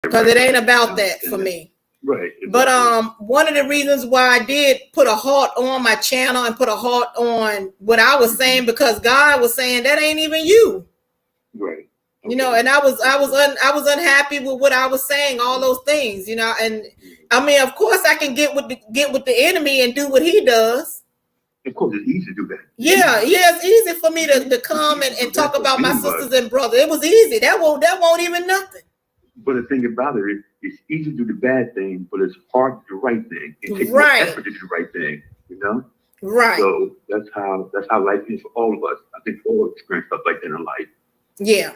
because it ain't about that for me. Right. Exactly. But one of the reasons why I did put a halt on my channel and put a halt on what I was saying, because God was saying that ain't even you. Right. Okay. You know, and I was unhappy with what I was saying, all those things, you know, and I mean, of course I can get with the enemy and do what he does. Of course, it's easy to do that. Yeah, it's easy for me to come and talk about my sisters and brothers. It was easy. That won't even nothing. But the thing about it is, it's easy to do the bad thing, but it's hard to do the right thing. It takes more effort to do the right thing, you know? Right. So that's how life is for all of us. I think all experience stuff like that in life. Yeah.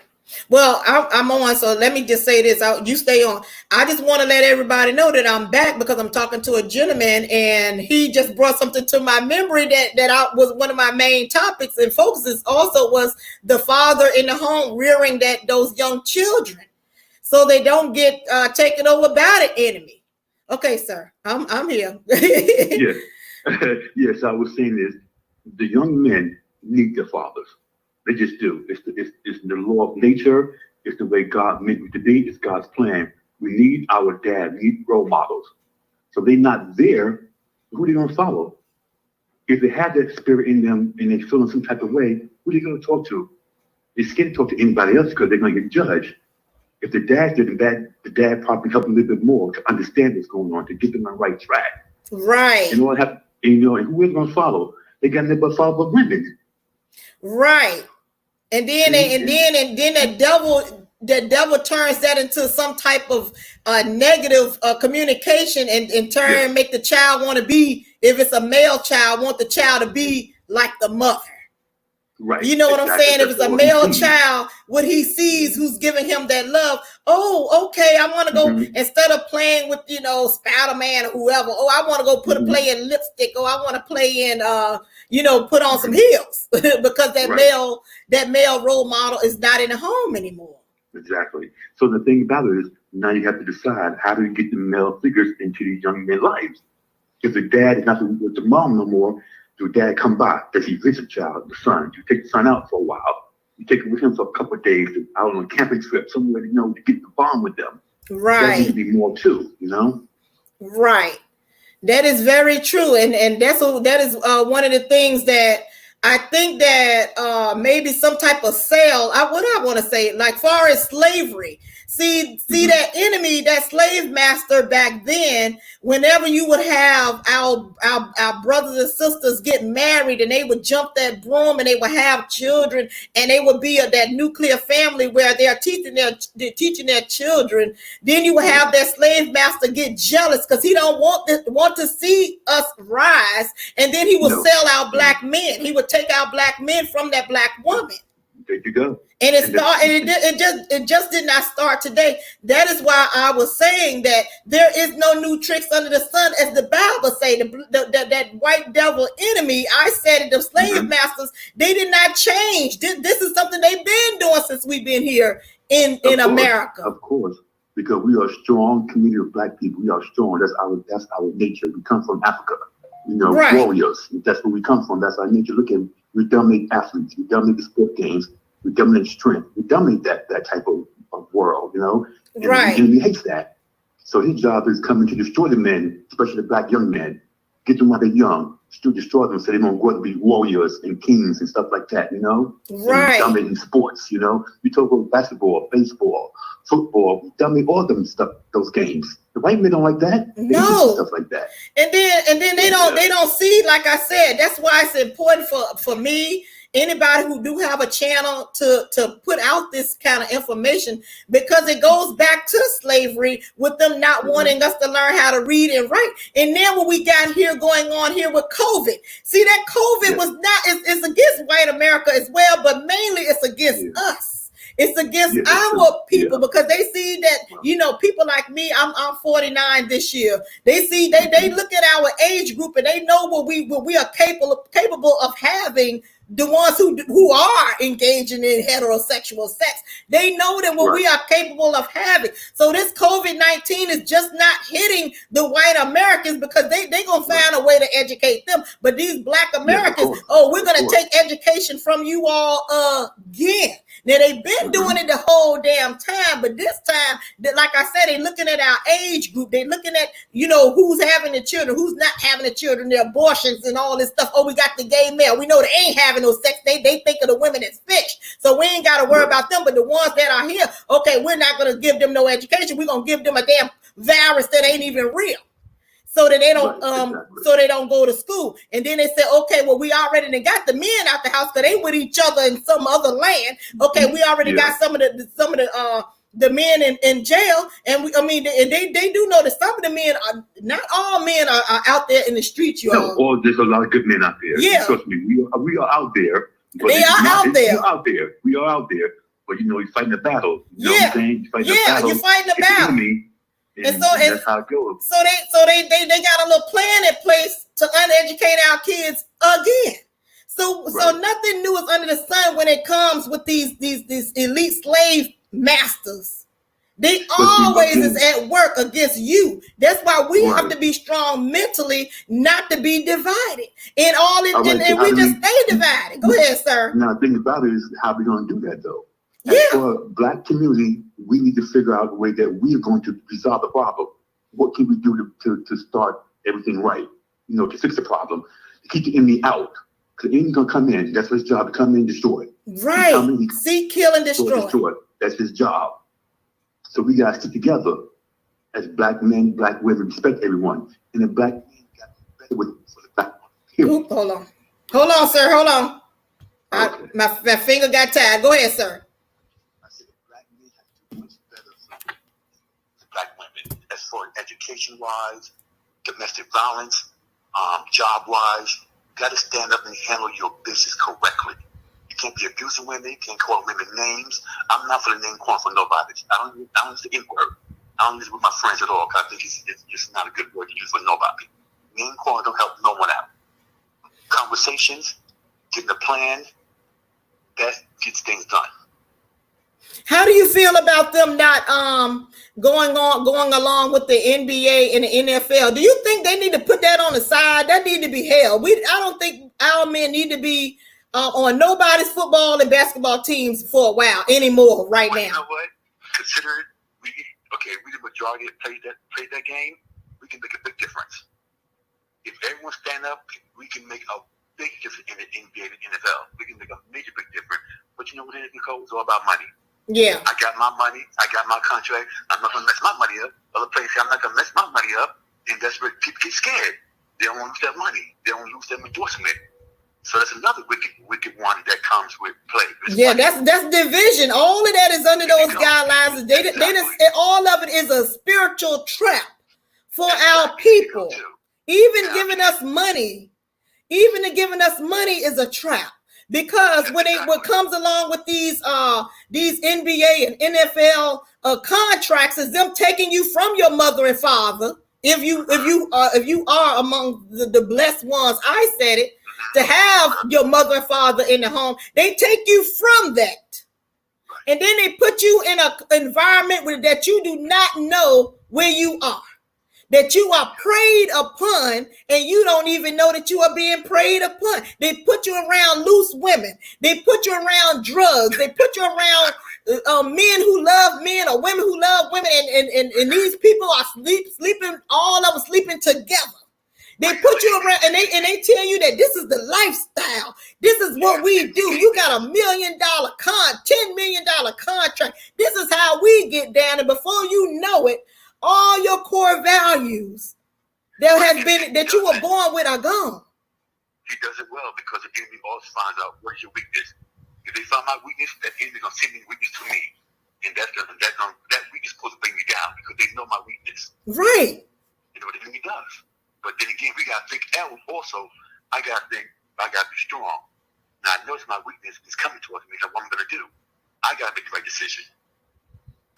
Well, I'm on, so let me just say this. You stay on. I just want to let everybody know that I'm back because I'm talking to a gentleman, and he just brought something to my memory that was one of my main topics and focuses also was the father in the home rearing those young children, so they don't get taken over by the enemy. Okay, sir, I'm here. Yes, yes. I was saying this: the young men need their fathers. They just do. It's the law of nature. It's the way God meant it to be. It's God's plan. We need our dad. We need role models. So they're not there. Who are they going to follow? If they have that spirit in them and they feel in some type of way, who are they going to talk to? They're scared to talk to anybody else because they're going to get judged. If the dad's doing that, the dad probably help them a little bit more to understand what's going on, to get them on the right track. Right. And all have, and who is going to follow? They got nothing but follow but women. Right. And then the devil turns that into some type of negative communication and in turn make the child want to be, if it's a male child, want the child to be like the mother. Right. You know what I'm saying? If it's a male child, what he sees, who's giving him that love. Oh, okay. I want to go instead of playing with, Spider-Man or whoever. Oh, I want to go play in lipstick. Oh, I want to play in, put on some heels because that male role model is not in the home anymore. Exactly. So the thing about it is now you have to decide how do you get the male figures into these young men's lives. If the dad is not with the mom no more, your dad come by. Does he visit the child, the son? You take the son out for a while. You take him with him for a couple of days out on a camping trip, somewhere to get the bond with them. Right. That needs to be more too, Right. That is very true, and that is one of the things that I think that maybe some type of sale. What I want to say, like far as slavery. See that enemy, that slave master back then. Whenever you would have our brothers and sisters get married, and they would jump that broom, and they would have children, and they would be that nuclear family where they're teaching their children. Then you would have that slave master get jealous because he don't want to see us rise, and then he would sell our black men. He would take our black men from that black woman. There you go. And it just did not start today. That is why I was saying that there is no new tricks under the sun, as the Bible say. That white devil enemy, I said it, the slave masters, they did not change. This is something they've been doing since we've been here in America. Of course, because we are a strong community of black people. We are strong. That's our nature. We come from Africa. Warriors. That's where we come from. That's our nature. Look at, we dominate athletes. We dominate the sport games. We dominate strength. We dominate that type of world, And the enemy hates that. So his job is coming to destroy the men, especially the black young men, get them while they're young, to destroy them so they don't grow up to be warriors and kings and stuff like that, Right. And dominating sports, We talk about basketball, baseball, football, we dominate all them stuff, those games. The white men don't like that. They do stuff like that. And then they don't see, like I said, that's why it's important for me, anybody who do have a channel to put out this kind of information, because it goes back to slavery with them not wanting us to learn how to read and write. And then what we got here going on here with COVID. See, that COVID was not, it's against white America as well, but mainly it's against us. It's against our people because they see that, people like me, I'm 49 this year. They see, they look at our age group and they know what we are capable of having. The ones who are engaging in heterosexual sex, they know that what we are capable of having. So this COVID-19 is just not hitting the white Americans because they gonna find a way to educate them. But these black Americans, we're gonna take education from you all again. Now they've been doing it the whole damn time, but this time, like I said, they're looking at our age group. They're looking at, who's having the children, who's not having the children, the abortions and all this stuff. Oh, we got the gay male. We know they ain't having no sex. They think of the women as fish. So we ain't got to worry about them. But the ones that are here, okay, we're not going to give them no education. We're going to give them a damn virus that ain't even real. So that they don't so they don't go to school. And then they say, okay, well, we already got the men out the house because they with each other in some other land. Okay, we already got some of the men in jail. And they do know that some of the men are, not all men are out there in the streets, you know. No, there's a lot of good men out there. Yeah. Trust me, we are out there. But they are out there. We are out there. But you're fighting the battle. You know yeah. what I'm saying? You're fighting the battle. And that's how it goes. So they got a little plan in place to uneducate our kids again. So nothing new is under the sun when it comes with these elite slave masters. They always is at work against you. That's why we have to be strong mentally, not to be divided. And and we just stay divided. Go ahead, sir. Now, the thing about it is how we're going to do that, though. Yeah. As for Black community, we need to figure out a way that we are going to resolve the problem. What can we do to start everything right? To fix the problem, to keep the enemy out. Because the enemy's going to come in. That's his job, to come in and destroy. Right. Seek, kill, and destroy. That's his job. So we got to stick together as Black men, Black women, respect everyone. And the Black men got to be better with for the Black women. Hold on, sir. Hold on. Okay. My finger got tired. Go ahead, sir. Black women, as far as education-wise, domestic violence, job-wise, you got to stand up and handle your business correctly. You can't be abusing women. You can't call women names. I'm not for the name calling for nobody. I don't use the N-word. I don't use it with my friends at all because I think it's just not a good word to use for nobody. Name calling don't help no one out. Conversations, getting a plan, that gets things done. How do you feel about them not going along with the NBA and the NFL? Do you think they need to put that on the side? That need to be held. I don't think our men need to be on nobody's football and basketball teams for a while anymore now. You know what? Consider it. We the majority that played that game. We can make a big difference. If everyone stand up, we can make a big difference in the NBA and the NFL. We can make a major big difference. But you know what it is, Nicole? It's all about money. Yeah. I got my money. I got my contract. I'm not going to mess my money up. Other players say I'm not going to mess my money up. And that's where people get scared. They don't want to lose their money. They don't lose their endorsement. So that's another wicked one that comes with play. That's division. All of that is under those guidelines. All of it is a spiritual trap for our people. Even giving us money is a trap. Because what comes along with these NBA and NFL contracts is them taking you from your mother and father. If you are among the blessed ones, I said it, to have your mother and father in the home, they take you from that, and then they put you in an environment that you do not know where you are. That you are preyed upon and you don't even know that you are being preyed upon. They put you around loose women. They put you around drugs. They put you around men who love men or women who love women. And these people are sleeping, all of them sleeping together. They put you around and they tell you that this is the lifestyle. This is what we do. You got $1 million $10 million contract. This is how we get down. And before you know it, all your core values that you were born with are gone. He does it well because the enemy always finds out where's your weakness. If they find my weakness, that enemy gonna send me weakness to me, and that weakness is supposed to bring me down because they know my weakness. Right. You know what the enemy does. But then again, we gotta think also. I gotta think. I gotta be strong. Now I notice my weakness is coming towards me. So what I'm gonna do? I gotta make the right decision.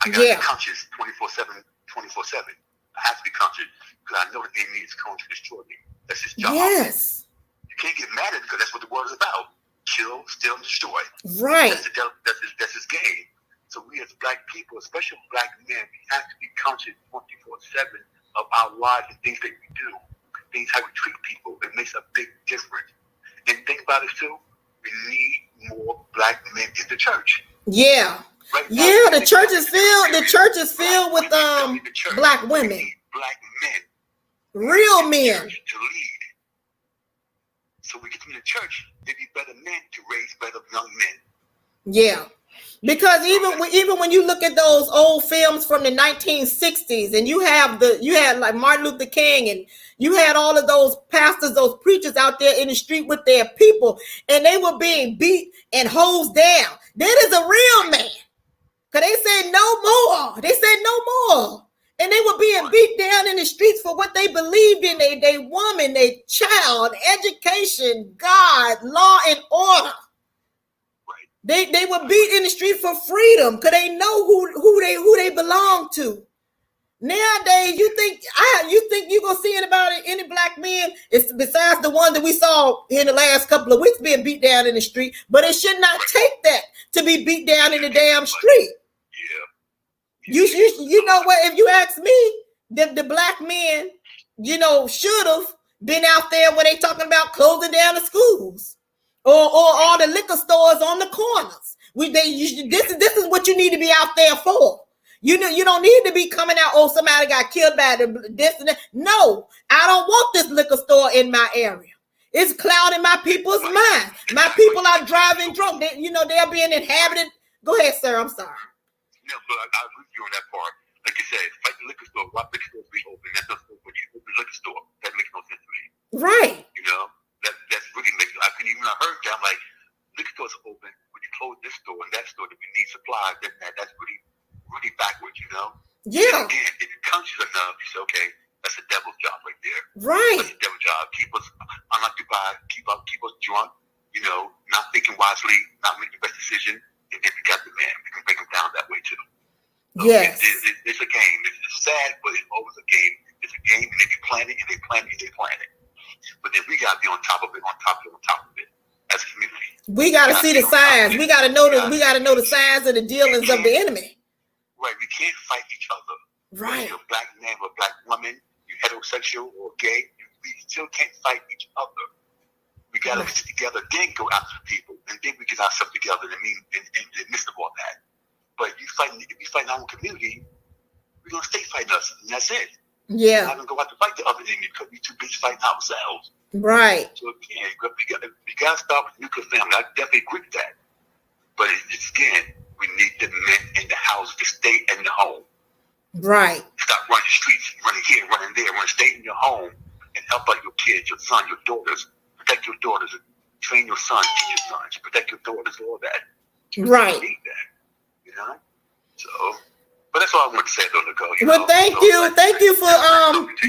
I gotta be conscious 24/7. 24/7. I have to be conscious because I know the enemy is going to destroy me. That's his job. Yes. You can't get mad at it because that's what the world is about. Kill, steal, and destroy. Right. That's his game. So we as Black people, especially Black men, we have to be conscious 24/7 of our lives and things that we do, things how we treat people. It makes a big difference. And think about it too. We need more Black men in the church. Yeah. Right now, Yeah, the church is filled with black women. Black men. Real men. To lead. So we get them in the church, they be better men to raise better young men. Yeah. Because even when you look at those old films from the 1960s, and you had like Martin Luther King, and you had all of those pastors, those preachers out there in the street with their people, and they were being beat and hosed down. That is a real man. Because they said no more. They said no more. And they were being beat down in the streets for what they believed in. They woman, they child, education, God, law and order. They were beat in the street for freedom because they know who they belong to. Nowadays, you think you're gonna see any black men? It's besides the one that we saw in the last couple of weeks being beat down in the street. But it should not take that to be beat down in the damn street. Yeah. You know what? If you ask me, the black men, should have been out there when they talking about closing down the schools. Or all the liquor stores on the corners. This is what you need to be out there for. You don't need to be coming out. Oh, somebody got killed by this and that. No, I don't want this liquor store in my area. It's clouding my people's minds. My people are driving drunk. They're being inhabited. Go ahead, sir. I'm sorry. No, but I agree with you on that part. Like you said, fight the liquor store. Why liquor stores be open? That's not what you open the liquor store. That makes no sense to me. Right. That's really makes. I couldn't even heard that. I'm like, liquor stores are open. When you close this store and that store, that we need supplies. That's really, really backwards. Yeah. And again, if you're conscious enough, you say, okay, that's a devil's job right there. Right. That's a devil's job. Keep us unoccupied. Keep us drunk. Not thinking wisely, not making the best decision. And then we got the man. We can break him down that way too. So yes. It's a game. It's sad, but it's always a game. It's a game, and if you plan it, and they plan it. But then we gotta be on top of it, as a community. We gotta see the signs. We gotta know the signs and the dealings of the enemy. Right. We can't fight each other. Right. Whether you're a black man or a black woman, you're heterosexual or gay, we still can't fight each other. We gotta sit together, then go after people, and then we get ourselves together. In the midst of all that. But if you fight our own community, we're gonna stay fighting us, and that's it. Yeah. We're not gonna go out to fight the other enemy because we're too busy fighting ourselves. Right. So again, we gotta start with nuclear family. I definitely agree with that. But it's again, we need the men in the house to stay in the home. Right. Stop running the streets, running here, running there. Stay in your home and help out your kids, your son, your daughters. Protect your daughters. Train your son, teach your sons. Protect your daughters, all that. Right. You need that. So, but that's all I want to say, though, Nicole. Well, thank you for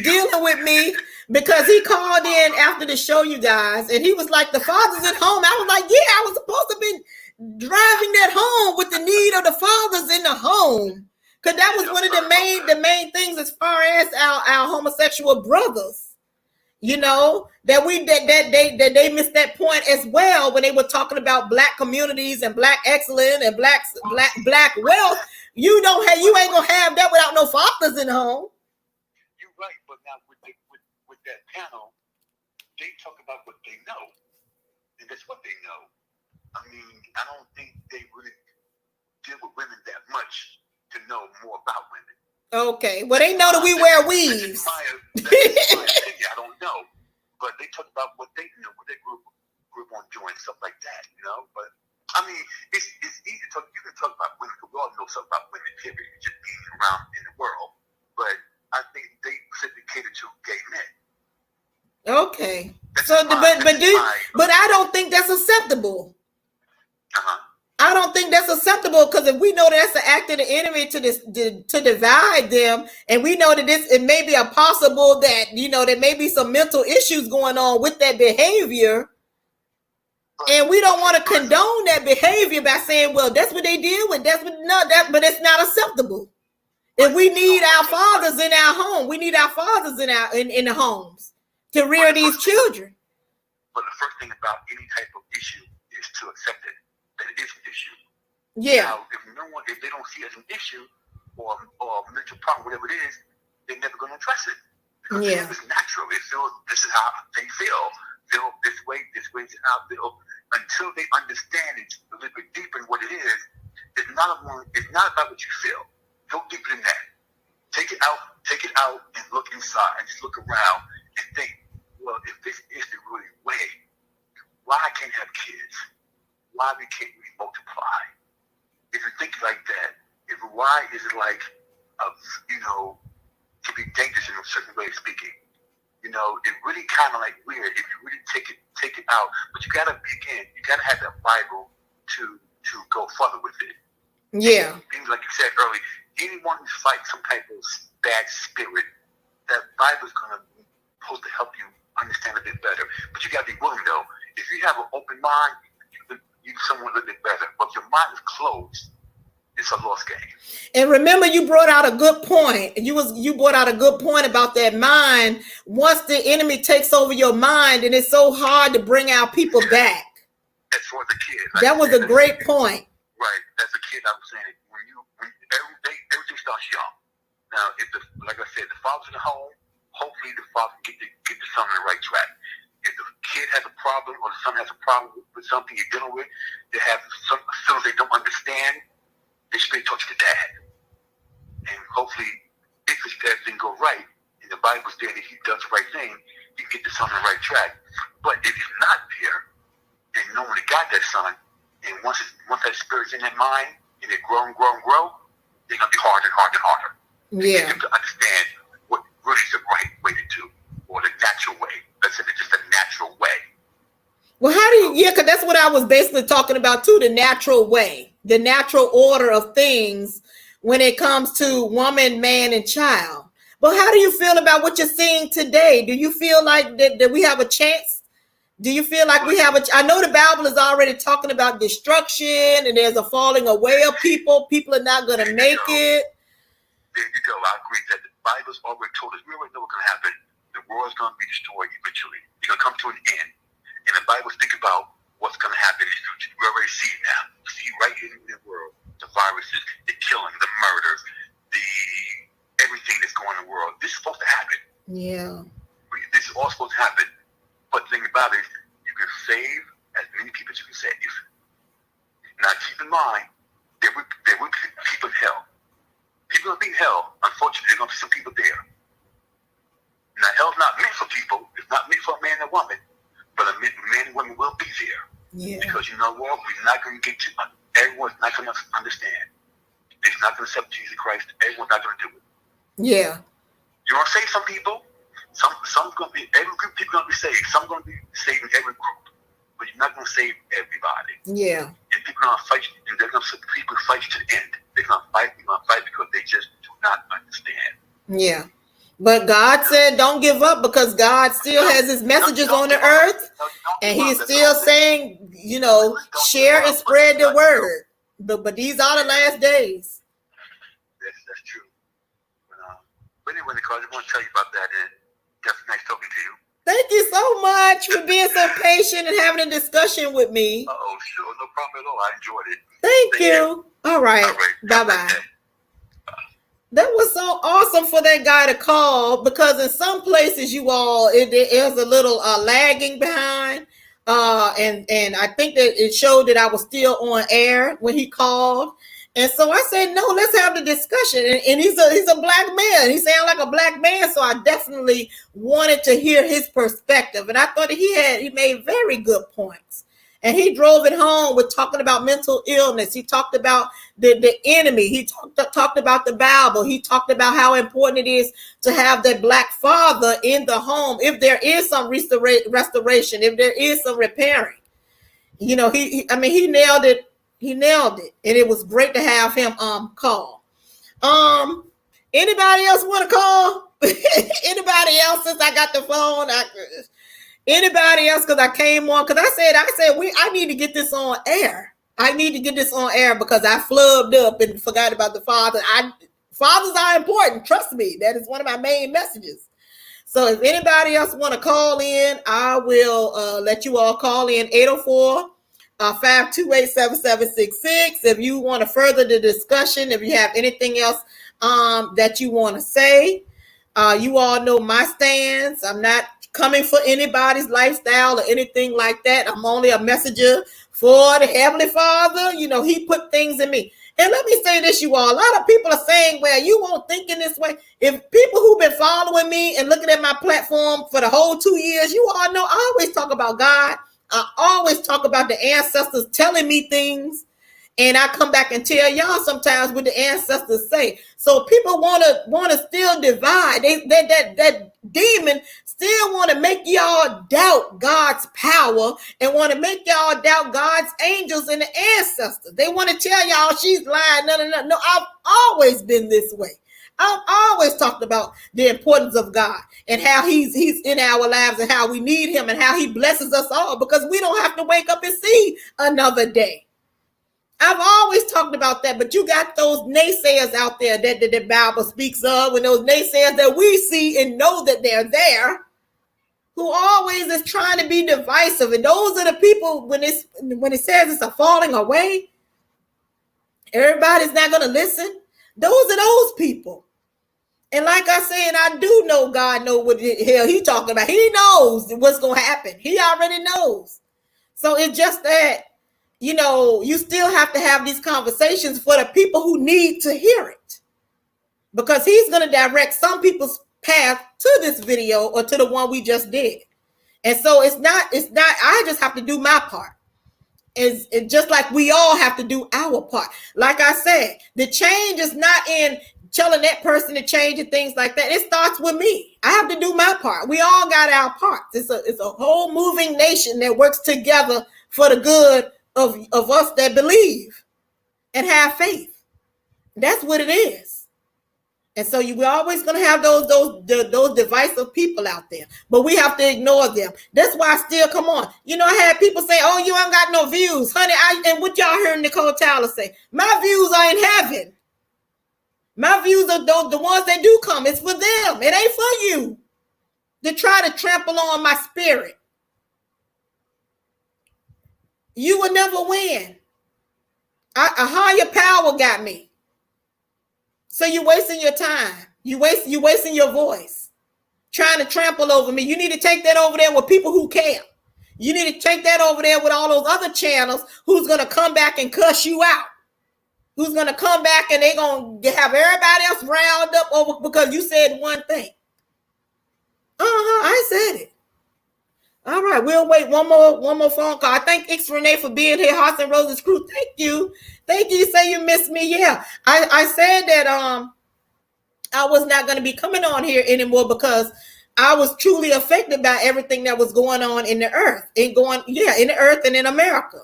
dealing with me, because he called in after the show, you guys, and he was like, the father's at home. I was like, yeah, I was supposed to be driving that home with the need of the fathers in the home, because that was one of the main things as far as our homosexual brothers. That they missed that point as well when they were talking about black communities and black excellence and black wealth. You ain't gonna have that without no fathers in the home. You're right, but now with that panel, they talk about what they know, and that's what they know. I mean, I don't think they really deal with women that much to know more about women. Okay, well, they know that we wear weaves. That's my opinion. I don't know, but they talk about what they what they grew on doing, stuff like that. But I mean, it's easy to talk. You can talk about women because we all know something about women. Period, just being around in the world. But I think they specifically cater to gay men. Okay, but I don't think that's acceptable. I don't think that's acceptable, because if we know that's the act of the enemy to divide them, and we know that it may be a possible that there may be some mental issues going on with that behavior, and we don't want to condone that behavior by saying, well, that's what they deal with. But it's not acceptable. If we need our fathers in our home, we need our fathers in the homes to rear these children. But the first thing about any type of issue is to accept it. That it is an issue. Yeah. Now, if they don't see it as an issue or a mental problem, whatever it is, they're never going to address it. Because it's natural. It feels this is how they feel. Feel this way is how I feel. Until they understand it a little bit deeper in what it is, It's not about what you feel. Go deeper than that. Take it out and look inside and just look around and think, well, if this is the really way, why I can't have kids? Why can't we multiply? If you think like that, why is it like, can be dangerous in a certain way of speaking? It really kind of like weird if you really take it out. But you gotta have that Bible to go further with it. Yeah. Like you said earlier, anyone who's fighting some type of bad spirit, that Bible is supposed to help you understand a bit better. But you gotta be willing though. If you have an open mind, you somewhat a little bit better. But if your mind is closed, it's a lost game. And remember, you brought out a good point. You brought out a good point about that mind. Once the enemy takes over your mind, and it's so hard to bring our people back. As far as a kid, that was a great point. Right. As a kid, I was saying when everything starts young. Now, like I said, the father's in the home. Hopefully, the father can get the son on the right track. If the kid has a problem or the son has a problem with something you're dealing with, they have some things they don't understand. They should talk to the dad. And hopefully, if his dad didn't go right, and the Bible's there that he does the right thing, he can get the son on the right track. But if he's not there, and no one got that son, and once that spirit's in their mind, and they grow, they're going to be harder and harder and harder. Yeah. To understand what really is the right way to do, or the natural way. Let's say it's just a natural way. Well, because that's what I was basically talking about too, the natural way, the natural order of things when it comes to woman, man, and child. But how do you feel about what you're seeing today? Do you feel like that we have a chance? Do you feel like we have I know the Bible is already talking about destruction and there's a falling away of people. People are not going to make it. There you go. I agree that the Bible's already told us. We already know what's going to happen. The world's going to be destroyed eventually. It's going to come to an end. And the Bible speaks about what's going to happen in the future. We already see it now. We see right here in the world the viruses, the killing, the murders, everything that's going on in the world. This is supposed to happen. Yeah. This is all supposed to happen. But the thing about it is, you can save as many people as you can save. Now, keep in mind, there will be people in hell. People will be in hell. Unfortunately, there are going to be some people there. Now, hell's not meant for people. It's not meant for a man and a woman. But men and women will be there. Yeah. Because you know what? We're not going to get to, everyone's not going to understand. They're not going to accept Jesus Christ. Everyone's not going to do it. Yeah. You want to save some people? Some going to be, every group of people going to be saved. Some going to be saved in every group. But you're not going to save everybody. Yeah. And people are going to fight you, and they're going to people fight you to the end. They're going to fight because they just do not understand. Yeah. But God said don't give up because God still has his messages on the earth. And he's still saying, share and spread the word. But these are the last days. That's true. But anyway, Nicole, I just want to tell you about that, and that's nice talking to you. Thank you so much for being so patient and having a discussion with me. Oh, sure. No problem at all. I enjoyed it. Thank you. All right. Bye-bye. That was so awesome for that guy to call, because in some places there is a little lagging behind. And I think that it showed that I was still on air when he called. And so I said, no, let's have the discussion. And he's a black man. He sounded like a black man. So I definitely wanted to hear his perspective. And I thought that he made very good points. And he drove it home with talking about mental illness. He talked about the enemy. He talked about the Bible. He talked about how important it is to have that black father in the home. If there is some restoration, if there is some repairing, he nailed it. He nailed it. And it was great to have him call. Anybody else want to call? Anybody else, since I got the phone? Anybody else? Because I came on, because I said I need to get this on air. I need to get this on air because I flubbed up and forgot about the father. Fathers are important. Trust me. That is one of my main messages. So if anybody else want to call in, I will let you all call in 804-528-7766. If you want to further the discussion, if you have anything else that you want to say, you all know my stance. I'm not coming for anybody's lifestyle or anything like that. I'm only a messenger for the Heavenly Father. He put things in me. And let me say this, you all. A lot of people are saying, well, you won't think in this way. If people who've been following me and looking at my platform for the whole 2 years, you all know I always talk about God. I always talk about the ancestors telling me things. And I come back and tell y'all sometimes what the ancestors say. So people want to still divide. That demon still want to make y'all doubt God's power and want to make y'all doubt God's angels and the ancestors. They want to tell y'all she's lying. No. I've always been this way. I've always talked about the importance of God and how he's in our lives and how we need him and how he blesses us all because we don't have to wake up and see another day. I've always talked about that, but you got those naysayers out there that the Bible speaks of, and those naysayers that we see and know that they're there, who always is trying to be divisive. And those are the people when it says it's a falling away, everybody's not going to listen. Those are those people. And like I said, I do know God knows what the hell he talking about. He knows what's going to happen. He already knows. So it's just that, you still have to have these conversations for the people who need to hear it. Because he's going to direct some people's path to this video or to the one we just did. And so it's not, I just have to do my part. It's just like we all have to do our part. Like I said, the change is not in telling that person to change and things like that. It starts with me. I have to do my part. We all got our parts. It's a whole moving nation that works together for the good of us that believe and have faith. That's what it is. And so we're always going to have those divisive people out there, but we have to ignore them. That's why I still come on. I had people say, oh, you ain't got no views, honey. And what y'all heard Nicole Tyler say, my views are in heaven. My views are the ones that do come. It's for them. It ain't for you to try to trample on my spirit. You will never win. A higher power got me. So you're wasting your time. You're wasting your voice trying to trample over me. You need to take that over there with people who care. You need to take that over there with all those other channels who's going to come back and cuss you out. Who's going to come back and they're going to have everybody else riled up over because you said one thing. I said it. All right, we'll wait one more phone call. I thank X Renee for being here. Hearts and Roses crew. Thank you. You say you missed me. Yeah, I said that I was not going to be coming on here anymore because I was truly affected by everything that was going on in the earth in the earth and in America.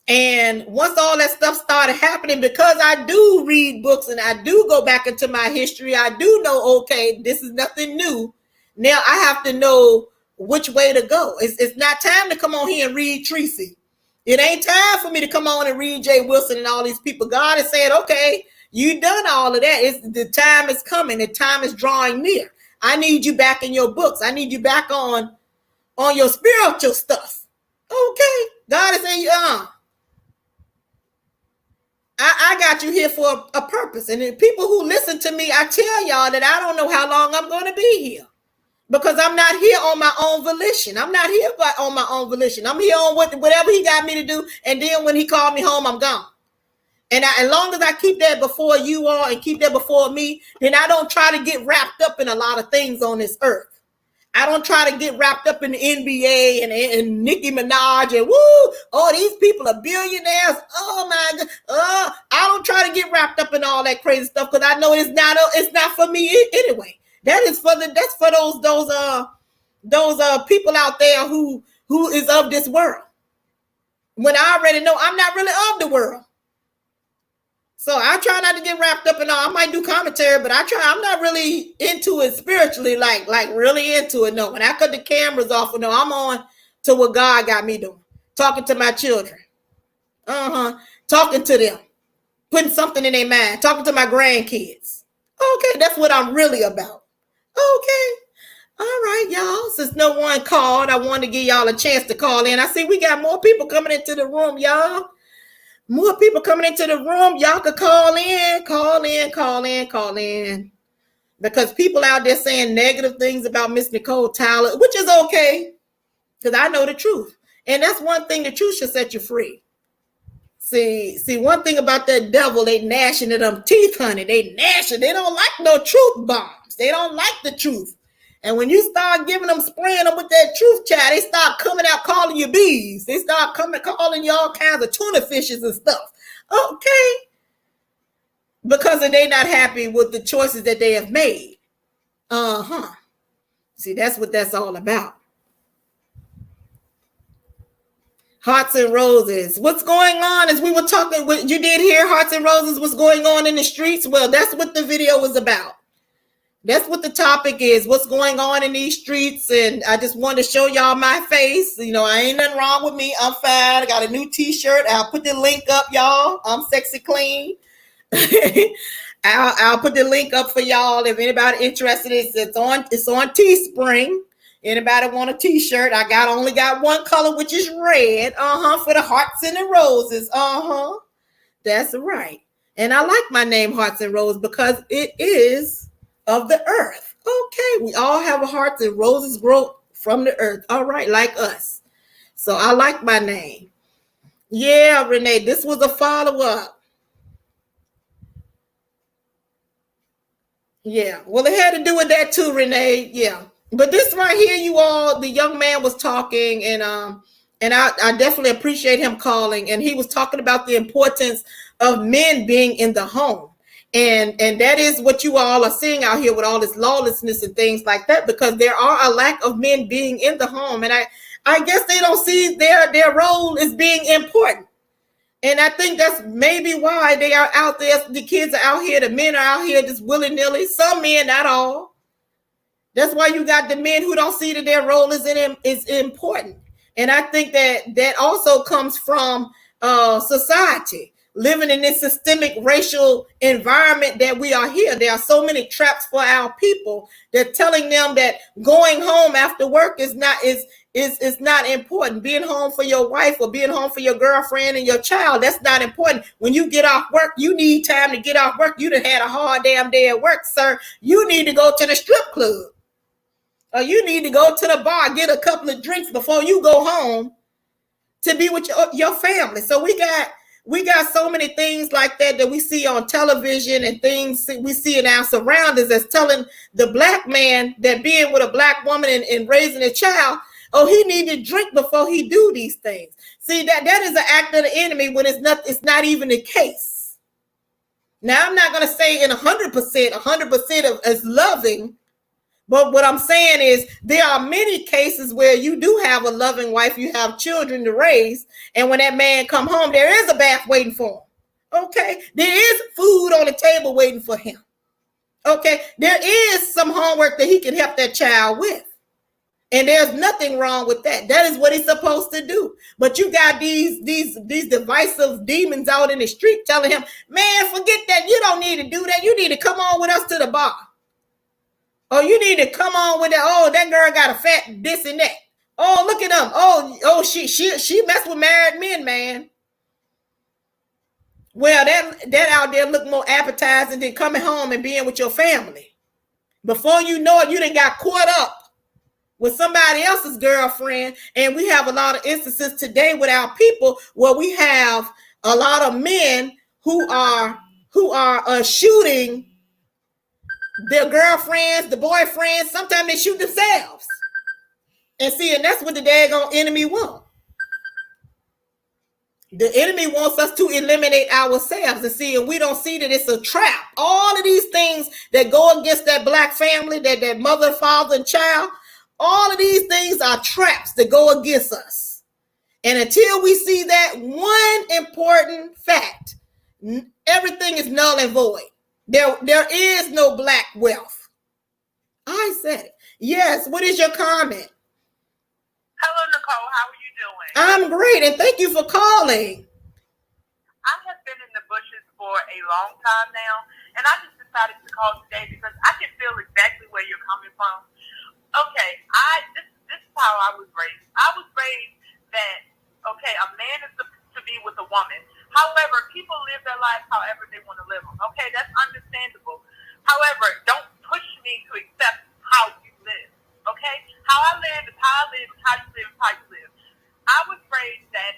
And once all that stuff started happening, because I do read books and I do go back into my history, I do know, okay, this is nothing new. Now I have to know which way to go. It's not time to come on here and read Tracy. It ain't time for me to come on and read Jay Wilson and all these people. God is saying, okay, you done all of that. The time is coming. The time is drawing near. I need you back in your books. I need you back on your spiritual stuff. Okay. God is saying, I got you here for a purpose. And the people who listen to me, I tell y'all that I don't know how long I'm going to be here. Because I'm not here on my own volition. I'm not here on my own volition. I'm here on whatever he got me to do. And then when he called me home, I'm gone. And as long as I keep that before you all and keep that before me, then I don't try to get wrapped up in a lot of things on this earth. I don't try to get wrapped up in the NBA and Nicki Minaj and these people are billionaires. Oh my God. I don't try to get wrapped up in all that crazy stuff because I know it's not for me anyway. That's for those people out there who is of this world. When I already know I'm not really of the world. So I try not to get wrapped up in all. I might do commentary, but I'm not really into it spiritually, like really into it. No, when I cut the cameras off, I'm on to what God got me doing. Talking to my children. Talking to them. Putting something in their mind. Talking to my grandkids. Okay, that's what I'm really about. Okay. All right, y'all. Since no one called, I wanted to give y'all a chance to call in. I see we got more people coming into the room, y'all. More people coming into the room. Y'all could call in. Because people out there saying negative things about Miss Nicole Tyler, which is okay. Because I know the truth. And that's one thing, the truth should set you free. See, one thing about that devil, they gnashing at them teeth, honey. They gnashing. They don't like no truth bombs. They don't like the truth. And when you start giving them, spraying them with that truth, child, they start coming out calling you bees. They start coming calling you all kinds of tuna fishes and stuff. Okay. Because they not happy with the choices that they have made. See, that's what that's all about. Hearts and Roses. What's going on? As we were talking, you did hear Hearts and Roses, what's going on in the streets? Well, that's what the video was about. That's what the topic is. What's going on in these streets? And I just wanted to show y'all my face. You know, I ain't nothing wrong with me. I'm fine. I got a new t-shirt. I'll put the link up, y'all. I'm sexy clean. I'll put the link up for y'all. If anybody interested, it's on Teespring. Anybody want a t-shirt? I only got one color, which is red. For the hearts and the roses. That's right. And I like my name, Hearts and Roses, because it is of the earth. Okay, we all have a heart, and roses grow from the earth. All right, like us. So I like my name. Yeah, Renee, this was a follow-up. Yeah, well, it had to do with that too, Renee. Yeah. But this right here, you all, the young man was talking, and I definitely appreciate him calling, and he was talking about the importance of men being in the home. And that is what you all are seeing out here with all this lawlessness and things like that, because there are a lack of men being in the home. And I guess they don't see their role as being important. And I think that's maybe why they are out there. The kids are out here. The men are out here just willy-nilly. Some men, not all. That's why you got the men who don't see that their role is important. And I think that also comes from society, living in this systemic racial environment that we are here. There are so many traps for our people. They're telling them that going home after work is not important. Being home for your wife or being home for your girlfriend and your child, that's not important. When you get off work, you need time to get off work. You done had a hard damn day at work, sir. You need to go to the strip club. Or you need to go to the bar, get a couple of drinks before you go home to be with your family. So we got so many things like that we see on television and things we see in our surroundings that's telling the black man that being with a black woman and raising a child, he need to drink before he do these things. See, that is an act of the enemy when it's not even the case. Now, I'm not going to say in 100% of as loving. But what I'm saying is there are many cases where you do have a loving wife, you have children to raise, and when that man come home, there is a bath waiting for him. Okay, there is food on the table waiting for him. Okay, there is some homework that he can help that child with, and there's nothing wrong with that. That is what he's supposed to do. But you got these divisive demons out in the street telling him, man, forget that. You don't need to do that. You need to come on with us to the bar. Oh, you need to come on with that. Oh, that girl got a fat this and that. Oh, look at them. Oh, she messed with married men, man. Well, that out there look more appetizing than coming home and being with your family. Before you know it, you done got caught up with somebody else's girlfriend. And we have a lot of instances today with our people where we have a lot of men who are shooting their girlfriends, the boyfriends. Sometimes they shoot themselves. And that's what the daggone enemy wants. The enemy wants us to eliminate ourselves, and we don't see that it's a trap. All of these things that go against that black family, that mother, father, and child, all of these things are traps that go against us. And until we see that one important fact, everything is null and void. There is no black wealth. I said it. Yes. What is your comment? Hello, Nicole. How are you doing? I'm great, and thank you for calling. I have been in the bushes for a long time now, and I just decided to call today because I can feel exactly where you're coming from. Okay, this is how I was raised. I was raised that, okay, a man is to be with a woman. However, people live their lives however they want to live them. Okay, that's understandable. However, don't push me to accept how you live. Okay? How I live is how I live, how you live is how you live. I was raised that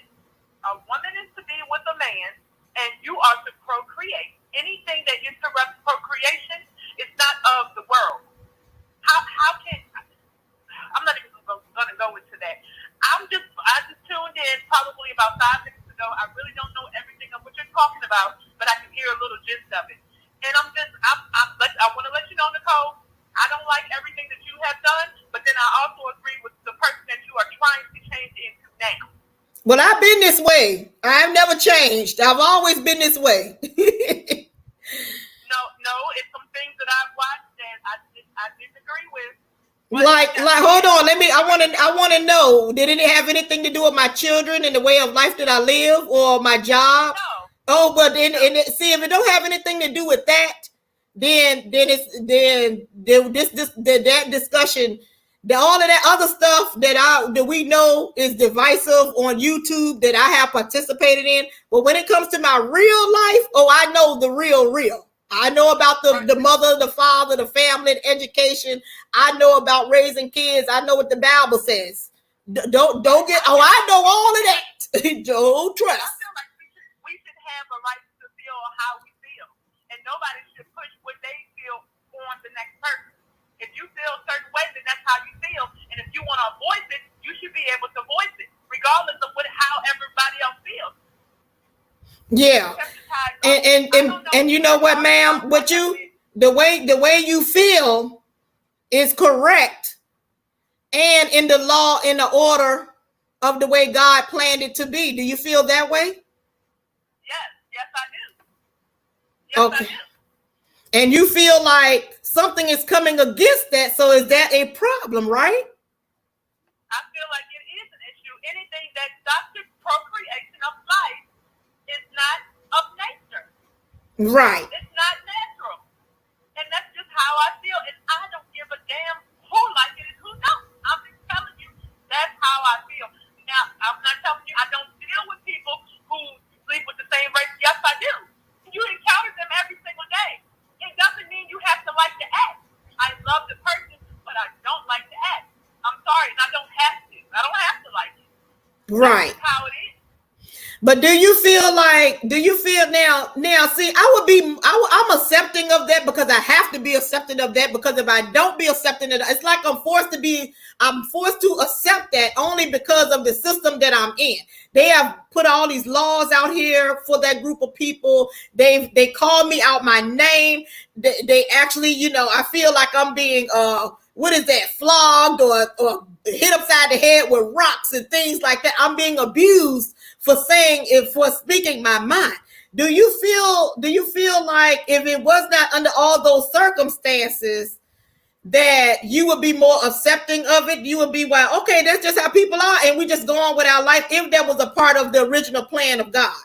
a woman is to be with a man, Well, I've been this way. I've never changed. I've always been this way. No, it's some things that I've watched that I disagree with. Like, hold on. I want to know. Did it have anything to do with my children and the way of life that I live, or my job? No. Oh, but see, if it don't have anything to do with that, then that discussion, all of that other stuff that we know is divisive on YouTube that I have participated in. But when it comes to my real life, oh, I know the real. I know about the mother, the father, the family, the education. I know about raising kids. I know what the Bible says. Don't get. Oh, I know all of that. Don't trust. I feel like we should have a right to feel how we feel, and nobody should push what they feel on the next person. If you feel a certain way, then that's how you feel, and if you want to voice it, you should be able to voice it, regardless of how everybody else feels. Yeah, and you know what, ma'am? The way you feel is correct, and in the law, in the order of the way God planned it to be. Do you feel that way? Yes, I do. Yes, okay. I do. And you feel like something is coming against that, so is that a problem, right? I feel like it is an issue. Anything that stops the procreation of life is not of nature. Right. It's not natural. And that's just how I feel. And I don't give a damn who like it and who don't. I'm just telling you, that's how I feel. Now, I'm not telling you I don't deal with people who sleep with the same race. Yes, I do. You encounter them every single day. It doesn't mean you have to like the act. I love the person, but I don't like the act. I'm sorry, and I don't have to. I don't have to like it. Right. That's how it is. But do you feel now see, I'm accepting of that because I have to be accepting of that, because if I don't be accepting it, it's like I'm forced to accept that only because of the system that I'm in. They have put all these laws out here for that group of people. They call me out my name. They actually, I feel like I'm being flogged or hit upside the head with rocks and things like that. I'm being abused for speaking my mind. Do you feel like if it was not under all those circumstances that you would be more accepting of it? You would be, well, okay, that's just how people are, and we just go on with our life, if that was a part of the original plan of God?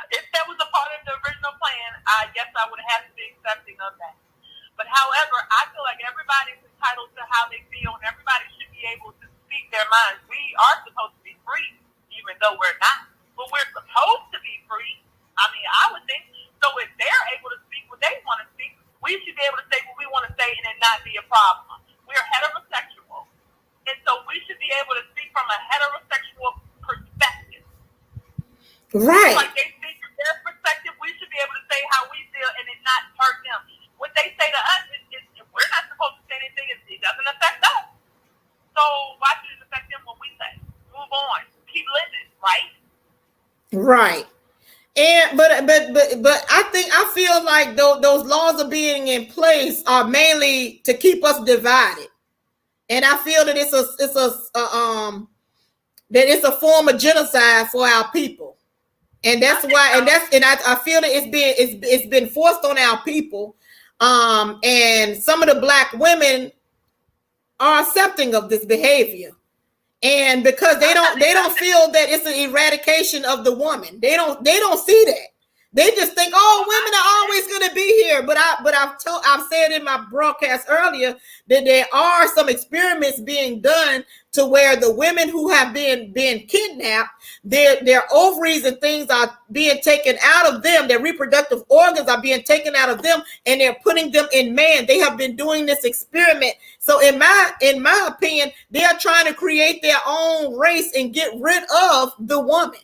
If that was a part of the original plan, I guess I would have to be accepting of that. But however, I feel like everybody's entitled to how they feel, and everybody should be able to speak their minds. We are supposed to be free, even though we're not. But we're supposed to be free. I mean, I would think. So if they're able to speak what they want to speak, we should be able to say what we want to say and it not be a problem. We're heterosexual. And so we should be able to speak from a heterosexual perspective. Right. Like they speak from their perspective, we should be able to say how we feel and it not hurt them. What they say to us is we're not supposed to say anything. It doesn't affect us. So why should it affect them when we say? Move on. Keep living, right? Right. And but I feel like those laws are being in place are mainly to keep us divided. And I feel that it's a form of genocide for our people. And that's why, I feel that it's been forced on our people. And some of the Black women are accepting of this behavior, and because they don't feel that it's an eradication of the woman. They don't see that. They just think, oh, women are always going to be here. But I've said in my broadcast earlier that there are some experiments being done to where the women who have been kidnapped, their ovaries and things are being taken out of them. Their reproductive organs are being taken out of them, and they're putting them in man. They have been doing this experiment. So in my opinion, they are trying to create their own race and get rid of the woman.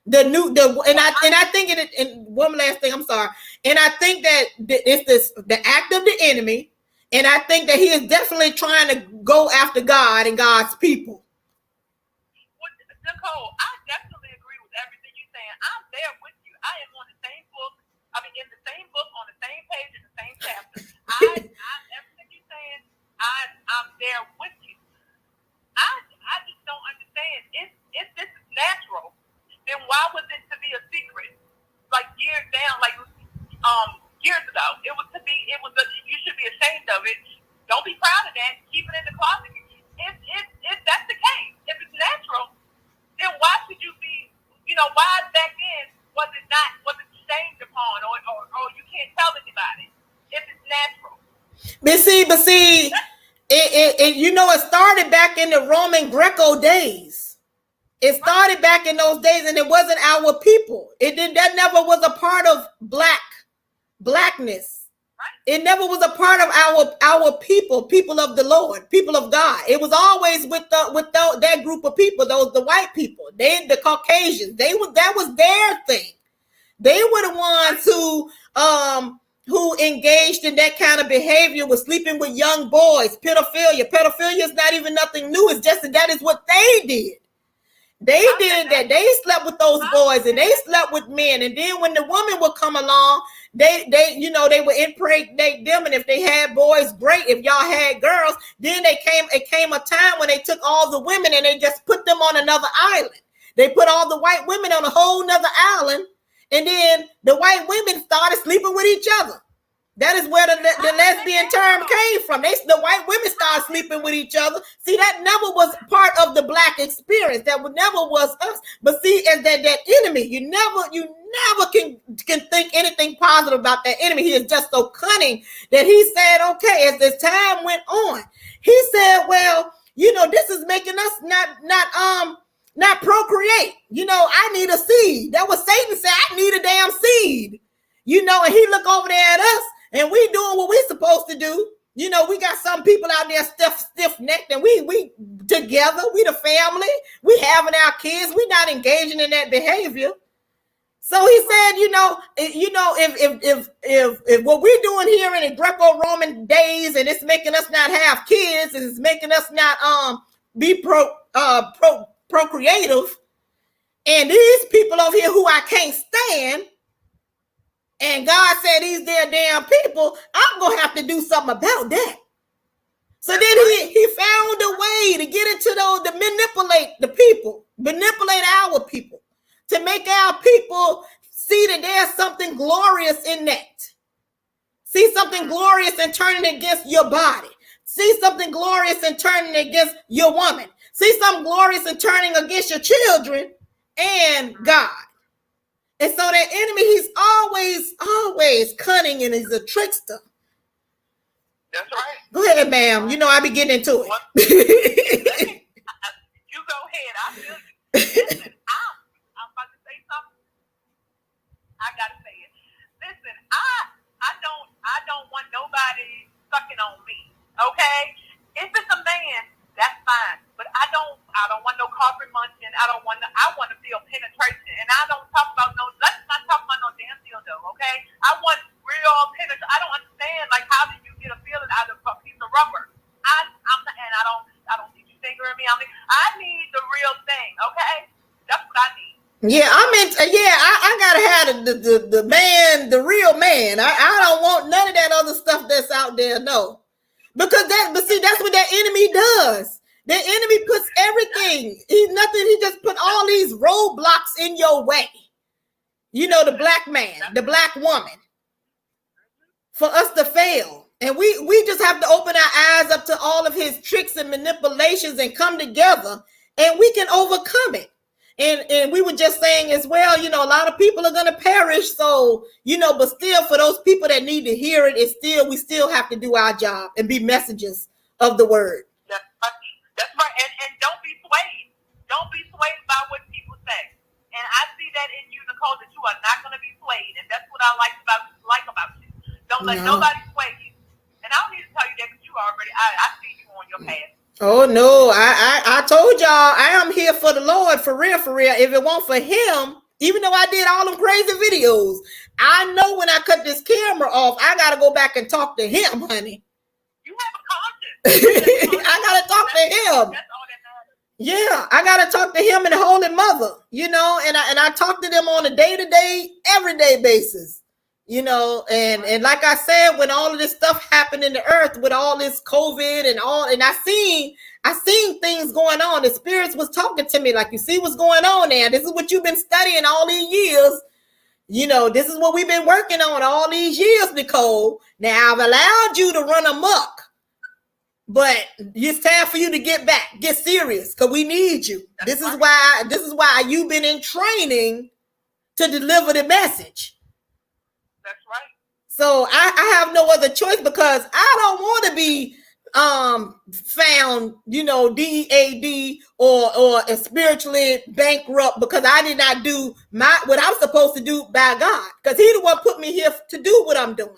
I think one last thing, I'm sorry. And I think that it's the act of the enemy. And I think that he is definitely trying to go after God and God's people. Well, Nicole, I definitely agree with everything you're saying. I'm there with you. I am on the same book. I mean, in the same book, on the same page, in the same chapter. Everything you're saying, I'm there with you. I just don't it was. You should be ashamed of it. Don't be proud of that. Keep it in the closet. If that's the case, if it's natural, then why should you be? Why back then was it shamed upon, or you can't tell anybody if it's natural? But see, it started back in the Roman Greco days. It started back in those days, and it wasn't our people. That never was a part of blackness. It never was a part of our people of the Lord, people of God. It was always with that group of people, the white people, the Caucasians. That was their thing. They were the ones who engaged in that kind of behavior, was sleeping with young boys, pedophilia. Pedophilia is not even nothing new. It's just that is what they did. They did that. They slept with those boys and they slept with men. And then when the woman would come along, they would impregnate them. And if they had boys, great. If y'all had girls, then it came a time when they took all the women and they just put them on another island. They put all the white women on a whole nother island. And then the white women started sleeping with each other. That is where the lesbian term came from. The white women started sleeping with each other. See, that never was part of the black experience. That never was us. But see, as that enemy, you never can think anything positive about that enemy. He is just so cunning that he said, okay, as this time went on, he said, well, this is making us not procreate. I need a seed. That was Satan said, I need a damn seed. And he look over there at us. And we doing what we supposed to do. We got some people out there stiff-necked, and we together, we the family, we having our kids, we not engaging in that behavior. So he said, if what we're doing here in the Greco-Roman days, and it's making us not have kids, and it's making us not be procreative, and these people over here who I can't stand. And God said these damn people, I'm going to have to do something about that. So then he found a way to get into to manipulate the people, manipulate our people, to make our people see that there's something glorious in that. See something glorious in turning against your body. See something glorious in turning against your woman. See something glorious in turning against your children and God. And so that enemy, he's always cunning, and he's a trickster. That's right. Go ahead, ma'am. I be getting into it. You go ahead. I feel you. Listen, I'm about to say something. I gotta say it. Listen, I don't want nobody sucking on me. Okay? If it's a man, that's fine. But I don't want no carpet munching. I want to feel penetration. And I don't talk about let's not talk about no damn dildo, okay? I want real penetration. I don't understand, how do you get a feeling out of a piece of rubber? I don't need you fingering me. I need the real thing, okay? That's what I need. Yeah, I gotta have the man, the real man. I don't want none of that other stuff that's out there, no. But see, that's what that enemy does. The enemy puts everything. He just put all these roadblocks in your way. The black man, the black woman, for us to fail. And we just have to open our eyes up to all of his tricks and manipulations and come together, and we can overcome it. And we were just saying as well, a lot of people are going to perish. So, but still, for those people that need to hear it, we still have to do our job and be messengers of the word. That's right. And don't be swayed. Don't be swayed by what people say. And I see that in you, Nicole, that you are not going to be swayed. And that's what I like about you. Don't let nobody sway you. And I don't need to tell you that because you already, I see you on your path. Oh, no. I told y'all, I am here for the Lord, for real, for real. If it weren't for him, even though I did all them crazy videos, I know when I cut this camera off, I got to go back and talk to him, honey. You have a conscience. I gotta talk to him. That's all that matters. Yeah, I gotta talk to him and the Holy Mother, and I talk to them on a day-to-day, everyday basis, and like I said, when all of this stuff happened in the earth with all this COVID and I seen things going on. The spirits was talking to me like, you see what's going on there. This is what you've been studying all these years. You know, this is what we've been working on all these years, Nicole. Now I've allowed you to run amok, but it's time for you to get back, get serious, because we need you. This is why you've been in training to deliver the message. That's right. So I have no other choice, because I don't want to be found, you know, DAD or spiritually bankrupt because I did not do what I'm supposed to do by God, because He the one put me here to do what I'm doing.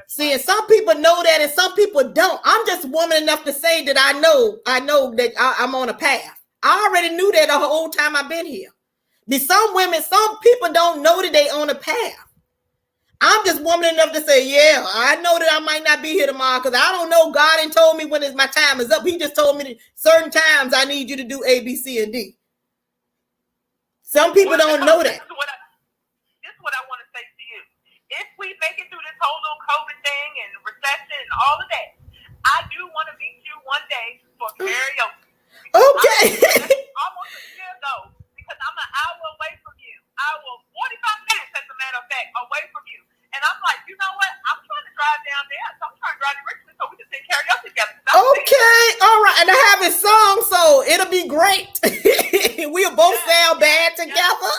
See, and some people know that and some people don't. I'm just woman enough to say that I know that I'm on a path. I already knew that the whole time I've been here. Some people don't know that they on a path. I'm just woman enough to say, yeah, I know that I might not be here tomorrow because I don't know. God ain't told me when my time is up. He just told me that certain times I need you to do A, B, C, and D. Some people don't know that. This is what I want to say to you. If we make it through this whole little COVID thing and recession and all of that, I do want to meet you one day for karaoke. Okay. Almost a year ago, because I'm an hour away from you. 45 minutes, as a matter of fact, away from you. And I'm like, you know what? I'm trying to drive down there. So I'm trying to drive to Richmond so we can sing karaoke together. Okay. All right. And I have a song, so it'll be great. We'll both sound bad together.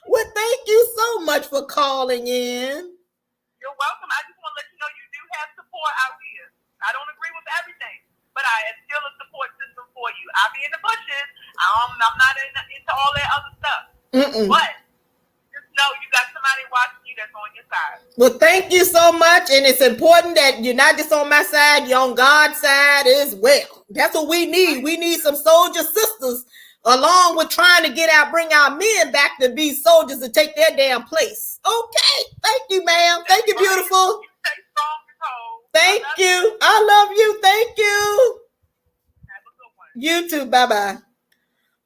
Well, thank you so much for calling in. You're welcome. I just want to let you know you do have support out here. I don't agree with everything, but I am still a support system for you. I'll be in the bushes. I'm not into all that other stuff. But just know you got somebody watching you that's on your side. Well, thank you so much. And it's important that you're not just on my side, you're on God's side as well. That's what we need. We need some soldier sisters along with trying to bring our men back to be soldiers to take their damn place. Okay. Thank you, ma'am. Thank you, beautiful. Stay strong, Nicole. Thank you. I love you. Thank you. Have a good one. You too. Bye-bye.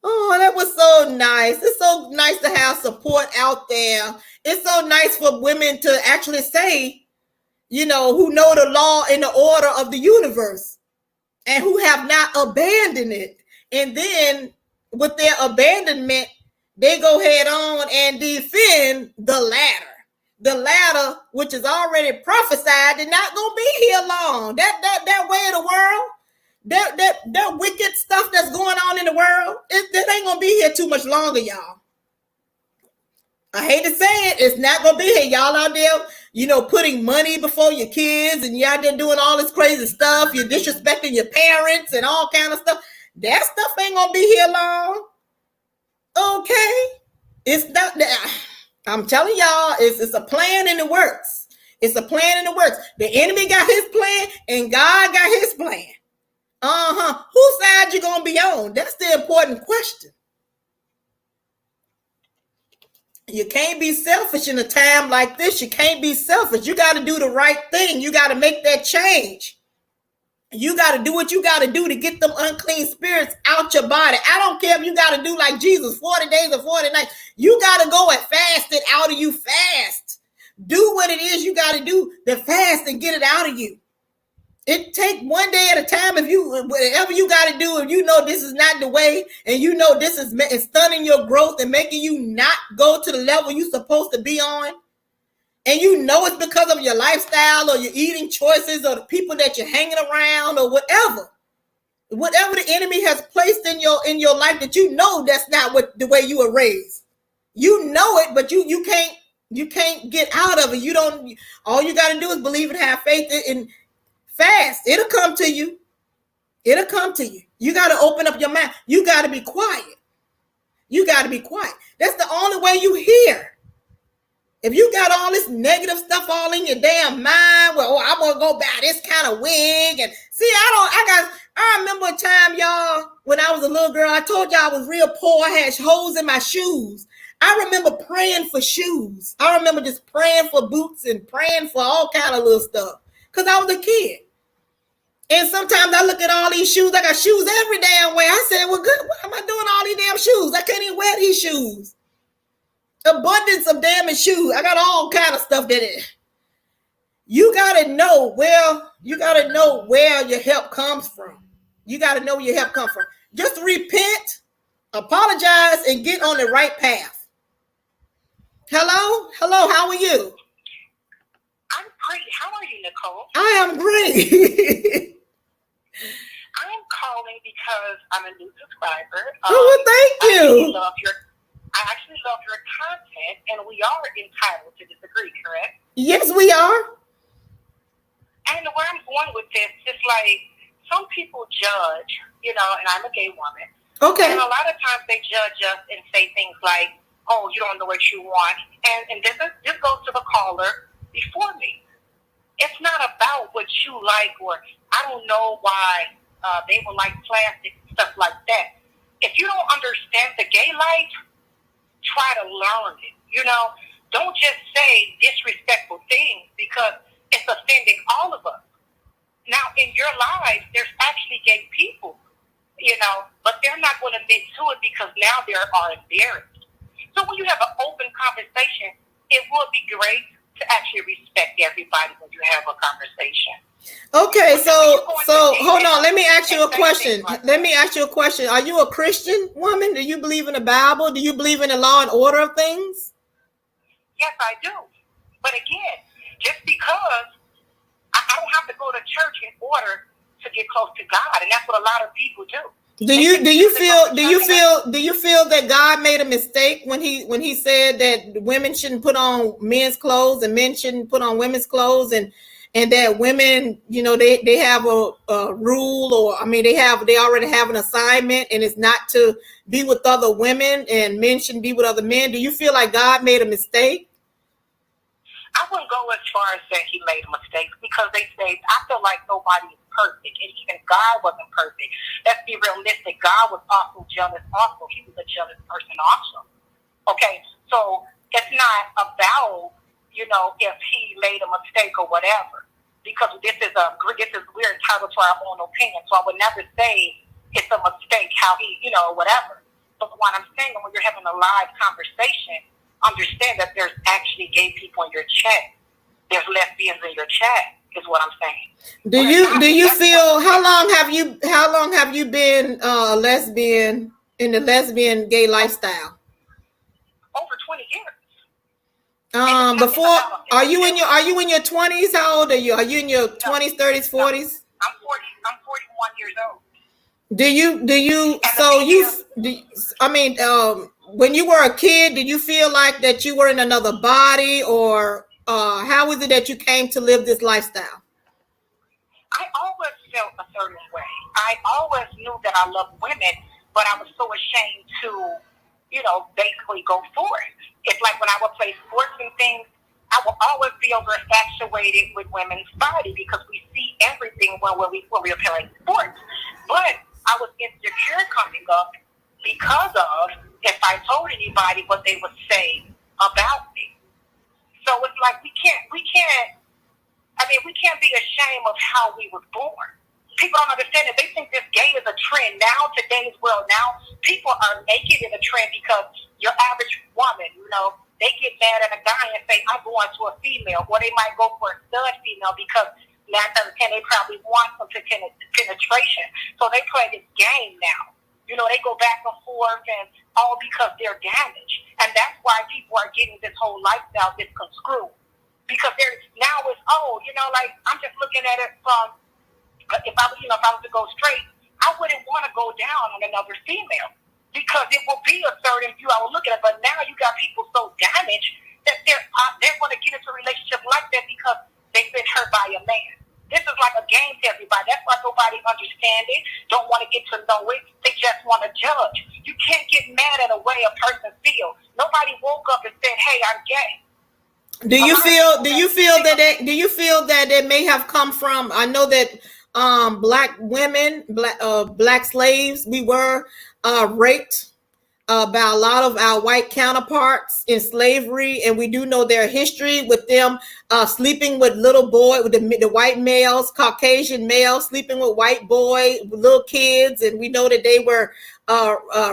Oh, that was so nice. It's so nice to have support out there. It's so nice for women to actually say, you know, who know the law and the order of the universe and who have not abandoned it. And then with their abandonment, they go head on and defend the ladder. The ladder, which is already prophesied, is not going to be here long. That way of the world, that wicked stuff that's going on in the world, it ain't gonna be here too much longer, y'all. I hate to say it, it's not gonna be here. Y'all out there, you know, putting money before your kids, and you out there doing all this crazy stuff. You're disrespecting your parents and all kind of stuff. That stuff ain't gonna be here long. Okay, it's not that. I'm telling y'all, it's a plan in the works. It's a plan in the works. The enemy got his plan, and God got his plan. Whose side you gonna be on? That's the important question. You can't be selfish in a time like this. You can't be selfish. You got to do the right thing. You got to make that change. You got to do what you got to do to get them unclean spirits out your body. I don't care if you got to do like Jesus, 40 days or 40 nights. You got to go and fast it out of you fast. Do what it is you got to do to fast and get it out of you. It take one day at a time. Whatever you got to do, if you know this is not the way, and you know this is stunning your growth and making you not go to the level you're supposed to be on, and you know it's because of your lifestyle or your eating choices or the people that you're hanging around or whatever the enemy has placed in your life that you know that's not the way you were raised. You know it, but you can't get out of it. You don't. All you got to do is believe and have faith in. Fast. It'll come to you. It'll come to you. You got to open up your mouth. You got to be quiet. You got to be quiet. That's the only way you hear. If you got all this negative stuff all in your damn mind, well, I'm going to go buy this kind of wig. And see, I remember a time, y'all, when I was a little girl, I told y'all I was real poor. I had holes in my shoes. I remember praying for shoes. I remember just praying for boots and praying for all kind of little stuff because I was a kid. And sometimes I look at all these shoes. I got shoes every damn way. I said, well, good. Why am I doing all these damn shoes? I can't even wear these shoes. Abundance of damn shoes. I got all kind of stuff that it. You got to know where your help comes from. You got to know where your help comes from. Just repent Apologize and get on the right path. Hello, how are you? I'm great. How are you, Nicole? I am great. I'm calling because I'm a new subscriber. Well, thank you. I actually love your content, and we are entitled to disagree, correct? Yes, we are. And where I'm going with this, it's like some people judge, and I'm a gay woman. Okay. And a lot of times they judge us and say things like, oh, you don't know what you want. And this goes to the caller before me. It's not about what you like, or I don't know why they would like plastic, stuff like that. If you don't understand the gay life, try to learn it. Don't just say disrespectful things because it's offending all of us. Now, in your lives, there's actually gay people, but they're not going to admit to it because now they are embarrassed. So when you have an open conversation, it would be great to actually respect everybody when you have a conversation. Okay, so hold on. Let me ask you a question. Are you a Christian woman? Do you believe in the Bible? Do you believe in the law and order of things? Yes, I do. But again, just because I don't have to go to church in order to get close to God, and that's what a lot of people do. Do you feel that God made a mistake when he said that women shouldn't put on men's clothes and men shouldn't put on women's clothes, and that women, they have a rule, or they already have an assignment, and it's not to be with other women, and men shouldn't be with other men? Do you feel like God made a mistake? I wouldn't go as far as saying he made a mistake, because I feel like nobody is perfect, and even God wasn't perfect. Let's be realistic. God was also jealous also. He was a jealous person also. Okay, so it's not about, if he made a mistake or whatever, because we're entitled to our own opinion. So I would never say it's a mistake how he, whatever. But what I'm saying, when you're having a live conversation, understand that there's actually gay people in your chat. There's lesbians in your chat, is what I'm saying. Do you feel, how long have you been a lesbian, in the lesbian gay lifestyle? Over 20 years. Before, are you in your 20s? How old are you? Are you in your 20s, 30s, 40s? I'm 41 years old. When you were a kid, did you feel like that you were in another body, or how is it that you came to live this lifestyle? I always felt a certain way. I always knew that I loved women, but I was so ashamed to, basically go for it. It's like when I would play sports and things, I will always be infatuated with women's body because we see everything when we're playing sports. But I was insecure coming up because of if I told anybody what they would say about me. So it's like we can't be ashamed of how we were born. People don't understand it. They think this gay is a trend. Now, today's world, now people are making it a trend because your average woman, they get mad at a guy and say, I'm going to a female. Or they might go for a stud female because 9 out of 10, they probably want some penetration. So they play this game now. They go back and forth, and all because they're damaged. And that's why people are getting this whole lifestyle misconstrued. Because now it's, I'm just looking at it from, if I was to go straight, I wouldn't want to go down on another female. Because it will be a certain view I will look at it. But now you got people so damaged that they're going to get into a relationship like that because they've been hurt by a man. This is like a game to everybody. That's why nobody understands it, don't want to get to know it. They just want to judge. You can't get mad at the way a person feels. Nobody woke up and said, hey, I'm gay. Do you feel that it may have come from, I know that black women, black slaves, we were raped by a lot of our white counterparts in slavery, and we do know their history with them sleeping with little boy, with the white males, Caucasian males sleeping with white boy, little kids, and we know that they were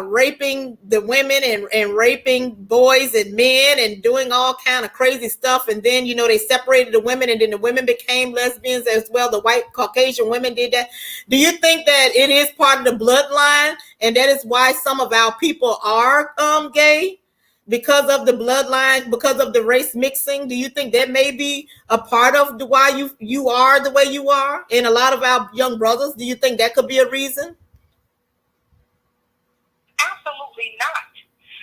raping the women and raping boys and men and doing all kind of crazy stuff. And then, you know, they separated the women, and then the women became lesbians as well. The white Caucasian women did that. Do you think that it is part of the bloodline, and that is why some of our people are gay? Because of the bloodline, because of the race mixing? Do you think that may be a part of why you are the way you are? And a lot of our young brothers, do you think that could be a reason? Absolutely not.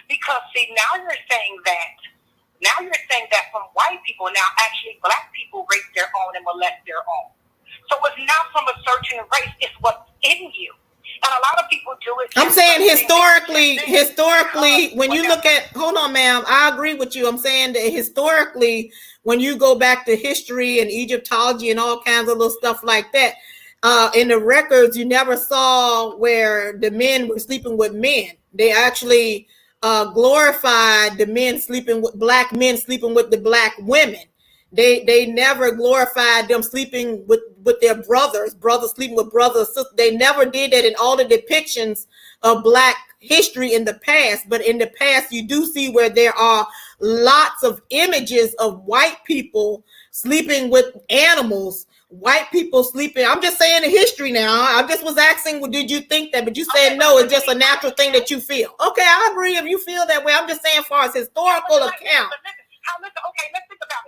Because see, now you're saying that from white people, now actually black people rape their own and molest their own. So it's not from a certain race, it's what's in you. And a lot of people do it. I'm saying historically, when you look at, hold on, ma'am, I agree with you. I'm saying that historically, when you go back to history and Egyptology and all kinds of little stuff like that, in the records, you never saw where the men were sleeping with men. They actually glorified the men sleeping with black men sleeping with the black women. They never glorified them sleeping with their brothers sleeping with brothers. Sisters. They never did that in all the depictions of black history in the past. But in the past, you do see where there are lots of images of white people sleeping with animals, white people sleeping. I'm just saying the history now. I just was asking, well, did you think that? But you said no, it's just a natural thing that you feel. Okay, I agree if you feel that way. I'm just saying as far as historical account. Okay, let's think about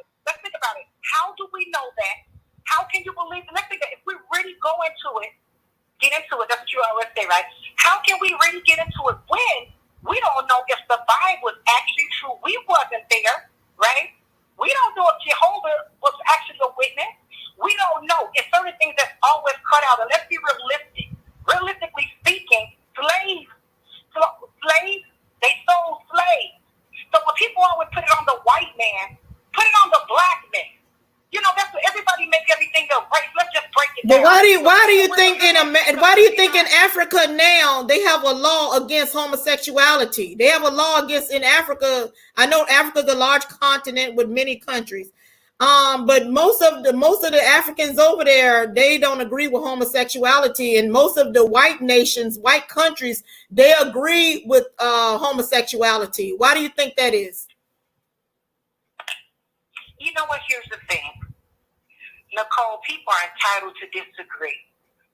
it. How do we know that? How can you believe it? Let's think that if we really get into it, that's what you always say, right? How can we really get into it when we don't know if the Bible is actually true? We wasn't there, right? We don't know if Jehovah was actually a witness. We don't know. It's certain things that's always cut out. And let's be realistic. Realistically speaking, slaves, they sold slaves. So when people always put it on the white man, put it on the black man. You know, that's what everybody make everything a race. Let's just break it down. But why do you think in Africa now they have a law against homosexuality? They have a law against in Africa. I know Africa's a large continent with many countries. But most of the Africans over there, they don't agree with homosexuality, and most of the white nations, white countries, they agree with homosexuality. Why do you think that is? You know what? Here's the thing, Nicole. People are entitled to disagree,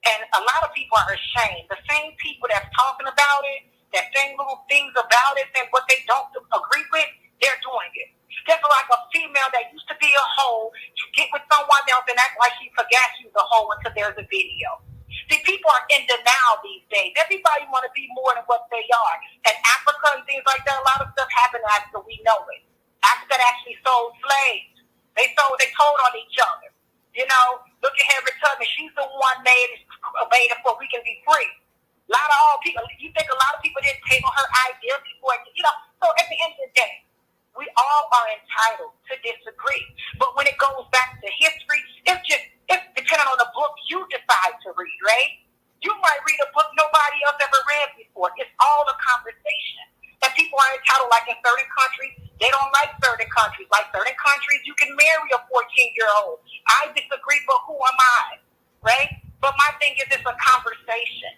and a lot of people are ashamed. The same people that's talking about it, that saying little things about it, and what they don't agree with, they're doing it. Just like a female that used to be a hoe to get with someone else and act like she forgot she was a hoe until there's a video. See, people are in denial these days. Everybody want to be more than what they are. And Africa and things like that, a lot of stuff happened after we know it. Africa actually sold slaves. They told on each other. You know, look at Harriet Tubman. She's the one made it for we can be free. A lot of all people, you think a lot of people didn't take on her ideas before, you know. So at the end of the day, we all are entitled to disagree. But when it goes back to history, it's depending on the book you decide to read, right? You might read a book nobody else ever read before. It's all a conversation. And people are entitled, like in certain countries, they don't like certain countries. Like certain countries, you can marry a 14-year-old. I disagree, but who am I, right? But my thing is, it's a conversation.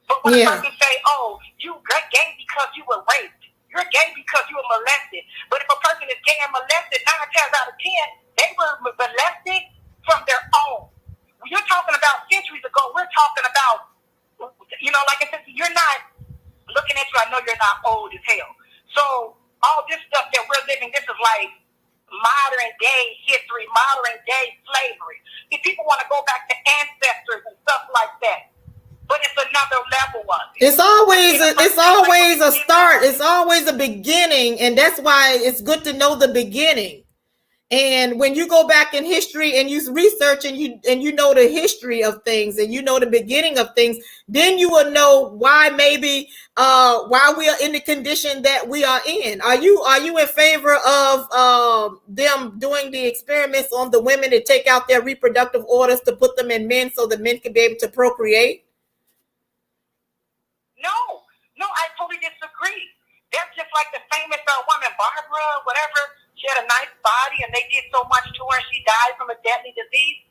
But when a person say, oh, you got gay because you were raped, you're gay because you were molested. But if a person is gay and molested, 9 times out of 10, they were molested from their own. When you're talking about centuries ago, we're talking about, you know, like I said, you're not looking at you. I know you're not old as hell. So all this stuff that we're living, this is like modern day history, modern day slavery. If people want to go back to ancestors and stuff like that, but it's another level of it. It's always a start. It's always a beginning, and that's why it's good to know the beginning. And when you go back in history and you research and you know the history of things and you know the beginning of things, then you will know why maybe why we are in the condition that we are in. Are you in favor of them doing the experiments on the women to take out their reproductive orders to put them in men so the men can be able to procreate? No, I totally disagree. That's just like the famous woman, Barbara, whatever. She had a nice body and they did so much to her. She died from a deadly disease.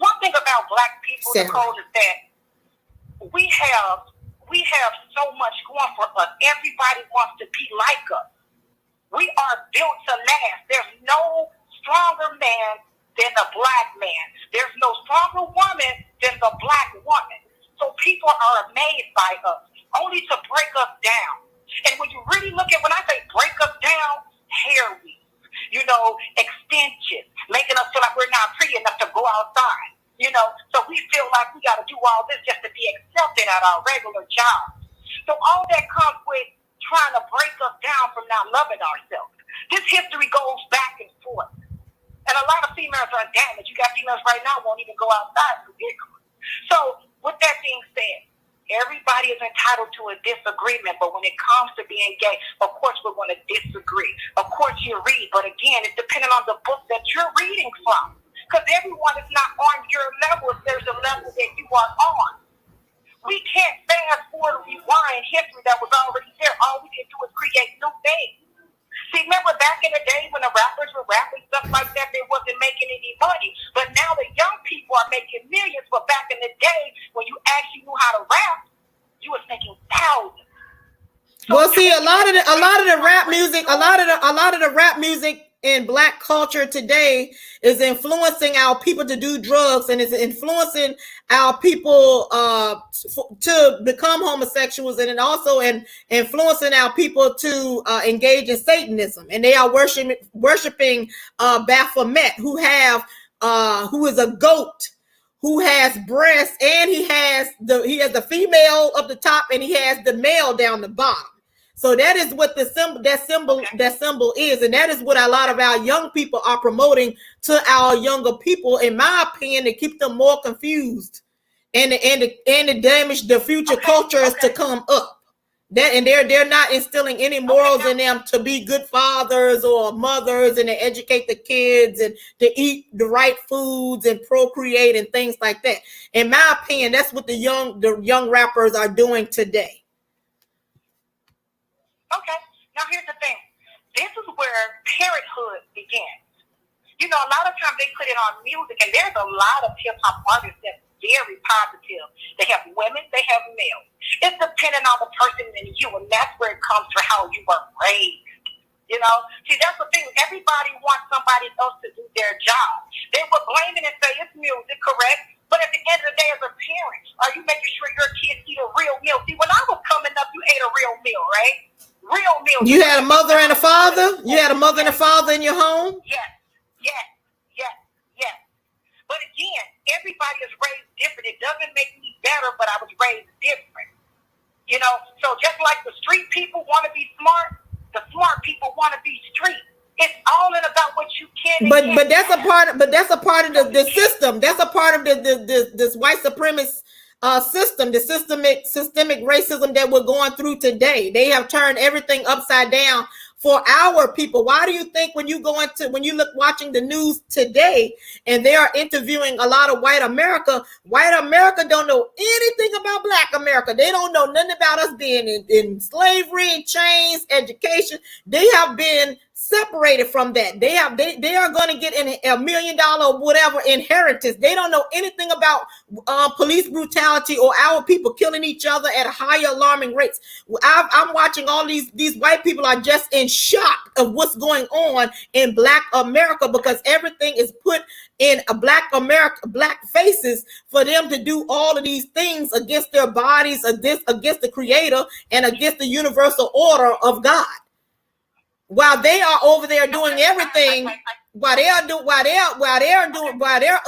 One thing about Black people, Nicole, is that we have so much going for us. Everybody wants to be like us. We are built to last. There's no stronger man than the Black man. There's no stronger woman than the Black woman. So people are amazed by us, only to break us down. And when you really look at, when I say break us down, hair weave, extensions, making us feel like we're not pretty enough to go outside. So we feel like we got to do all this just to be accepted at our regular jobs. So all that comes with trying to break us down from not loving ourselves. This history goes back and forth. And a lot of females are damaged. You got females right now who won't even go outside. So with that being said, everybody is entitled to a disagreement, but when it comes to being gay, of course we're going to disagree. Of course you read, but again, it's depending on the book that you're reading from. Because everyone is not on your level if there's a level that you are on. We can't fast forward or rewind history that was already there. All we can do is create new things. See, remember back in the day when the rappers were rapping stuff like that, they wasn't making any money. But now the young people are making millions. But back in the day, when you actually knew how to rap, you was making thousands. Well, see, a lot of the rap music in Black culture today is influencing our people to do drugs, and is influencing our people to become homosexuals, and also influencing our people to engage in Satanism. And they are worshiping Baphomet, who is a goat, who has breasts, and he has the female up the top, and he has the male down the bottom. So that is what that symbol is, and that is what a lot of our young people are promoting to our younger people, in my opinion, to keep them more confused and to damage the future cultures to come up. They're not instilling any morals in them to be good fathers or mothers, and to educate the kids and to eat the right foods and procreate and things like that. In my opinion, that's what the young rappers are doing today. Okay, now here's the thing. This is where parenthood begins. A lot of times they put it on music, and there's a lot of hip-hop artists that's very positive. They have women, they have males. It's depending on the person and you, and that's where it comes from how you were raised. See, that's the thing. Everybody wants somebody else to do their job. They will blame it and say it's music, correct? But at the end of the day, as a parent, are you making sure your kids eat a real meal? See, when I was coming up, you ate a real meal, right? Real meal. You had a mother and a father? You had a mother and a father in your home? Yes. But again, everybody is raised different. It doesn't make me better, but I was raised different. So just like the street people want to be smart, the smart people want to be street. It's all in about what you can. But that's a part of the system. That's a part of this white supremacist system, the systemic racism that we're going through today. They have turned everything upside down for our people. Why do you think when you look watching the news today, and they are interviewing a lot of white America don't know anything about Black America. They don't know nothing about us being in slavery, in chains, education. They have been separated from that. They are going to get $1 million or whatever inheritance. They don't know anything about police brutality or our people killing each other at higher alarming rates. I'm watching all these white people are just in shock of what's going on in Black America, because everything is put in a Black faces for them to do all of these things against their bodies, against the Creator, and against the universal order of God. While they are over there doing everything, while they're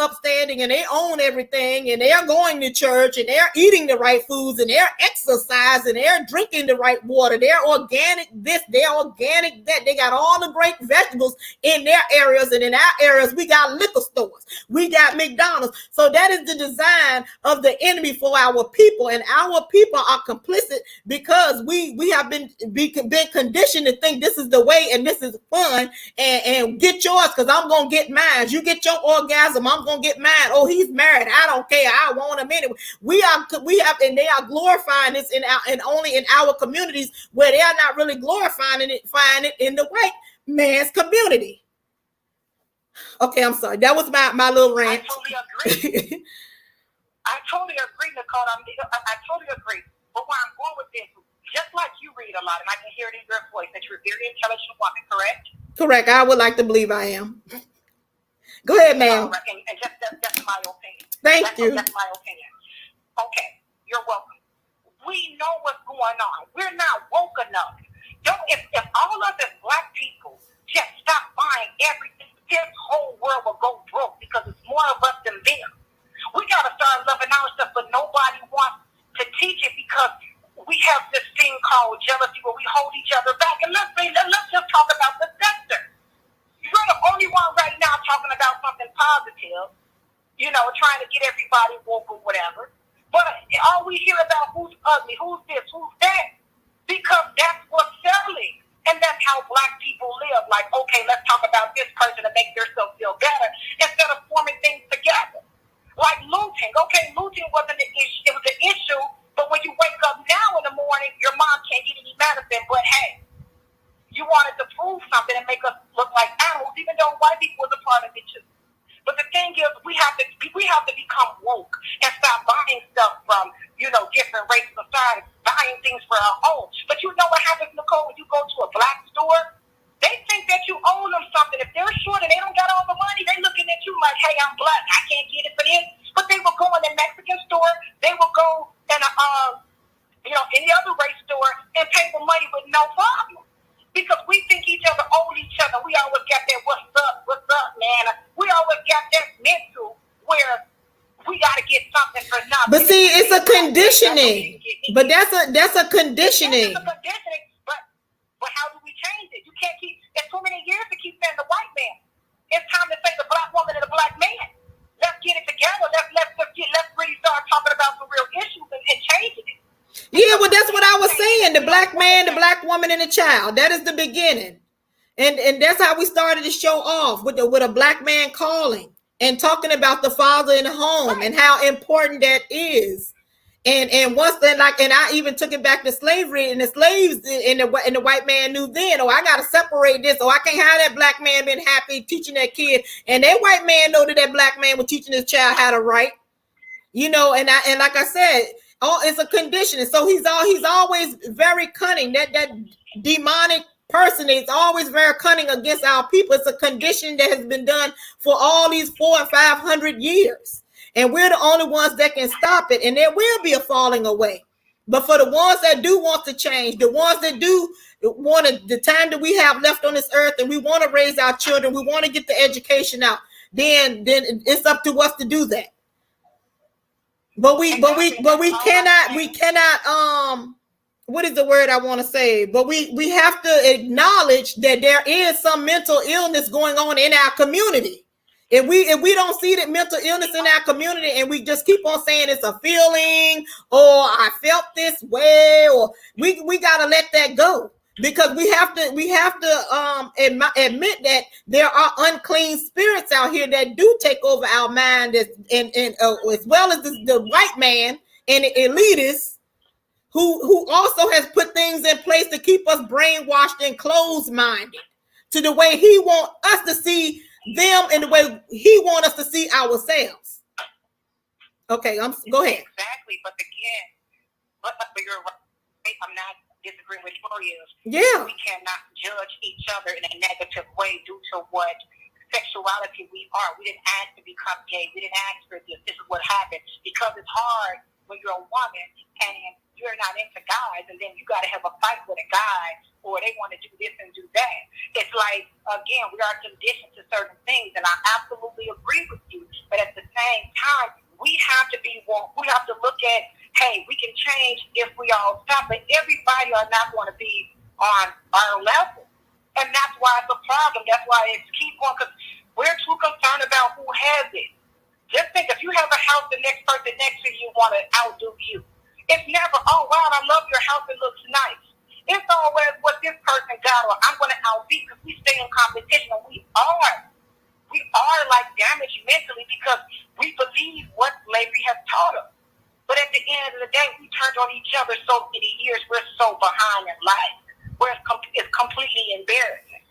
upstanding and they own everything, and they're going to church, and they're eating the right foods, and they're exercising, they're drinking the right water, they're organic this, they're organic that, they got all the great vegetables in their areas, and in our areas we got liquor stores, we got McDonald's. So that is the design of the enemy for our people, and our people are complicit because we have been conditioned to think this is the way and this is fun, and get yours because I'm gonna get mine. You get your orgasm, I'm gonna get mine. Oh, he's married, I don't care, I want him anyway. We have, and they are glorifying this only in our communities, where they are not really glorifying it in the white man's community. Okay, I'm sorry. That was my little rant. I totally agree. I totally agree, Nicole. I totally agree. But where I'm going with this, just like you read a lot, and I can hear it in your voice that you're a very intelligent woman, correct? Correct. I would like to believe I am. Go ahead, ma'am. Right. And that's my opinion. Thank you. That's my opinion. Okay, you're welcome. We know what's going on. We're not woke enough. If all of us Black people just stop buying everything, this whole world will go broke because it's more of us than them. We got to start loving our stuff, but nobody wants to teach it because we have this thing called jealousy where we hold each other back. And let's just talk about the sector. You're the only one right now talking about something positive, trying to get everybody woke or whatever. But all we hear about who's ugly, who's this, who's that, because that's what's selling. And that's how Black people live. Like, okay, let's talk about this person to make themselves feel better instead of forming things together. Like looting. Okay, looting wasn't an issue. It was an issue, but when you wake up now in the morning, your mom can't get any medicine. But hey, you wanted to prove something and make us look like animals, even though white people was a part of it too. But the thing is, we have to become woke and stop buying stuff from different races of society, buying things for our own. But you know what happens, Nicole, when you go to a Black store? They think that you owe them something. If they're short and they don't got all the money, they looking at you like, hey, I'm Black, I can't get it for this. But they will go in the Mexican store, they will go in any other race store and pay the money with no problem. Because we think each other owe each other. We always got that what's up, man. We always got that mental where we got to get something for nothing. But see, it's a conditioning. But that's a conditioning. It's a conditioning. But how do we change it? You can't keep. It's too many years to keep saying the white man. It's time to say the Black woman and the Black man. Let's get it together. Let's really start talking about some real issues and changing it. Yeah, well, that's what I was saying. The Black man, the Black woman, and the child. That is the beginning. And that's how we started to show off with a Black man calling and talking about the father in the home and how important that is. And once then, and I even took it back to slavery, and the slaves and the white man knew then, I got to separate this, I can't have that Black man been happy teaching that kid, and that white man know that Black man was teaching his child how to write, and like I said, it's a condition. And so he's always very cunning. That demonic person is always very cunning against our people. It's a condition that has been done for all these 400 and 500 years. And we're the only ones that can stop it. And there will be a falling away. But for the ones that do want to change, the ones that do want to, the time that we have left on this earth, and we want to raise our children, we want to get the education out, then it's up to us to do that. But we cannot what is the word I want to say? But we have to acknowledge that there is some mental illness going on in our community. If we don't see that mental illness in our community, and we just keep on saying it's a feeling, or I felt this way, or we gotta let that go, because we have to admit that there are unclean spirits out here that do take over our mind, and as well as the white man and the elitists who also has put things in place to keep us brainwashed and closed-minded to the way he want us to see them and the way he want us to see ourselves. Okay, go ahead. Exactly, but again, but you're right. I'm not disagreeing with you. Yeah, we cannot judge each other in a negative way due to what sexuality we are. We didn't ask to become gay. We didn't ask for this. This is what happened, because it's hard when you're a woman and you're not into guys, and then you got to have a fight with a guy, or they want to do this and do that. It's like, again, we are conditioned to certain things, and I absolutely agree with you. But at the same time, we have to be woke. We have to look at, hey, we can change if we all stop, but everybody are not going to be on our level. And that's why it's a problem. That's why it's keep on, because we're too concerned about who has it. Just think, if you have a house, the next person next to you want to outdo you. It's never, oh, wow, I love your house, it looks nice. It's always what this person got, or I'm going to outbeat, because we stay in competition, and we are like damaged mentally because we believe what slavery has taught us. But at the end of the day, we turned on each other so many years, we're so behind in life, where it's completely embarrassing.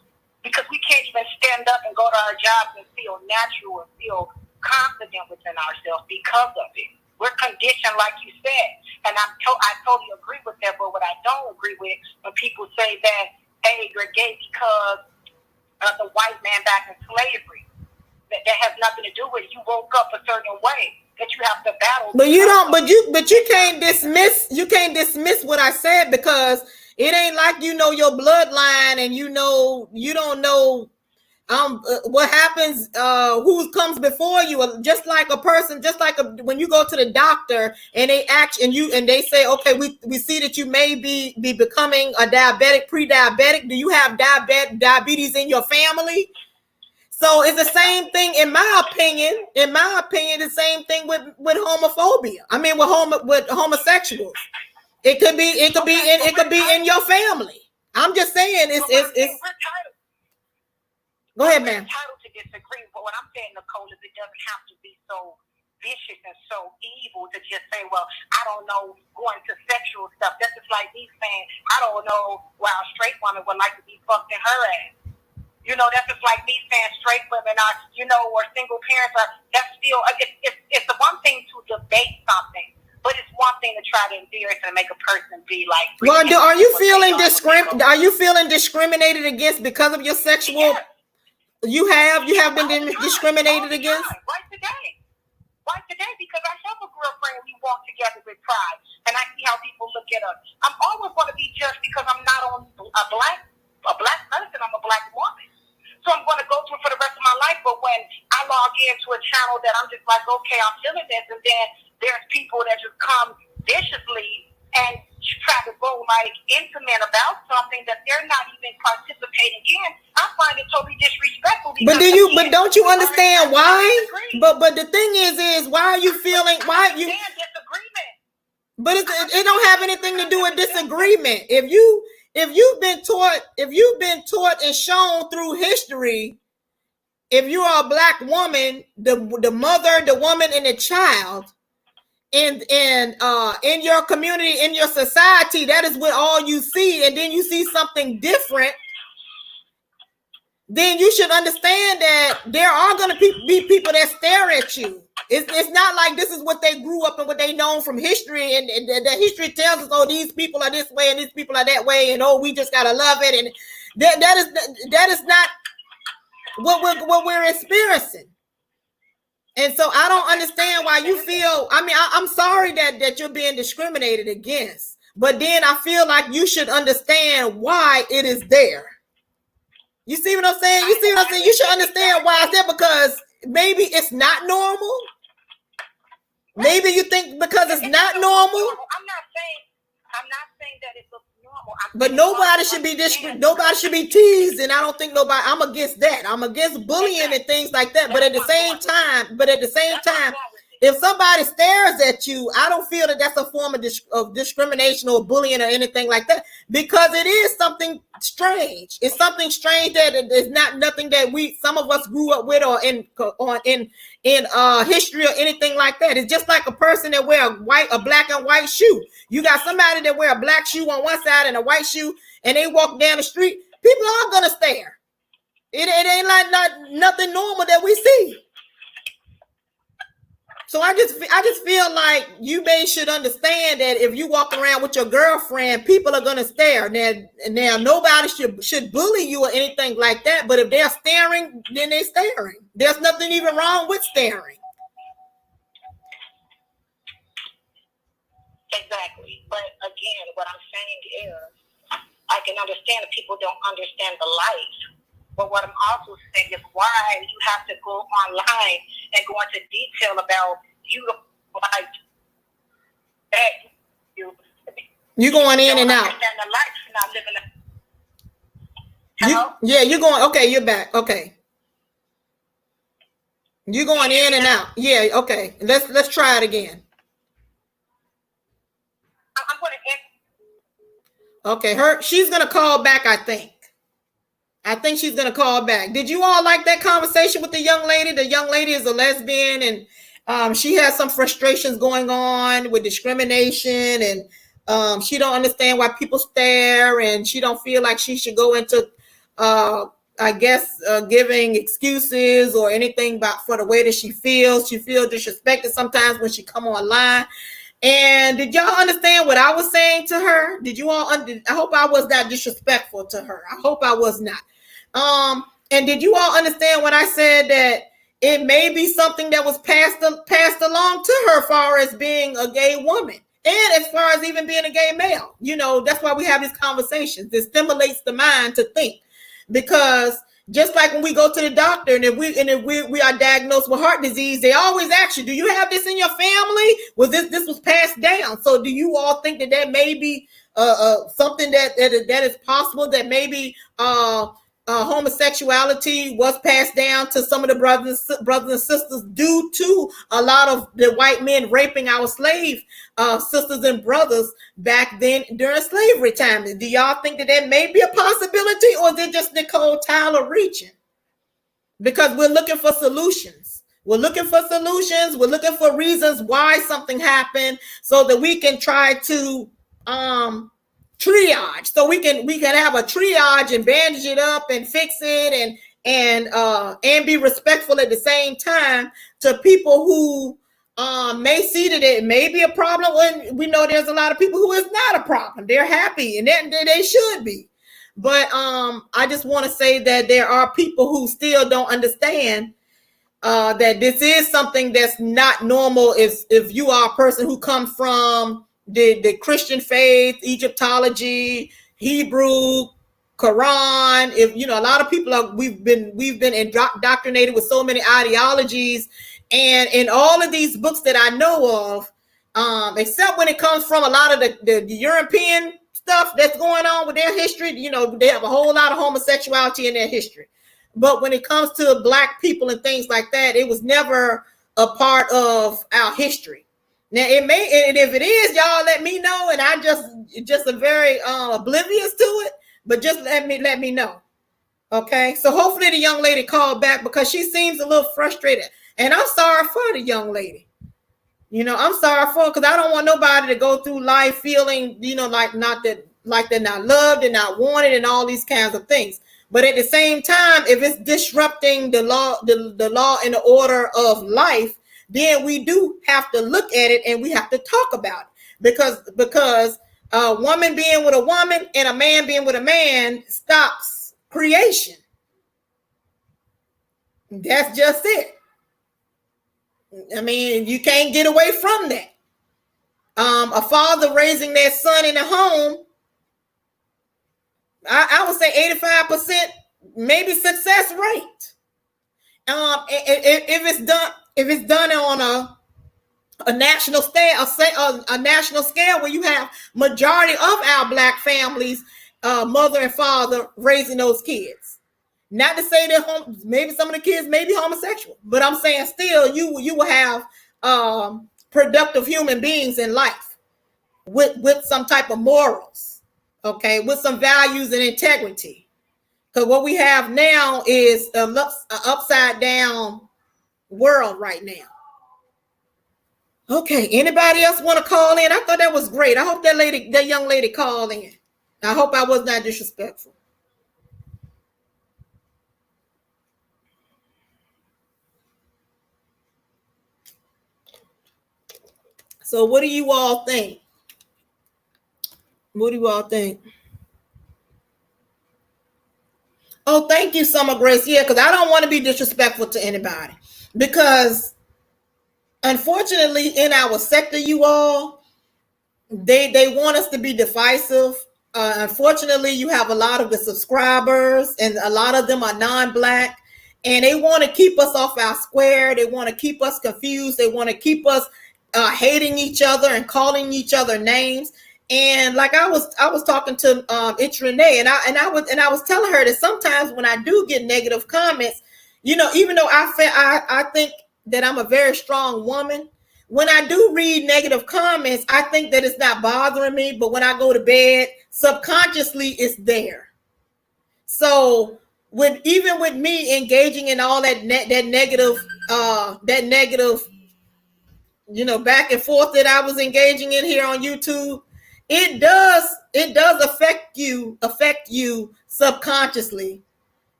because we can't even stand up and go to our jobs and feel natural and feel confident within ourselves because of it. We're conditioned, like you said, and I totally agree with that. But what I don't agree with when people say that, hey, you're gay because of the white man back in slavery. That has nothing to do with it. You woke up a certain way that you have to battle. But you don't. But you can't dismiss. You can't dismiss what I said, because it ain't like you know your bloodline and you don't know what happens, who comes before you. Just like a person, when you go to the doctor and they ask and they say, okay, we see that you may be becoming a diabetic, pre-diabetic. Do you have diabetes in your family? So it's the same thing, in my opinion. The same thing with homophobia. I mean, with homosexuals. It could be in your family. I'm just saying it's. Go ahead, man. We're entitled to disagree, but what I'm saying, Nicole, is it doesn't have to be so vicious and so evil to just say, well, I don't know, going to sexual stuff. That's just like me saying, I don't know why a straight woman would like to be fucked in her ass. You know, that's just like me saying straight women are, or single parents are. That's still, it's the one thing to debate something, but it's one thing to try to embarrass and make a person be like. Well, are you feeling discriminated against because of your sexual? Yes. You have been discriminated against? Right today, because I have a girlfriend, we walk together with pride, and I see how people look at us. I'm always going to be judged because I'm not on a black person, I'm a black woman. So I'm going to go through it for the rest of my life, but when I log into a channel that I'm just like, okay, I'm feeling this, and then there's people that just come viciously and try to go like intimate about something that they're not even participating in, I find it totally disrespectful. But don't you understand why? But the thing is why are you feeling, why you disagreement? But it don't have anything to do with disagreement. If you've been taught and shown through history, if you are a black woman, the mother, the woman, and the child, in your community, in your society, that is what all you see, and then you see something different, then you should understand that there are going to be people that stare at you. It's not like this is what they grew up and what they know from history, and the history tells us, oh, these people are this way and these people are that way, and oh, we just gotta love it, and that is not what we're experiencing. And so I don't understand why you feel. I mean, I'm sorry that you're being discriminated against, but then I feel like you should understand why it is there. You see what I'm saying? You should understand why it's there, because maybe it's not normal. Maybe you think because it's not normal. I'm not saying that it looks normal. But nobody should be teased, and I don't think nobody. I'm against that. I'm against bullying and things like that. But at the same time, if somebody stares at you, I don't feel that that's a form of discrimination or bullying or anything like that, because it is something strange. It's something strange that is not nothing that some of us grew up with or in history or anything like that. It's just like a person that wear a black and white shoe. You got somebody that wear a black shoe on one side and a white shoe, and they walk down the street. People are gonna stare. It ain't like nothing normal that we see. So I just feel like you should understand that if you walk around with your girlfriend, people are gonna stare. Now nobody should bully you or anything like that. But if they're staring, then they're staring. There's nothing even wrong with staring. Exactly. But again, what I'm saying is, I can understand that people don't understand the life. But what I'm also saying is why you have to go online and go into detail about you like that. You going in and out. Understand the life, not living. Hello? You're going. Okay, you're back. Okay. You're going in and out. Yeah. Okay. Let's try it again. I'm going to. Okay. She's gonna call back. I think she's going to call back. Did you all like that conversation with the young lady? The young lady is a lesbian, and she has some frustrations going on with discrimination, and she don't understand why people stare, and she don't feel like she should go into I guess giving excuses or anything about for the way that she feels. She feels disrespected sometimes when she come online. And did y'all understand what I was saying to her? Did you all? I hope I was not disrespectful to her. I hope I was not. And did you all understand when I said that it may be something that was passed along to her, as far as being a gay woman, and as far as even being a gay male? You know, that's why we have these conversations. It stimulates the mind to think, because just like when we go to the doctor and if we are diagnosed with heart disease, they always ask you, do you have this in your family? Was this was passed down? So do you all think that may be something that is possible, that maybe homosexuality was passed down to some of the brothers and sisters due to a lot of the white men raping our slave sisters and brothers back then during slavery time? Do y'all think that may be a possibility, or is it just Nicole Tyler reaching? Because we're looking for solutions. We're looking for solutions. We're looking for reasons why something happened, so that we can try to triage, so we can have a triage and bandage it up and fix it and be respectful at the same time to people who may see that it may be a problem, when we know there's a lot of people who is not a problem. They're happy, and they should be. But I just want to say that there are people who still don't understand that this is something that's not normal. If you are a person who comes from the Christian faith, Egyptology, Hebrew, Quran, if you know, a lot of people we've been indoctrinated with so many ideologies, and in all of these books that I know of, except when it comes from a lot of the European stuff that's going on with their history, you know, they have a whole lot of homosexuality in their history. But when it comes to Black people and things like that, it was never a part of our history. Now it may, and if it is, y'all let me know. And I just am very oblivious to it. But just let me know. Okay. So hopefully the young lady called back, because she seems a little frustrated. And I'm sorry for the young lady. You know, I'm sorry for, because I don't want nobody to go through life feeling, you know, like they're not loved and not wanted and all these kinds of things. But at the same time, if it's disrupting the law and the order of life, then we do have to look at it and we have to talk about it, because a woman being with a woman and a man being with a man stops creation. That's just it. I mean, you can't get away from that. A father raising their son in a home, I would say 85% maybe success rate. If it's done on a national scale, a national scale where you have majority of our Black families, mother and father raising those kids. Not to say that maybe some of the kids may be homosexual, but I'm saying still you will have productive human beings in life with some type of morals, okay, with some values and integrity. Because what we have now is an upside down world right now. Okay, anybody else want to call in? I thought that was great. I hope that young lady called in. I hope I was not disrespectful. So what do you all think? What do you all think? Oh, thank you, Summer Grace. Yeah, because I don't want to be disrespectful to anybody. Because unfortunately, in our sector, you all, they want us to be divisive. Unfortunately, you have a lot of the subscribers, and a lot of them are non-Black, and they want to keep us off our square. They want to keep us confused. They want to keep us hating each other and calling each other names. And like I was talking to it's Renee, and I was telling her that sometimes when I do get negative comments, you know, even though I think that I'm a very strong woman, when I do read negative comments, I think that it's not bothering me, but when I go to bed, subconsciously it's there. So even with me engaging in all that negative, you know, back and forth that I was engaging in here on YouTube, it does affect you subconsciously.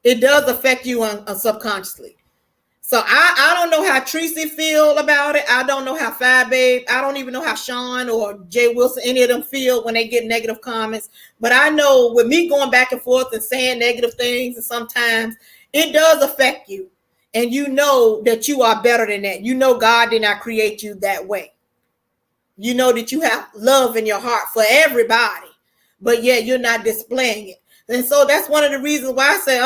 It does affect you subconsciously. So I don't know how Tracy feel about it. I don't know how Fab Babe. I don't even know how Sean or Jay Wilson, any of them feel when they get negative comments. But I know with me going back and forth and saying negative things, and sometimes it does affect you. And you know that you are better than that. You know God did not create you that way. You know that you have love in your heart for everybody, but yet you're not displaying it. And so that's one of the reasons why I say,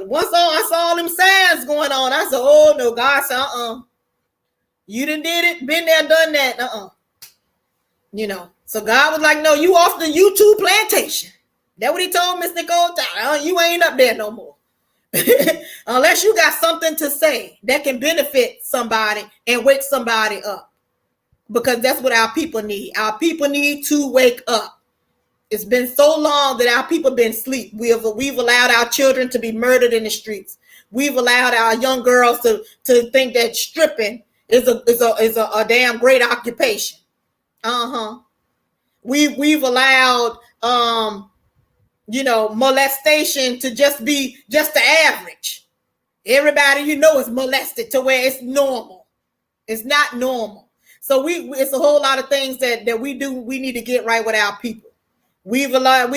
once I saw all them signs going on, I said, oh no, God said, you done did it, been there, done that, you know. So God was like, no, you off the YouTube plantation. That's what he told Miss Nicole. You ain't up there no more. Unless you got something to say that can benefit somebody and wake somebody up. Because that's what our people need. Our people need to wake up. It's been so long that our people been asleep. We've allowed our children to be murdered in the streets. We've allowed our young girls to think that stripping is a damn great occupation. We've allowed molestation to just be just the average. Everybody is molested to where it's normal. It's not normal. So it's a whole lot of things that we do. We need to get right with our people. We've allowed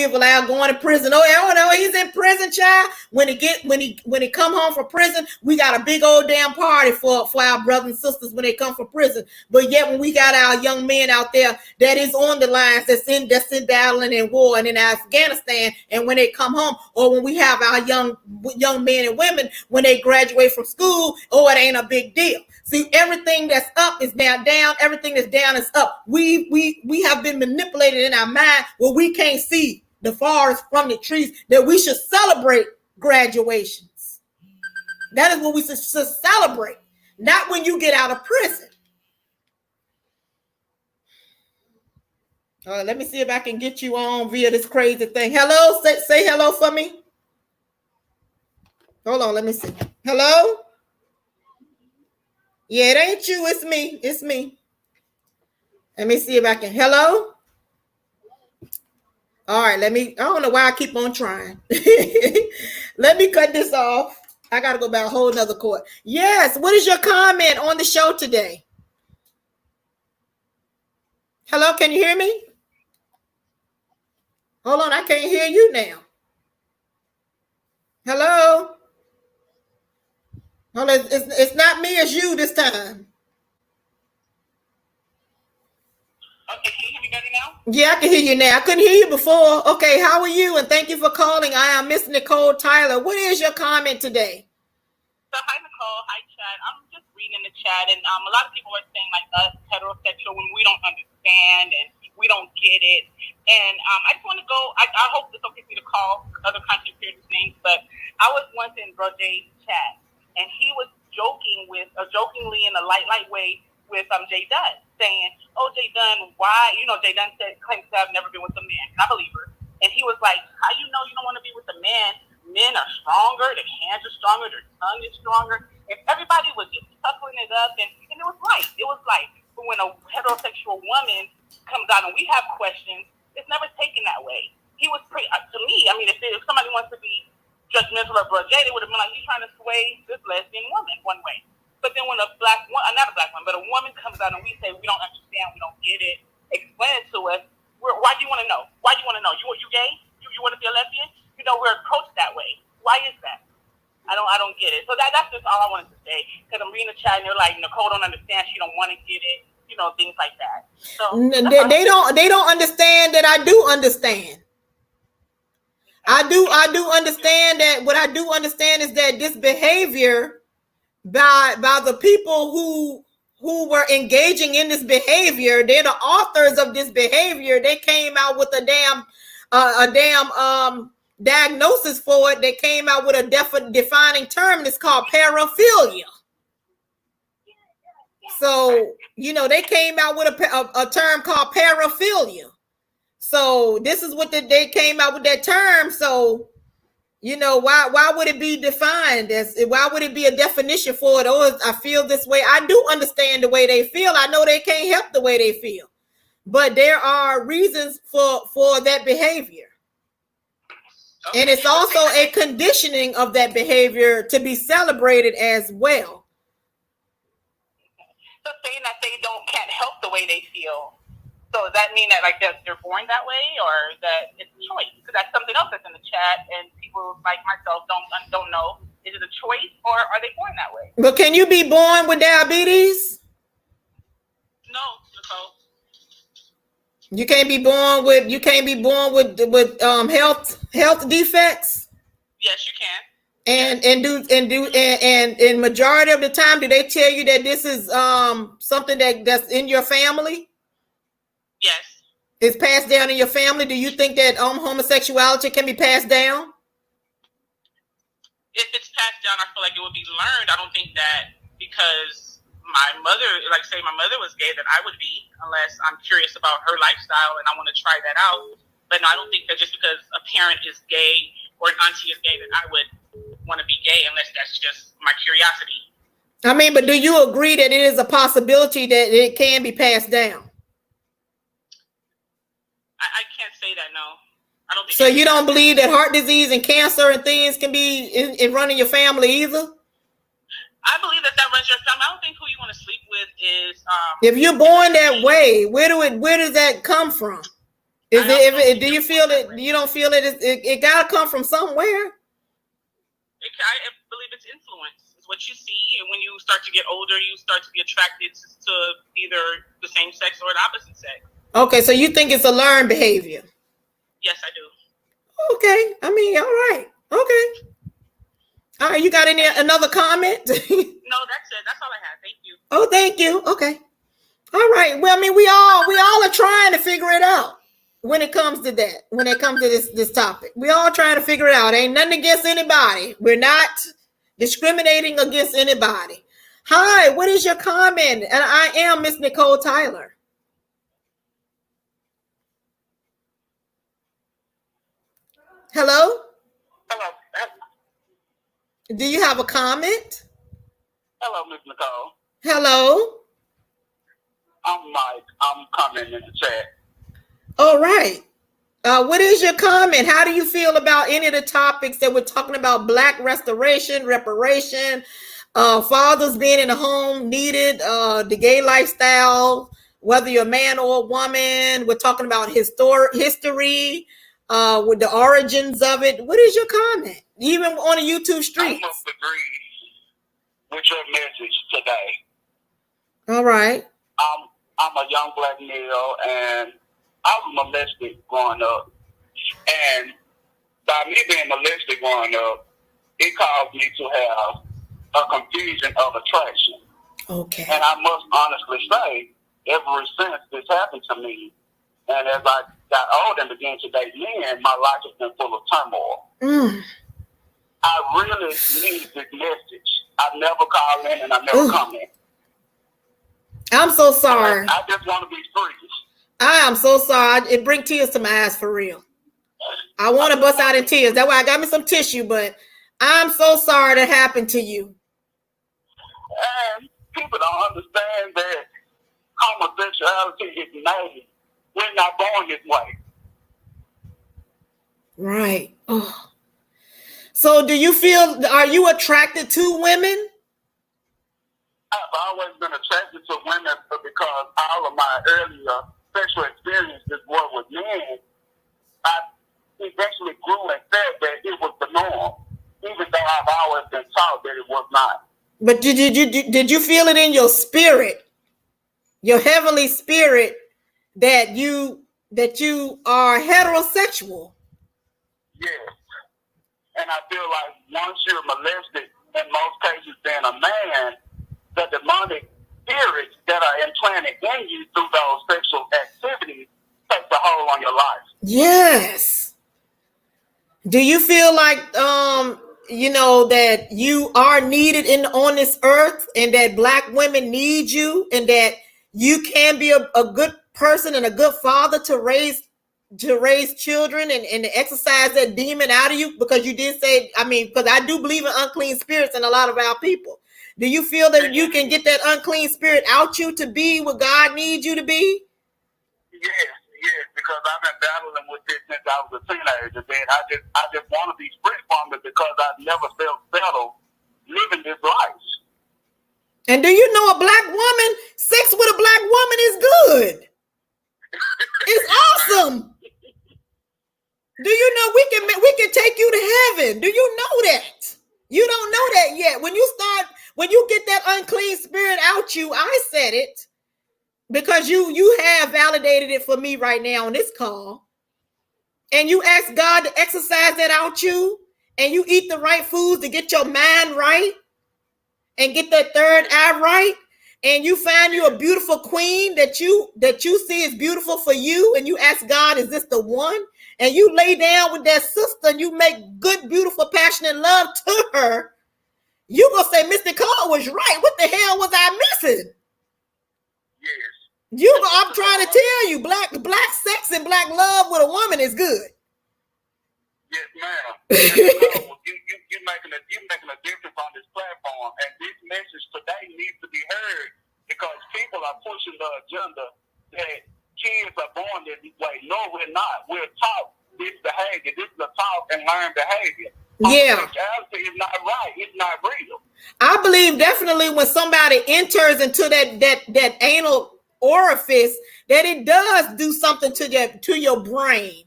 going to prison. Oh no, he's in prison, child. When he come home from prison, we got a big old damn party for our brothers and sisters when they come from prison. But yet when we got our young men out there that is on the lines, that's in battling in war and in Afghanistan, and when they come home, or when we have our young men and women when they graduate from school, it ain't a big deal. See, everything that's up is now down. Everything that's down is up. We have been manipulated in our mind where we can't see the forest from the trees, that we should celebrate graduations. That is what we should celebrate, not when you get out of prison. All right, let me see if I can get you on via this crazy thing. Hello, say hello for me. Hold on, let me see. Hello? Yeah, it ain't you, it's me. It's me. Let me see if I can. Hello? All right, I don't know why I keep on trying. Let me cut this off. I got to go back a whole nother court. Yes, what is your comment on the show today? Hello, can you hear me? Hold on, I can't hear you now. Hello? Hold on, it's not me, it's you this time. Okay, can you hear me better now? Yeah, I can hear you now. I couldn't hear you before. Okay, how are you? And thank you for calling. I am Miss Nicole Tyler. What is your comment today? So, hi, Nicole. Hi, Chad. I'm just reading the chat, and a lot of people are saying, like, us, heterosexual, when we don't understand and we don't get it. And I just want to go, I hope it's okay for me to call other content creators names, but I was once in Bro Jay's chat, and he was jokingly in a light way with Jay Dunn, saying, oh, Jay Dunn, why? Jay Dunn claims to have never been with a man, and I believe her. And he was like, how you know you don't want to be with a man? Men are stronger, their hands are stronger, their tongue is stronger. If everybody was just suckling it up, and it was right. It was like, but when a heterosexual woman comes out and we have questions, it's never taken that way. He was pretty, to me, I mean, if somebody wants to be judgmental of Bro Jay, they would have been like, he's trying to sway this lesbian woman one way. But then when not a black woman, but a woman comes out and we say, we don't understand, we don't get it, explain it to us, why do you want to know? Why do you want to know? You gay? You want to be a lesbian? We're approached that way. Why is that? I don't get it. So that's just all I wanted to say. Because I'm reading the chat and they're like, Nicole don't understand, she don't want to get it, things like that. So they don't understand that I do understand. I do understand that. What I do understand is that this behavior by the people who were engaging in this behavior, they're the authors of this behavior. They came out with a damn diagnosis for it. They came out with a defining term, and it's called paraphilia. So they came out with a term called paraphilia. So this is what they came out with that term. So why would it be defined as? Why would it be a definition for it? Oh, I feel this way. I do understand the way they feel. I know they can't help the way they feel, but there are reasons for that behavior. Okay. And it's also a conditioning of that behavior to be celebrated as well. So saying that they can't help the way they feel. So does that mean that like they're born that way, or that it's a choice? Because that's something else that's in the chat, and people like myself don't know. Is it a choice, or are they born that way? But can you be born with diabetes? No, Nicole. You can't be born with health defects. Yes, you can. And majority of the time, do they tell you that this is something that's in your family? Yes. It's passed down in your family. Do you think that homosexuality can be passed down? If it's passed down, I feel like it would be learned. I don't think that because my mother, like say my mother was gay, that I would be, unless I'm curious about her lifestyle and I want to try that out. But no, I don't think that just because a parent is gay or an auntie is gay that I would want to be gay, unless that's just my curiosity. I mean, but do you agree that it is a possibility that it can be passed down? I can't say that, no. I don't think so. You don't believe that heart disease and cancer and things can be in running your family either? I believe that runs your family. I don't think who you want to sleep with is. If you're born that way, where does that come from? Do you feel that you don't feel it gotta come from somewhere? I believe it's influence. It's what you see, and when you start to get older, you start to be attracted to either the same sex or the opposite sex. Okay, so you think it's a learned behavior? Yes, I do. Okay, I mean, all right. Okay. All right, you got another comment? No, that's it. That's all I have. Thank you. Oh, thank you. Okay. All right. Well, I mean, we all are trying to figure it out when it comes to that. When it comes to this topic, we all trying to figure it out. Ain't nothing against anybody. We're not discriminating against anybody. Hi, what is your comment? And I am Miss Nicole Tyler. Hello? Hello. Do you have a comment? Hello, Miss Nicole. Hello? I'm Mike. I'm commenting in the chat. All right. What is your comment? How do you feel about any of the topics that we're talking about? Black restoration, reparation, fathers being in the home needed, the gay lifestyle, whether you're a man or a woman. We're talking about history, with the origins of it. What is your comment? Even on the YouTube streets. I must agree with your message today. All right. I'm a young black male, and I was molested growing up. And by me being molested growing up, it caused me to have a confusion of attraction. Okay. And I must honestly say, ever since this happened to me, and as I got older and began to date men, my life has been full of turmoil. I really need this message. I never call in and I never come in. I'm so sorry. I just want to be free. I am so sorry. It brings tears to my eyes for real. I want to bust out in tears. That's why I got me some tissue, but I'm so sorry that happened to you. And people don't understand that homosexuality is made. We're not born this way. Right. Oh. So do you feel, are you attracted to women? I've always been attracted to women because all of my earlier sexual experiences were with men. I eventually grew and said that it was the norm, even though I've always been taught that it was not. But did you feel it in your spirit, your heavenly spirit, that you are heterosexual? Yes. And I feel like once you're molested, in most cases being a man, the demonic spirits that are implanted in you through those sexual activities takes a hold on your life. Yes. Do you feel like that you are needed on this earth, and that black women need you, and that you can be a good person and a good father to raise children and to exercise that demon out of you? Because you did say, because I do believe in unclean spirits in a lot of our people. Do you feel that you can get that unclean spirit out you to be what God needs you to be? Yes, Yes, because I've been battling with this since I was a teenager. Then I just want to be free from it because I've never felt settled living this life. And do you know a black woman, sex with a black woman is good. It's awesome. Do you know we can take you to heaven? Do you know that? You don't know that yet. When you get that unclean spirit out you, I said it because you have validated it for me right now on this call. And you ask God to exercise that out you, and you eat the right foods to get your mind right and get that third eye right. And you find you a beautiful queen that you see is beautiful for you, and you ask God, is this the one? And you lay down with that sister and you make good, beautiful, passionate love to her. You gonna say, Mr. Cole was right. What the hell was I missing? Yes. I'm trying to tell you, black sex and black love with a woman is good. Yes, ma'am. You're making a difference on this platform, and this message today needs to be heard because people are pushing the agenda that kids are born this way. No, we're not. We're taught this behavior. This is a taught and learned behavior. Yeah. Homosexuality is not right. It's not real. I believe definitely when somebody enters into that anal orifice, that it does do something to your brain.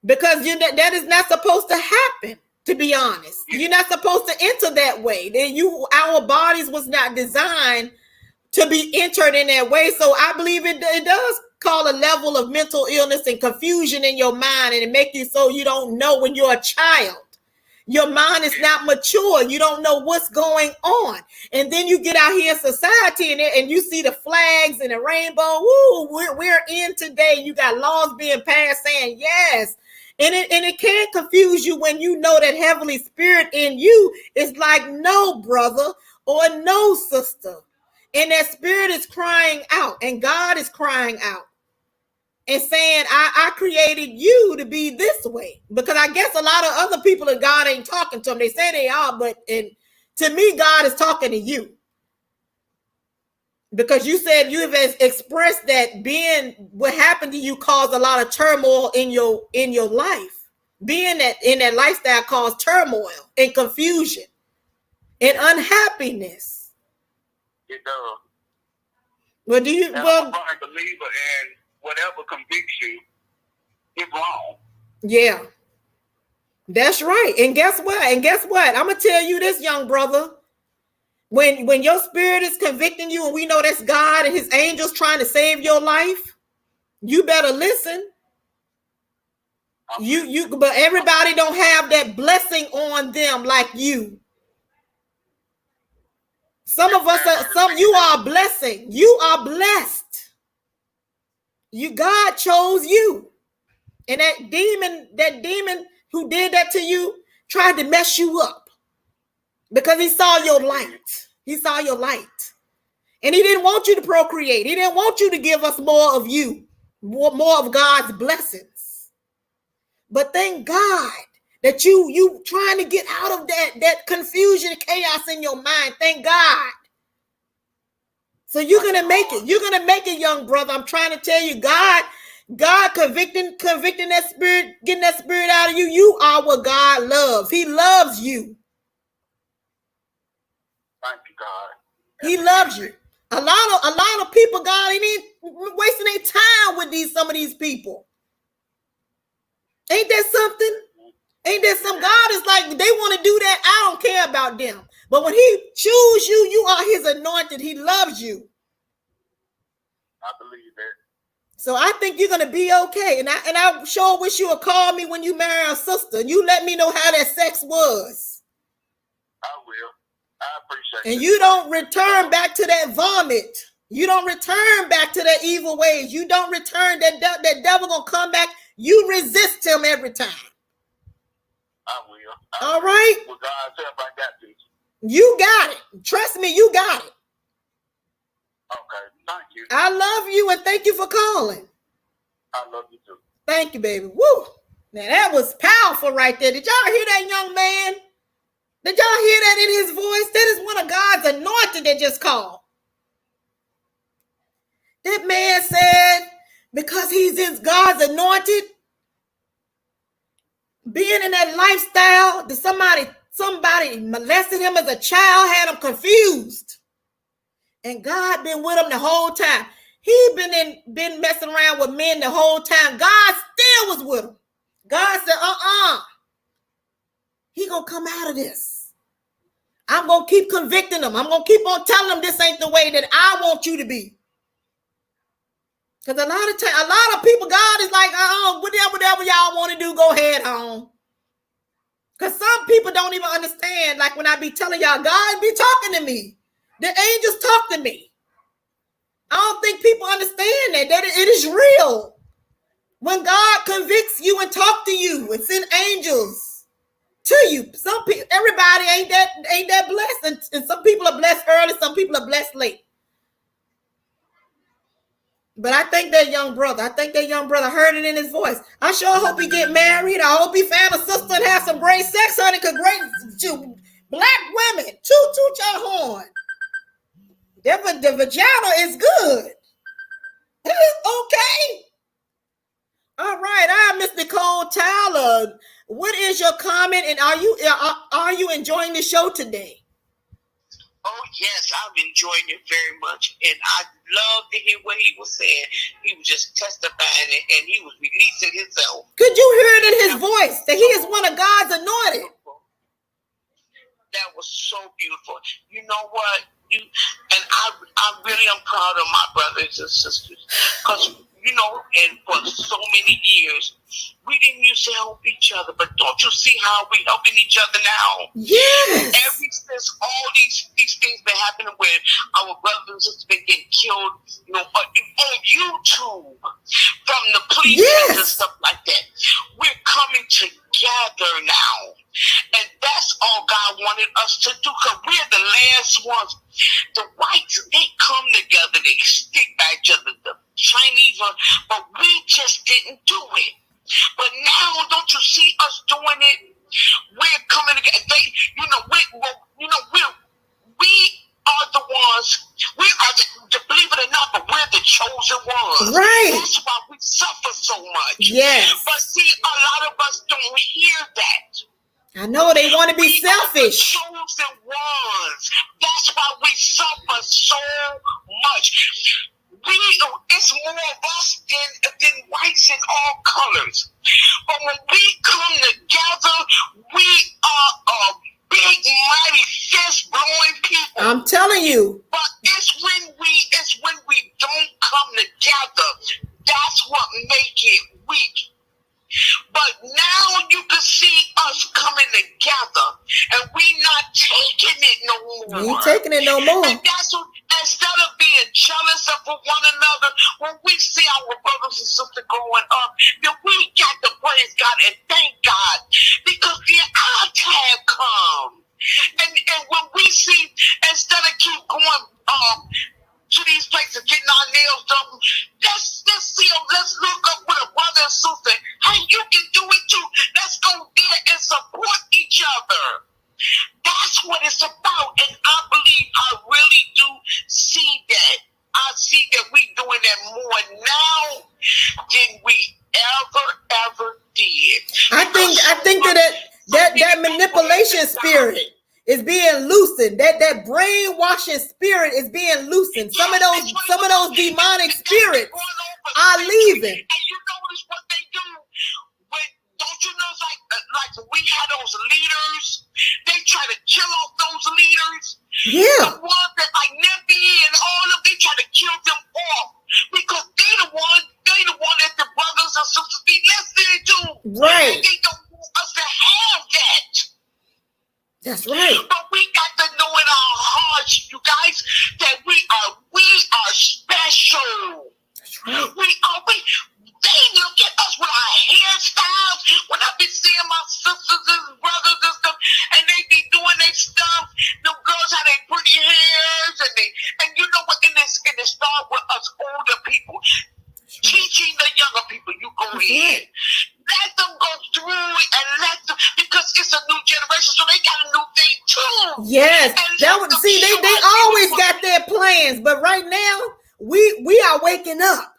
Because that is not supposed to happen, to be honest. You're not supposed to enter that way. Our bodies was not designed to be entered in that way. So I believe it does call a level of mental illness and confusion in your mind, and it make you so you don't know when you're a child. Your mind is not mature. You don't know what's going on. And then you get out here in society and you see the flags and the rainbow. Woo, we're in today. You got laws being passed saying yes. And it can confuse you when you know that heavenly spirit in you is like, no, brother or no, sister. And that spirit is crying out, and God is crying out and saying, I created you to be this way. Because I guess a lot of other people that God ain't talking to them. They say they are, but to me, God is talking to you. Because you said you have expressed that what happened to you caused a lot of turmoil in your life. Being that in that lifestyle caused turmoil and confusion and unhappiness. It does. Well, do you? I'm a firm believer in whatever convicts you, it's wrong. Yeah, that's right. And guess what? I'm gonna tell you this, young brother. When your spirit is convicting you, and we know that's God and his angels trying to save your life, you better listen. But everybody don't have that blessing on them like you. Some of us you are a blessing. You are blessed. God chose you. And that demon who did that to you tried to mess you up because he saw your light. He saw your light. And he didn't want you to procreate. He didn't want you to give us more of you, more of God's blessings. But thank God that you trying to get out of that confusion, chaos in your mind. Thank God. So you're going to make it. You're going to make it, young brother. I'm trying to tell you, God convicting that spirit, getting that spirit out of you. You are what God loves. He loves you. Thank you, God. He loves you. A lot of people, God, ain't wasting their time with some of these people. Ain't that something? Ain't that some? God is like, they want to do that. I don't care about them. But when he chooses you, you are his anointed. He loves you. I believe that. So I think you're gonna be okay. And I sure wish you would call me when you marry a sister. You let me know how that sex was. I will. I appreciate it. And you don't return back to that vomit. You don't return back to that evil ways. You don't return. That devil gonna come back. You resist him every time. I will. All right. With God's help, I got this. You got it. Trust me, you got it. Okay. Thank you. I love you and thank you for calling. I love you too. Thank you, baby. Woo. Now that was powerful right there. Did y'all hear that, young man? Did y'all hear that in his voice? That is one of God's anointed that just called. That man said, because he's in God's anointed, being in that lifestyle, that somebody molested him as a child, had him confused. And God been with him the whole time. He been messing around with men the whole time. God still was with him. God said, he gonna come out of this. I'm gonna keep convicting him. I'm gonna keep on telling him this ain't the way that I want you to be. Because a lot of people, God is like, whatever y'all want to do, go ahead on. Because some people don't even understand. Like when I be telling y'all, God be talking to me. The angels talk to me. I don't think people understand that it is real. When God convicts you and talk to you, it's in angels to you. Some people, everybody ain't that blessed, and some people are blessed early, some people are blessed late. But I think that young brother heard it in his voice. I sure hope he get married. I hope he found a sister and have some great sex, honey. Cause black women, toot your horn. The vagina is good. Okay. All right. I'm Miss Nicole Tyler. What is your comment? And are you enjoying the show today? Oh, yes, I'm enjoying it very much. And I love to hear what he was saying. He was just testifying and he was releasing himself. Could you hear it in his voice that he is one of God's anointed? That was so beautiful. You know what? I really am proud of my brothers and sisters. Because, you know, and for so many years, we didn't used to help each other. But don't you see how we helping each other now? Yes. Ever since all these things been happening where our brothers and sisters been getting killed, you know, on YouTube, from the police and stuff like that, we're coming together now. And that's all God wanted us to do, because we're the last ones. The whites, they come together, they stick by each other, the Chinese, but we just didn't do it. But now, don't you see us doing it? We're coming together. We are the ones. We are believe it or not, but we're the chosen ones. Right. That's why we suffer so much. Yes. But see, a lot of us don't hear that. I know they want to be selfish. Are the chosen ones. That's why we suffer so much. It's more of us than whites in all colors. But when we come together, we are a big, mighty, fist-blowing people. I'm telling you. But it's when we don't come together, that's what makes it weak. But now you can see us coming together, and we not taking it no more. We ain't taking it no more. And that's what, instead of being jealous of one another, when we see our brothers and sisters growing up, then we got to praise God and thank God, because our time come. And when we see, instead of keep going to these places, getting our nails done, let's look up with a brother and sister. Hey, you can do it too. Let's go there and support each other. That's what it's about. And I believe I really do see that. I see that we doing that more now than we ever did. I think that manipulation spirit is being loosened. That brainwashing spirit is being loosened. Some of those demonic spirits are leaving. And you notice what they do? Don't you know, like we had those leaders, they try to kill off those leaders. Yeah. The ones that like Nippy and all of them, try to kill them off, because they the one that the brothers and sisters be listening to. Right. And they don't want us to have that. That's right. But we got to know in our hearts, you guys, that we are special. That's right. They look at us with our hairstyles. When I be seeing my sisters and brothers and stuff, and they be doing their stuff, the girls have their pretty hairs, and you know what? And it start with us older people teaching the younger people. You go ahead. Let them go through it, and let them, because it's a new generation, so they got a new thing too. Yes, they always got their plans, but right now we are waking up.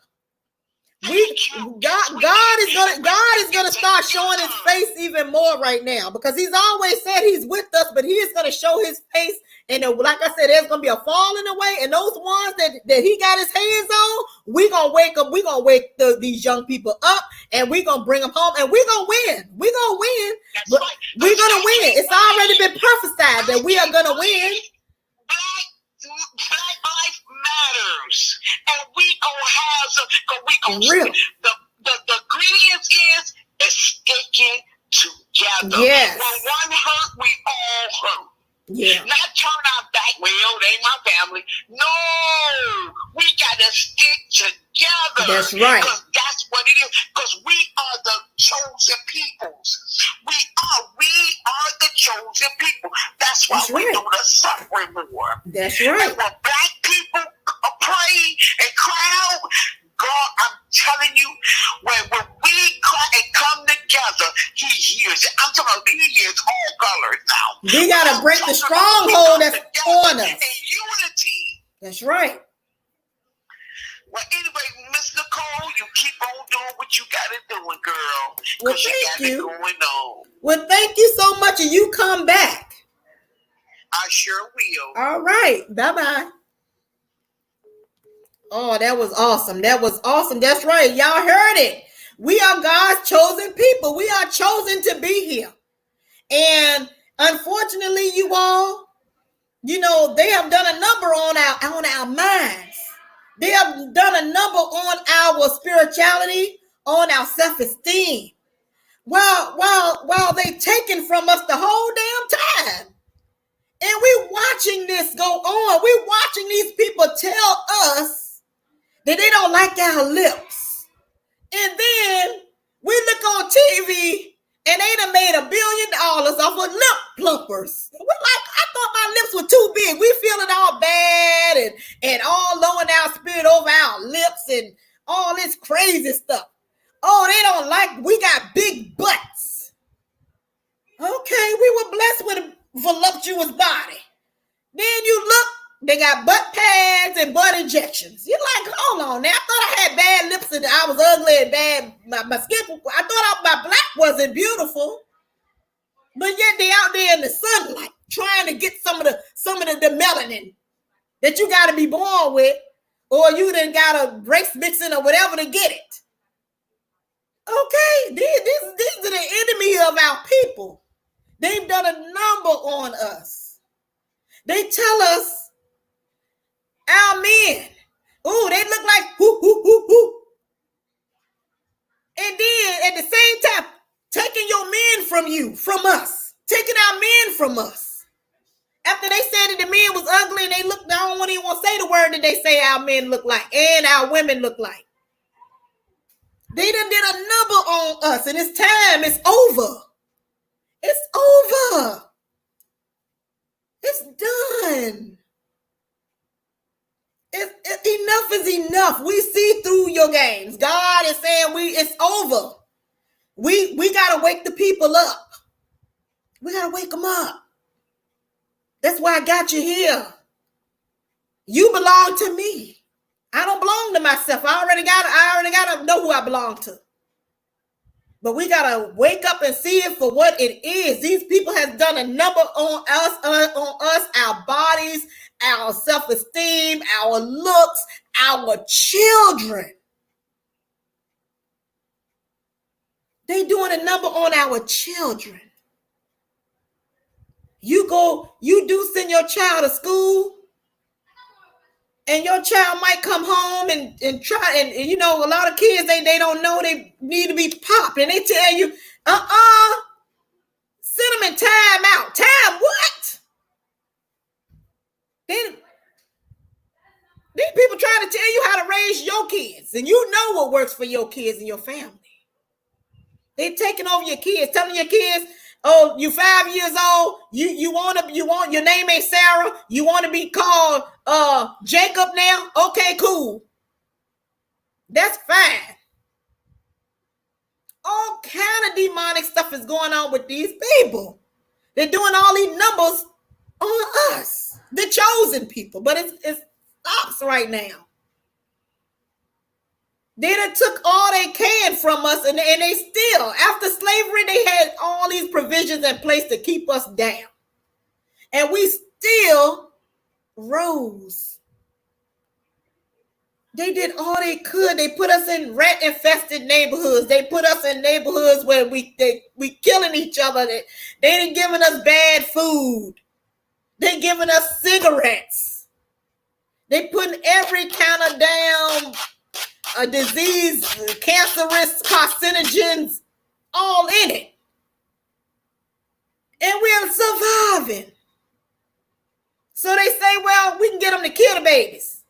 God is gonna start showing his face even more right now, because he's always said he's with us, but he is gonna show his face. And like I said, there's gonna be a falling away, and those ones that he got his hands on, we gonna wake up. We gonna wake these young people up, and we gonna bring them home, and we gonna win. We gonna win. But we're gonna win. It's already been prophesied that we are gonna win. Black life matters, and we gonna have some. We gonna Real. The ingredients is sticking together. Yes. When one hurt, we all hurt. Yeah. Not turn our back. Well, they ain't my family. No, we gotta stick together. That's right. Because that's what it is. Because we are the chosen peoples. We are the chosen people. That's why we do the suffering more. That's right. And when black people pray and cry out, God, I'm telling you, when we cry and come together, he hears it. I'm talking about he hears all colors now. We got to break the stronghold that's on us. In unity. That's right. Well, anyway, Miss Nicole, you keep on doing what you got to do, girl. Well, Because thank you got it you. going on. Well, thank you so much, and you come back. I sure will. All right. Bye-bye. Oh, that was awesome. That was awesome. That's right. Y'all heard it. We are God's chosen people. We are chosen to be here. And unfortunately, you all, they have done a number on our minds. They have done a number on our spirituality, on our self-esteem. While they taken from us the whole damn time. And we're watching this go on. We're watching these people tell us that they don't like our lips. And then we look on TV and they done made $1 billion off of lip plumpers. We're like, I thought my lips were too big. We feeling all bad and all lowering our spirit over our lips and all this crazy stuff. Oh, they don't like, we got big butts. Okay, we were blessed with a voluptuous body. Then you look, they got butt pads and butt injections. You're like, hold on now. I thought I had bad lips and I was ugly and bad. My skin, I thought my black wasn't beautiful. But yet they out there in the sunlight trying to get some of the melanin that you got to be born with, or you done got a race mixing or whatever to get it. Okay, these are the enemy of our people. They've done a number on us. They tell us our men, oh, they look like whoo, whoo, whoo, whoo. And then at the same time, taking your men from us, taking our men from us. After they said that the men was ugly and they looked, I don't even want to say the word that they say our men look like and our women look like. They done did a number on us, and it's time. It's over. It's over. It's done. Enough is enough. We see through your games. God is saying it's over. We gotta wake the people up. We gotta wake them up. That's why I got you here. You belong to me. I don't belong to myself. I already gotta know who I belong to. But we gotta wake up and see it for what it is. These people have done a number on us, our bodies, our self-esteem, our looks, our children. They doing a number on our children. You do send your child to school, and your child might come home and try, and a lot of kids, they don't know they need to be popped, and they tell you, send them in time out. Time what? Then these people trying to tell you how to raise your kids, and you know what works for your kids and your family. They taking over your kids, telling your kids, oh, you 5 years old, you want your name ain't Sarah, you want to be called Jacob now? Okay, cool. That's fine. All kind of demonic stuff is going on with these people. They're doing all these numbers on us, the chosen people, but it stops right now. They done took all they can from us, and they still, after slavery, they had all these provisions in place to keep us down. And we still rose. They did all they could. They put us in rat-infested neighborhoods. They put us in neighborhoods where we killing each other. They didn't giving us bad food. They giving us cigarettes. They putting every kind of damn disease, cancerous carcinogens, all in it. And we're surviving. So they say, well, we can get them to kill the babies.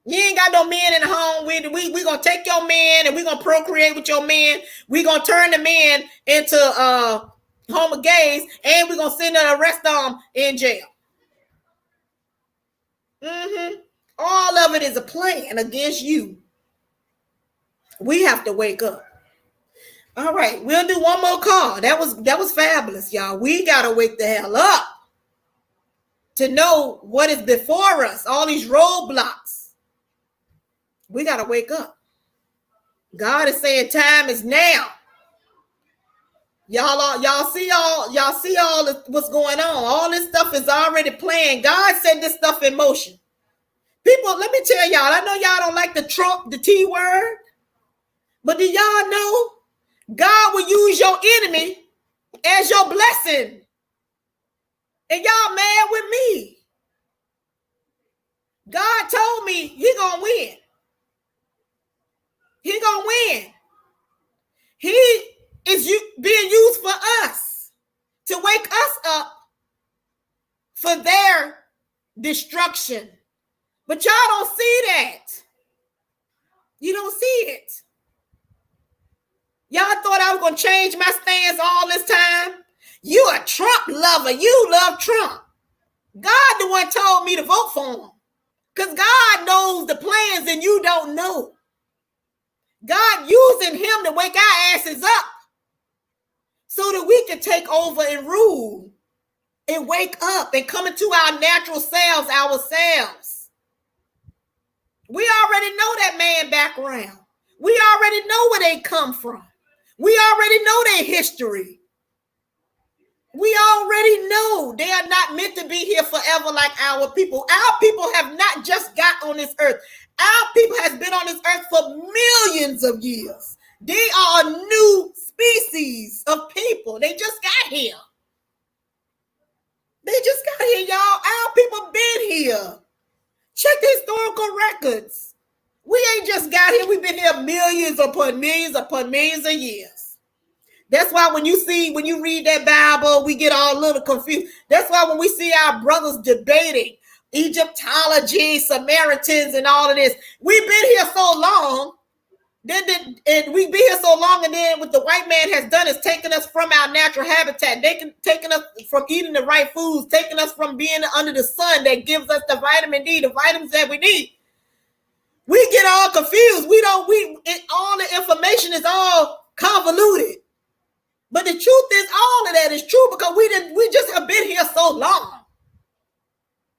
You ain't got no men in the home. We gonna take your men and we gonna procreate with your men. We gonna turn the men into homo gays, and we gonna send them and arrest them in jail. All of it is a plan against you. We have to wake up. All right, we'll do one more call. That was fabulous, y'all. We gotta wake the hell up to know what is before us. All these roadblocks. We gotta wake up. God is saying time is now. Y'all see all what's going on. All this stuff is already planned. God set this stuff in motion. People, let me tell y'all, I know y'all don't like the Trump, the T word, but do y'all know God will use your enemy as your blessing? And y'all mad with me. God told me he gonna win. He gonna win. He is being used for us to wake us up for their destruction. But y'all don't see that. You don't see it. Y'all thought I was going to change my stance all this time? You a Trump lover. You love Trump. God the one told me to vote for him. Because God knows the plans and you don't know. God using him to wake our asses up so that we can take over and rule and wake up and come into our natural selves ourselves. We already know that man background. We already know where they come from. We already know their history. We already know they are not meant to be here forever like our people. Our people have not just got on this earth. Our people has been on this earth for millions of years. They are a new species of people. They just got here. They just got here, y'all. Our people been here. Check the historical records. We ain't just got here. We've been here millions upon millions of years. That's why when you read that Bible, we get all a little confused. That's why when we see our brothers debating Egyptology, Samaritans, and all of this, we've been here so long. And we've been here so long, and then what the white man has done is taken us from our natural habitat. They can taken us from eating the right foods, taking us from being under the sun that gives us the vitamin D, the vitamins that we need. We get all confused. All the information is all convoluted. But the truth is, all of that is true because we just have been here so long.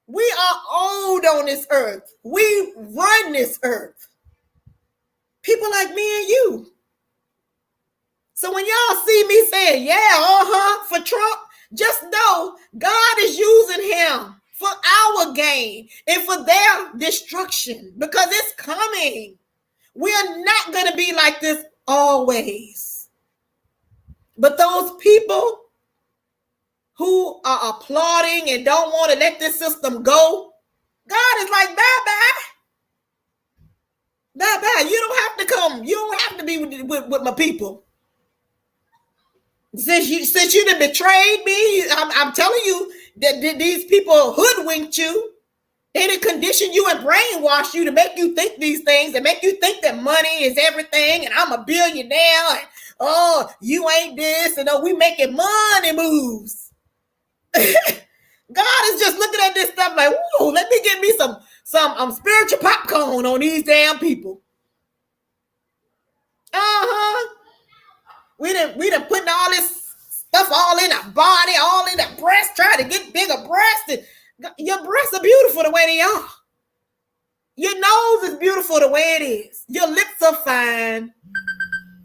We are old on this earth. We run this earth. People like me and you. So when y'all see me saying, for Trump, just know God is using him for our gain and for their destruction because it's coming. We're not going to be like this always. But those people who are applauding and don't want to let this system go, God is like, bye-bye. Bye-bye. You don't have to come. You don't have to be with my people. Since you done betrayed me, I'm telling you that these people hoodwinked you. They done condition you and brainwash you to make you think these things and make you think that money is everything and I'm a billionaire and you ain't this and we making money moves. God is just looking at this stuff like, whoa, let me get me some spiritual popcorn on these damn people. We done putting all this stuff all in our body, all in our breast, trying to get bigger breasts. And your breasts are beautiful the way they are. Your nose nose is beautiful the way it is. Your lips are fine.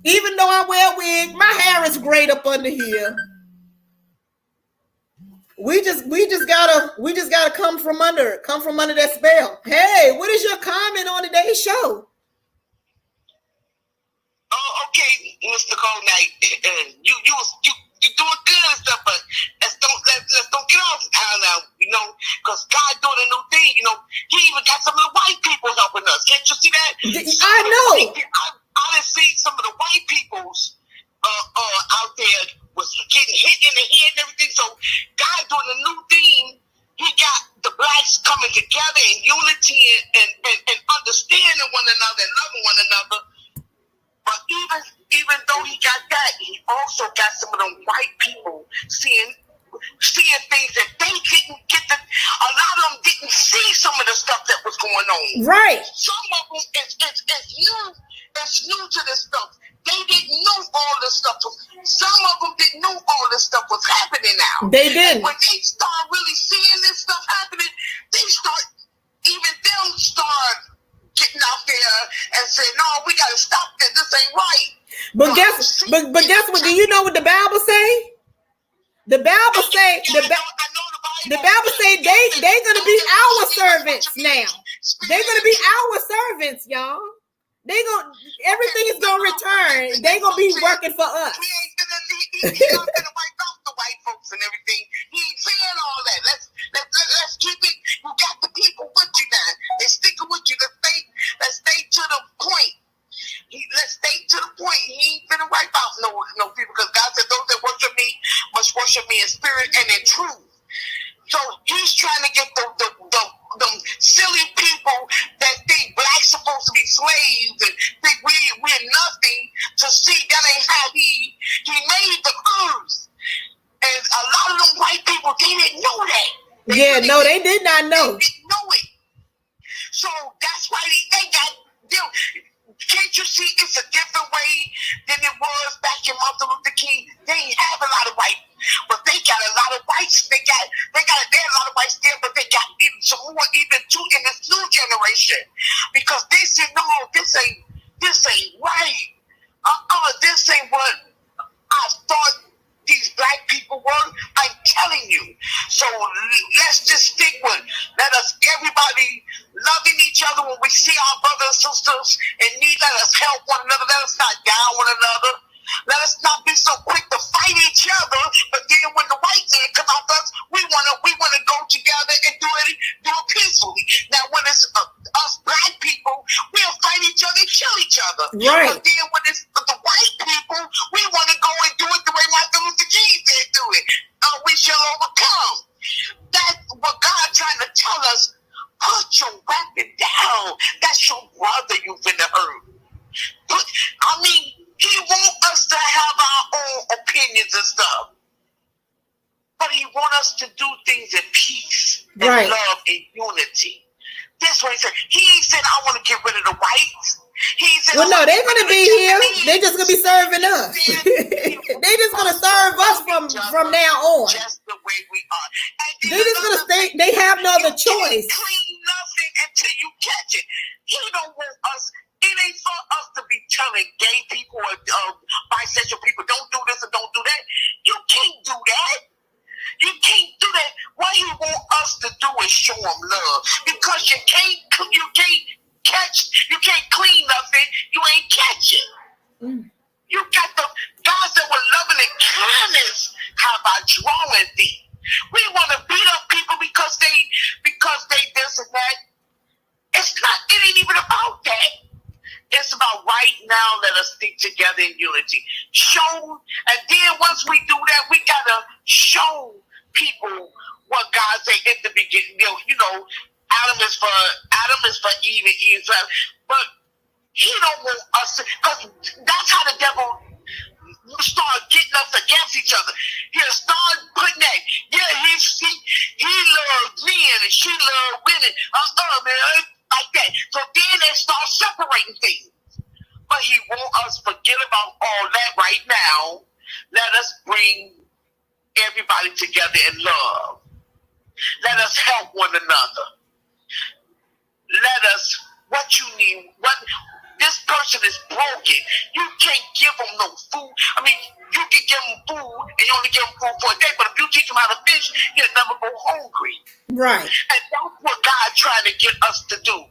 Even though I wear a wig, my hair is great up under here. We just gotta come from under that spell. Hey, what is your comment on today's show? Oh, okay, Mr. Cole Knight. You doing good and stuff, but let's don't get off now, because God doing a new thing. He even got some of the white people helping us. Can't you see that? I know. I done seen some of the white peoples out there was getting hit in the head and everything. So God doing a new thing. He got the blacks coming together in unity and understanding one another and loving one another. But even though he got that, he also got some of them white people seeing things that they didn't get. A lot of them didn't see some of the stuff that was going on. Right. Some of them it's new to this stuff. They didn't know all this stuff. Some of them didn't know all this stuff was happening now. They didn't. And when they start really seeing this stuff happening, even them start getting out there and saying, "No, we got to stop this. This ain't right." But guess what? Do you know what the Bible say? The Bible say the Bible say they gonna be our servants now. They're gonna be our servants, y'all. Everything is gonna return. They gonna be working for us. He ain't gonna wipe out the white folks and everything. He ain't saying all that. Let's keep it. You got the people with you now. They sticking with you. Let's stay to the point. Let's stay to the point. He ain't gonna wipe out no people, because God said those that worship me must worship me in spirit and in truth. So he's trying to get the silly people that think blacks supposed to be slaves and think we're nothing to see that ain't how he made the earth. And a lot of them white people, they didn't know that. They did not know. They didn't know it. So that's why they got them. Can't you see it's a different way than it was back in Martin Luther King? They ain't have a lot of white, but they got a lot of whites. They got a lot of whites there, but they got even some more even too in this new generation, because they said, "No, this ain't right. This ain't what I thought these black people were." I'm telling you. So let's just stick with. Everybody loving each other when we see our brothers and sisters in need. Let us help one another. Let us not down one another. Let us not be so quick to fight each other. But then when the white man come out us, we wanna go together and do it peacefully. Now when it's us black people, we'll fight each other and kill each other. Right. But then when it's the white people, we want to go and do it the way Martin Luther King said do it. We shall overcome. That's what God trying to tell us. Put your weapon down. That's your brother you've been hurt. He wants us to have our own opinions and stuff. But he wants us to do things in peace and Right. love and unity. That's what he said. He ain't said, "I want to get rid of the whites." He said, Well, no, they're gonna be here. They're just gonna be serving us. They're just gonna serve us from now on. Just the way we are. And They're just gonna stay. They have no other choice. Clean nothing until you catch it. He don't want us. It ain't for us to be telling gay people or bisexual people, "Don't do this or don't do that." You can't do that. You can't do that. What he want us to do is show him love, because you can't clean nothing you ain't catching. You got the guys that were loving and kindness have I drawn thee. We want to beat up people because they this and that. It ain't even about that. It's about right now, let us stick together in unity. And then once we do that, we gotta show people what God said in the beginning. Adam is for Eve and Eve is for Adam. But he don't want us to, because that's how the devil start getting us against each other. He'll start putting that, he loves men and she loves women. Man, like that. So then they start separating things. But he wants us to forget about all that right now. Let us bring everybody together in love. Let us help one another. What you Right. And that's what God trying to get us to do.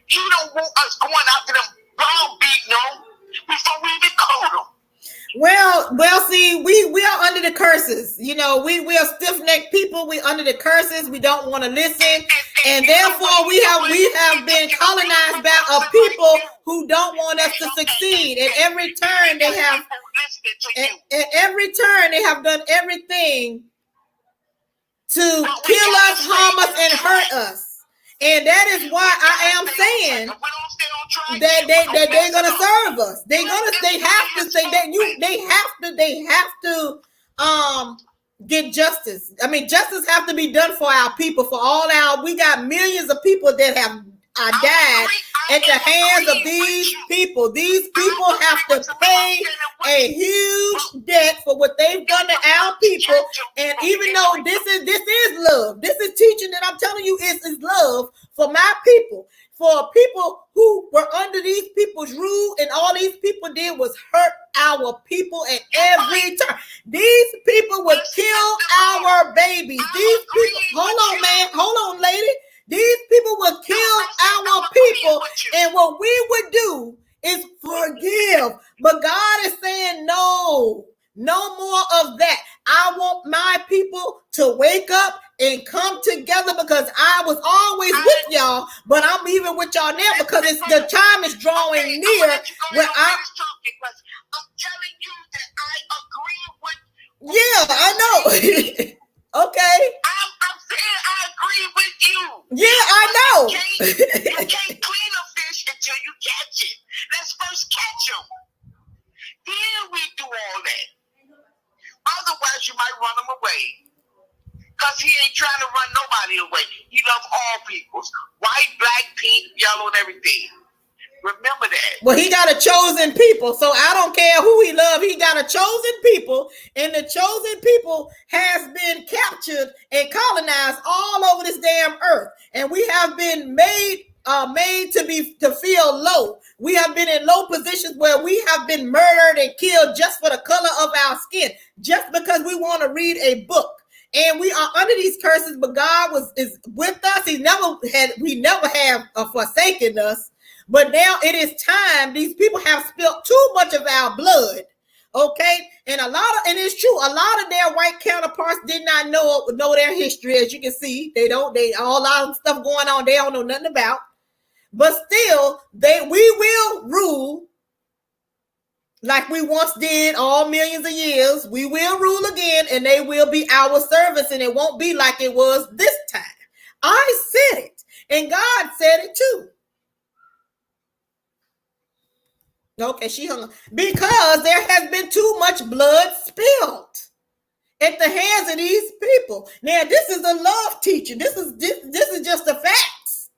He don't want us going after them brown beating them before we even call them. Well, see, we are under the curses. You know, we are stiff-necked people. We under the curses. We don't want to listen, and therefore we have been colonized by a people who don't want us to succeed. At every turn they have, at every turn they have done everything to kill us, harm us, and hurt us. And that is why I am saying that they're gonna serve us. They have to get justice. I mean, justice have to be done for our people, for all we got millions of people that have died at the hands of these people. These people have to pay a huge debt for what they've done to our people. And even though this is love, this is teaching that I'm telling you is love for my people, for people who were under these people's rule, and all these people did was hurt our people at every turn. These people would kill our babies. These people, hold on, lady. These people would kill our people, and what we would do is forgive. But God is saying, no more of that. I want my people to wake up and come together, because I was always with y'all, but I'm even with y'all now because the time is drawing near where I'm telling you that I agree with. Yeah, I know. Okay. I'm saying I agree with you. Yeah, I know. You can't clean a fish until you catch it. Let's first catch them. Then we do all that. Otherwise, you might run them away. Because he ain't trying to run nobody away. He loves all peoples. White, black, pink, yellow, and everything. Remember that. Well, he got a chosen people, so I don't care who he loves. He got a chosen people, and the chosen people has been captured and colonized all over this damn earth. And we have been made to feel low. We have been in low positions where we have been murdered and killed just for the color of our skin, just because we want to read a book. And we are under these curses, but God is with us. We never have forsaken us. But now it is time. These people have spilled too much of our blood. Okay. And it's true. A lot of their white counterparts did not know their history. As you can see, they a lot of stuff going on they don't know nothing about. But still, we will rule like we once did all millions of years. We will rule again, and they will be our servants, and it won't be like it was this time. I said it, and God said it too. Okay, she hung up. Because there has been too much blood spilled at the hands of these people. Now, this is a love teaching. This is just the facts.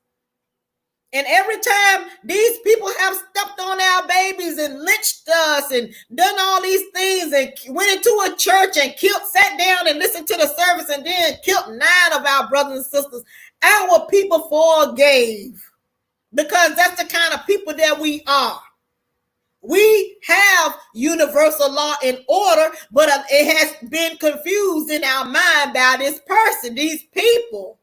And every time these people have stepped on our babies and lynched us and done all these things and went into a church and sat down and listened to the service and then killed 9 of our brothers and sisters, our people forgave. Because that's the kind of people that we are. We have universal law and order, but it has been confused in our mind by this person, these people.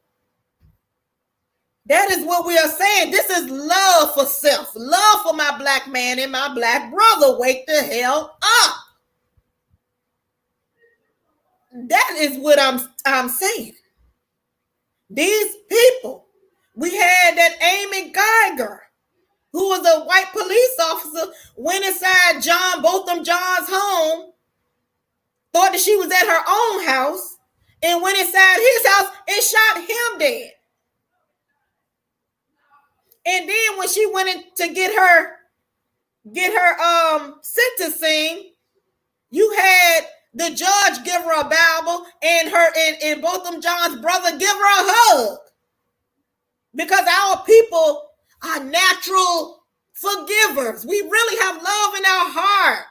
That is what we are saying. This is love for self, love for my black man and my black brother. Wake the hell up. That is what I'm saying. These people, we had that Amy Geiger, who was a white police officer, went inside Botham John's home, thought that she was at her own house, and went inside his house and shot him dead. And then when she went in to get her sentencing, you had the judge give her a Bible and Botham John's brother give her a hug. Because our people are natural forgivers. We really have love in our heart.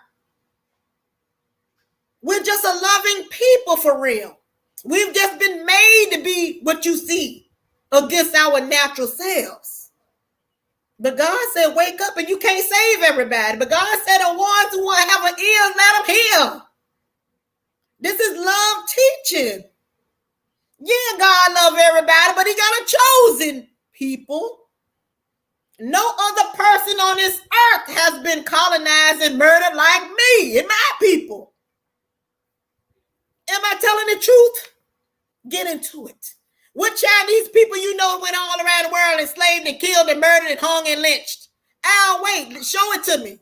We're just a loving people for real. We've just been made to be what you see against our natural selves. But God said, wake up, and you can't save everybody. But God said, the ones who want to have an ear, let them hear. This is love teaching. Yeah, God love everybody, but he got a chosen people. No other person on this earth has been colonized and murdered like me and my people. Am I telling the truth? Get into it. What Chinese people you know went all around the world enslaved and killed and murdered and hung and lynched? Al, wait, show it to me.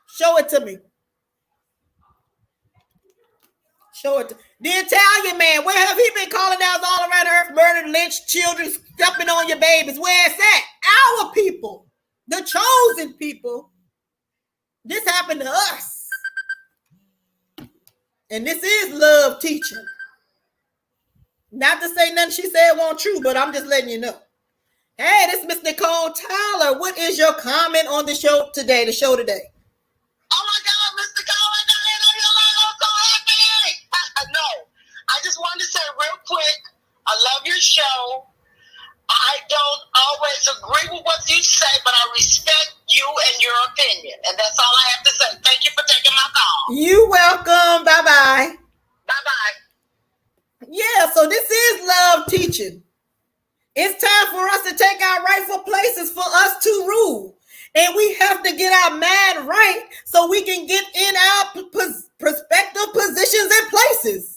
Show it to me. Show it. The Italian man, where have he been colonized all around the earth, murdered, lynched, children stepping on your babies? Where is that? Our people, the chosen people. This happened to us. And this is love teaching. Not to say nothing she said wasn't true, but I'm just letting you know. Hey, this is Miss Nicole Tyler. What is your comment on the show today? Oh my God, Miss Nicole, I got it on your line. I'm so happy. No, I just wanted to say real quick, I love your show. I don't always agree with what you say, but I respect you and your opinion. And that's all I have to say. Thank you for taking my call. You're welcome. Bye-bye. Bye-bye. Yeah, so this is love teaching. It's time for us to take our rightful places for us to rule. And we have to get our mind right so we can get in our prospective positions and places.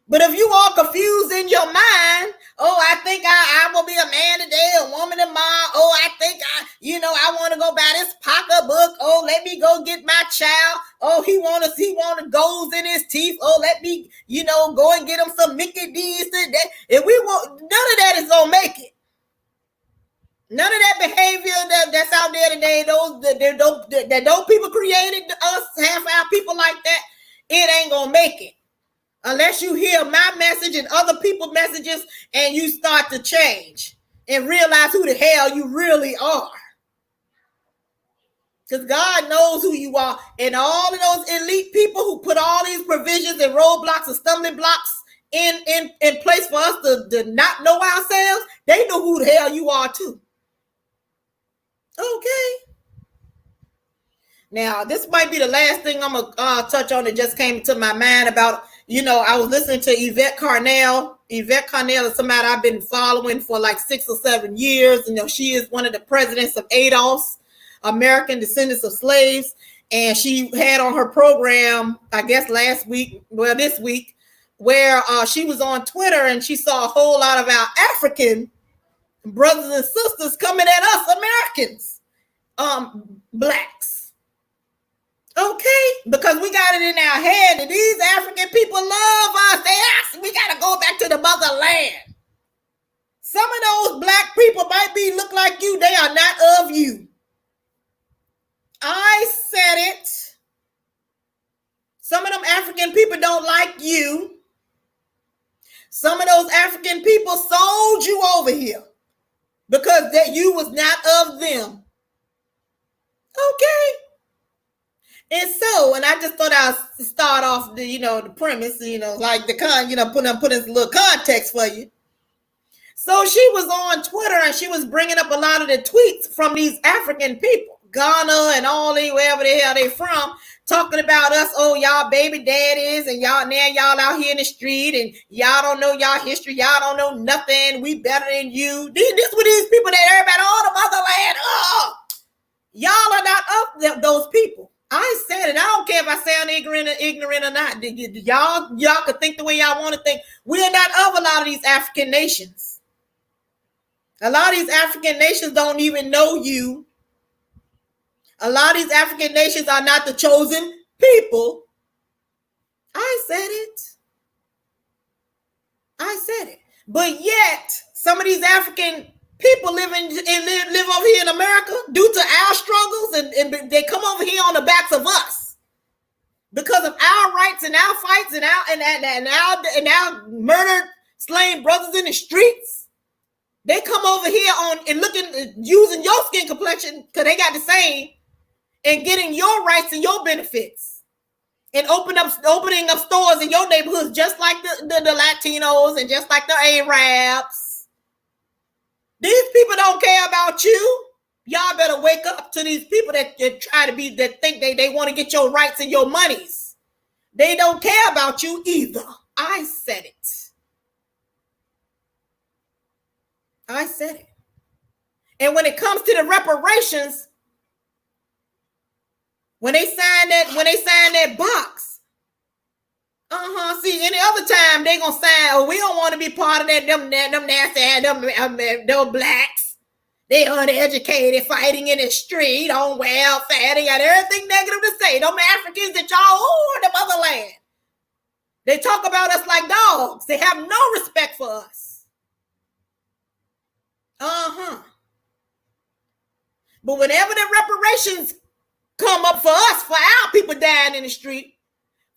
But if you all confused in your mind, oh, I think I will be a man today, a woman tomorrow. Oh, I think I want to go buy this pocketbook. Oh, let me go get my child. Oh, he want goals in his teeth. Oh, let me, go and get him some Mickey D's today. If we want, none of that is gonna make it. None of that behavior that's out there today, those people created us, half our people like that, it ain't gonna make it. Unless you hear my message and other people's messages and you start to change and realize who the hell you really are. Because God knows who you are. And all of those elite people who put all these provisions and roadblocks and stumbling blocks in place for us to not know ourselves, they know who the hell you are too. Okay. Now, this might be the last thing I'm going to touch on that just came to my mind about, I was listening to Yvette Carnell. Yvette Carnell is somebody I've been following for like 6 or 7 years. She is one of the presidents of ADOS, American Descendants of Slaves. And she had on her program, I guess this week, where she was on Twitter and she saw a whole lot of our African brothers and sisters coming at us Americans, blacks. Okay, because we got it in our head that these African people love us. They ask, we got to go back to the motherland. Some of those black people might look like you. They are not of you. I said it. Some of them African people don't like you. Some of those African people sold you over here because that you was not of them. Okay. And I just thought I'd start off the premise, like put in a little context for you. So she was on Twitter and she was bringing up a lot of the tweets from these African people, Ghana and all wherever the hell they from, talking about us. Oh, y'all baby daddies and y'all out here in the street and y'all don't know y'all history. Y'all don't know nothing. We better than you. This were these people that everybody, all the motherland. Oh, y'all are not of those people. I said it. I don't care if I sound ignorant or not. Y'all can think the way y'all want to think. We are not of a lot of these African nations. A lot of these African nations don't even know you. A lot of these African nations are not the chosen people. I said it. But yet, some of these African people live over here in America due to our struggles, and they come over here on the backs of us because of our rights and our fights and our murdered, slain brothers in the streets. They come over here using your skin complexion because they got the same, and getting your rights and your benefits, and opening up stores in your neighborhoods just like the Latinos and just like the Arabs. These people don't care about you. Y'all better wake up to these people that think they want to get your rights and your monies. They don't care about you either. I said it. I said it. And when it comes to the reparations, when they sign that box, see, any other time they gonna sign, oh, we don't want to be part of that, them nasty, them blacks. They uneducated, fighting in the street, on welfare. They got everything negative to say. Them Africans that y'all, the motherland. They talk about us like dogs. They have no respect for us. But whenever the reparations come up for us, for our people dying in the street,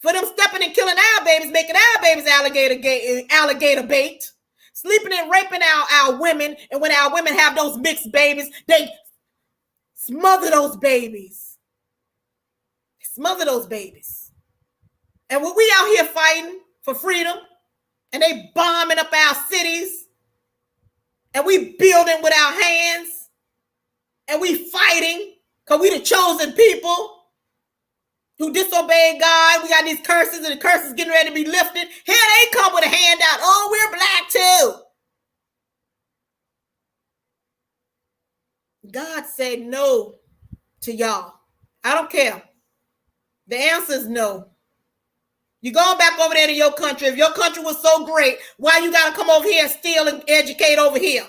for them stepping and killing our babies, making our babies alligator bait, sleeping and raping our women, and when our women have those mixed babies, they smother those babies. Smother those babies. And when we out here fighting for freedom, and they bombing up our cities, and we building with our hands, and we fighting, because we the chosen people who disobeyed God. We got these curses, and the curses getting ready to be lifted. Here they come with a handout. Oh, we're black too. God said no to y'all. I don't care. The answer is no. You're going back over there to your country. If your country was so great, why you got to come over here and steal and educate over here?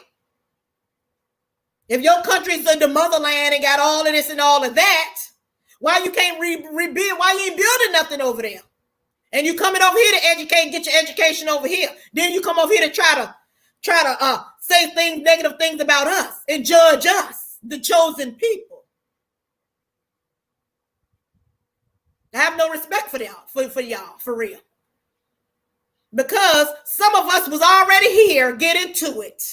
If your country's in the motherland and got all of this and all of that, why you can't rebuild? Why you ain't building nothing over there? And you coming over here to educate and get your education over here. Then you come over here to try to say things, negative things about us and judge us, the chosen people. I have no respect for y'all, for y'all, for real. Because some of us was already here, get into it.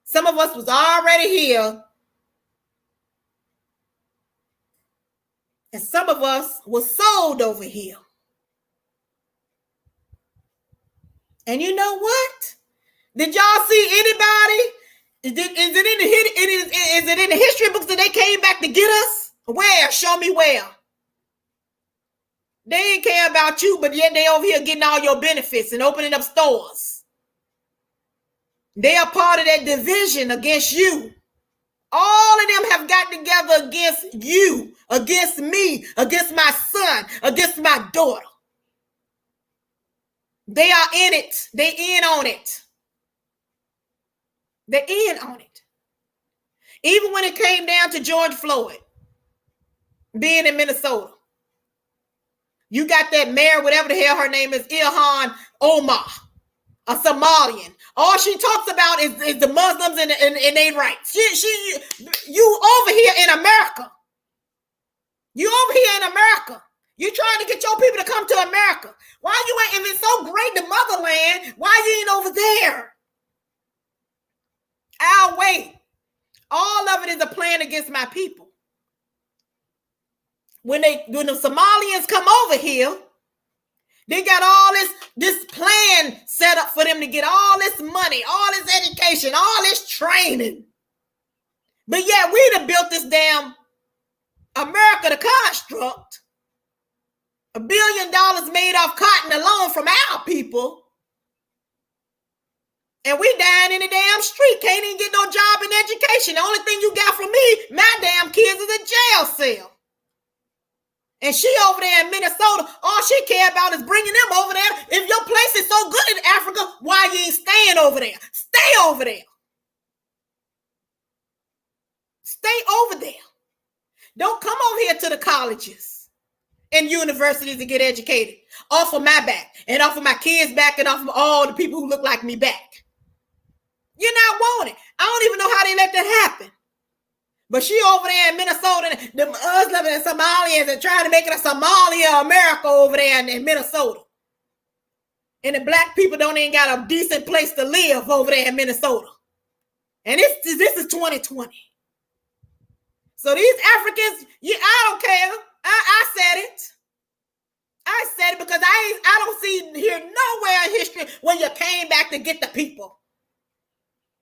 Some of us was already here. And some of us was sold over here. And you know what? Did y'all see anybody? Is it in the history books that they came back to get us? Where? Show me where. They ain't care about you, but yet they over here getting all your benefits and opening up stores. They are part of that division against you. All of them have got together against you, against me, against my son, against my daughter. They are in it. They in on it. They're in on it. Even when it came down to George Floyd being in Minnesota, you got that mayor, whatever the hell her name is, Ilhan Omar, a Somalian. All she talks about is the Muslims and their rights. You over here in America. You over here in America. You trying to get your people to come to America. Why you ain't, if it's so great, the motherland, why you ain't over there? I'll wait. All of it is a plan against my people. When the Somalians come over here, they got all this plan set up for them to get all this money, all this education, all this training. But yeah, we done built this damn America, the construct. $1 billion made off cotton alone from our people. And we dying in the damn street. Can't even get no job in education. The only thing you got from me, my damn kids, is a jail cell. And she over there in Minnesota, all she care about is bringing them over there. If your place is so good in Africa, why you ain't staying over there? Stay over there. Stay over there. Don't come over here to the colleges and universities to get educated. Off of my back and off of my kids' back and off of all the people who look like me back. You're not wanted. I don't even know how they let that happen. But she over there in Minnesota, the Muslims and Somalians are trying to make it a Somalia America over there in Minnesota. And the black people don't even got a decent place to live over there in Minnesota. And this is 2020. So these Africans, I don't care. I said it. I said it because I don't see here nowhere in history when you came back to get the people.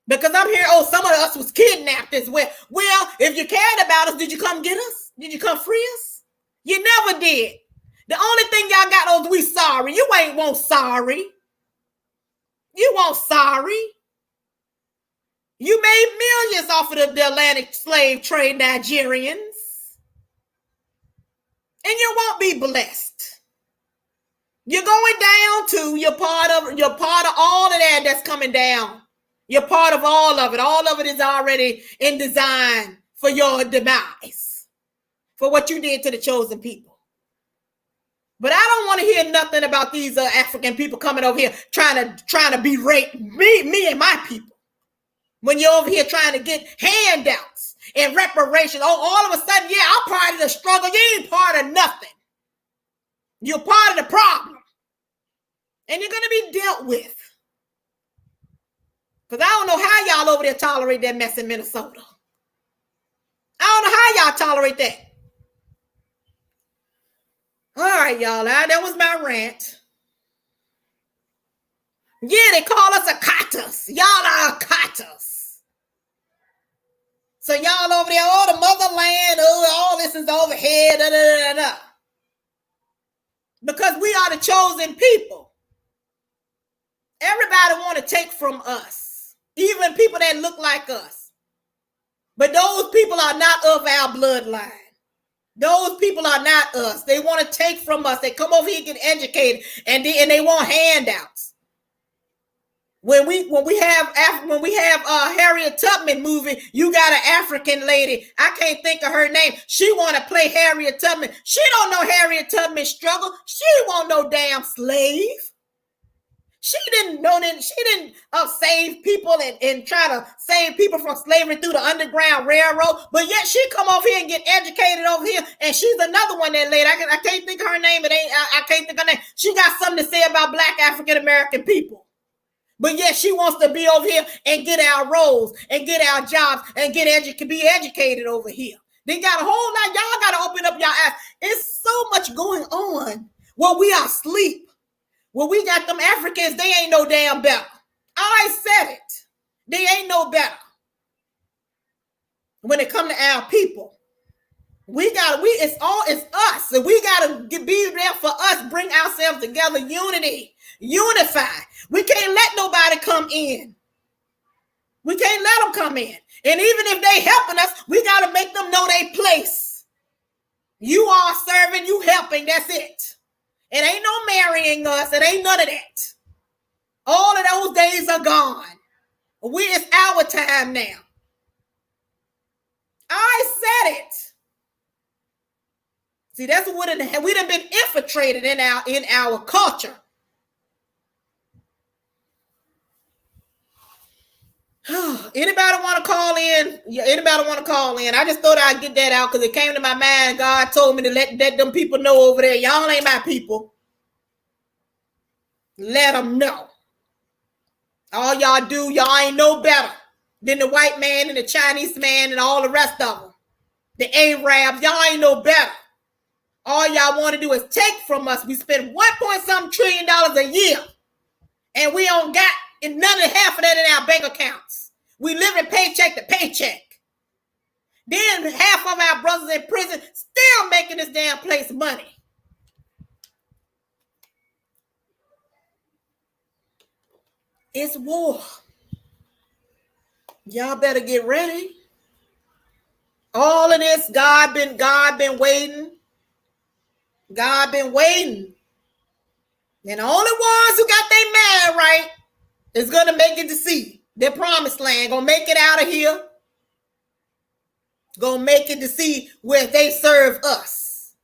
Because I'm here, some of us was kidnapped as well. Well, if you cared about us, did you come get us? Did you come free us? You never did. The only thing y'all got was we sorry. You ain't want sorry. You want sorry. You made millions off of the Atlantic slave trade, Nigerians. And you won't be blessed. You're going down too. You're part of all of that that's coming down. You're part of all of it. All of it is already in design for your demise, for what you did to the chosen people. But I don't want to hear nothing about these African people coming over here trying to berate me and my people. When you're over here trying to get handouts and reparations, all of a sudden, yeah, I'm part of the struggle. You ain't part of nothing. You're part of the problem. And you're going to be dealt with. Because I don't know how y'all over there tolerate that mess in Minnesota. I don't know how y'all tolerate that. All right, y'all. That was my rant. Yeah, they call us Akatas. Y'all are Akatas. So y'all over there, the motherland, all this is over here, da, da, da, da. Because we are the chosen people. Everybody want to take from us, even people that look like us. But those people are not of our bloodline. Those people are not us. They want to take from us. They come over here and get educated, and they want handouts. When we have Harriet Tubman movie, you got an African lady. I can't think of her name. She want to play Harriet Tubman. She don't know Harriet Tubman's struggle. She won't no damn slave. She didn't save people and try to save people from slavery through the Underground Railroad. But yet she come over here and get educated over here. And she's another one that lady. I can't think of her name. I can't think of her name. She got something to say about Black African American people. But yet she wants to be over here and get our roles and get our jobs and be educated over here. They got a whole lot. Y'all got to open up your eyes. It's so much going on while we are asleep. Well, we got them Africans, they ain't no damn better. I said it. They ain't no better. When it come to our people, it's us. And we got to be there for us, bring ourselves together, unity, unify. We can't let nobody come in. We can't let them come in. And even if they helping us, we got to make them know their place. You are serving, you helping, that's it. It ain't no marrying us. It ain't none of that. All of those days are gone. It's our time now. I said it. See, that's what we done been infiltrated in our culture. Anybody want to call in? Yeah, anybody want to call in? I just thought I'd get that out because it came to my mind. God told me to let them people know over there. Y'all ain't my people. Let them know. All y'all do, y'all ain't no better than the white man and the Chinese man and all the rest of them. The Arabs, y'all ain't no better. All y'all want to do is take from us. We spend $1.something trillion a year, and we don't got none of half of that in our bank accounts. We live in paycheck to paycheck. Then half of our brothers in prison still making this damn place money. It's war. Y'all better get ready. All of this, God been waiting. God been waiting. And the only ones who got their man right is going to make it to see their promised land. Going to make it out of here. Going to make it to see where they serve us.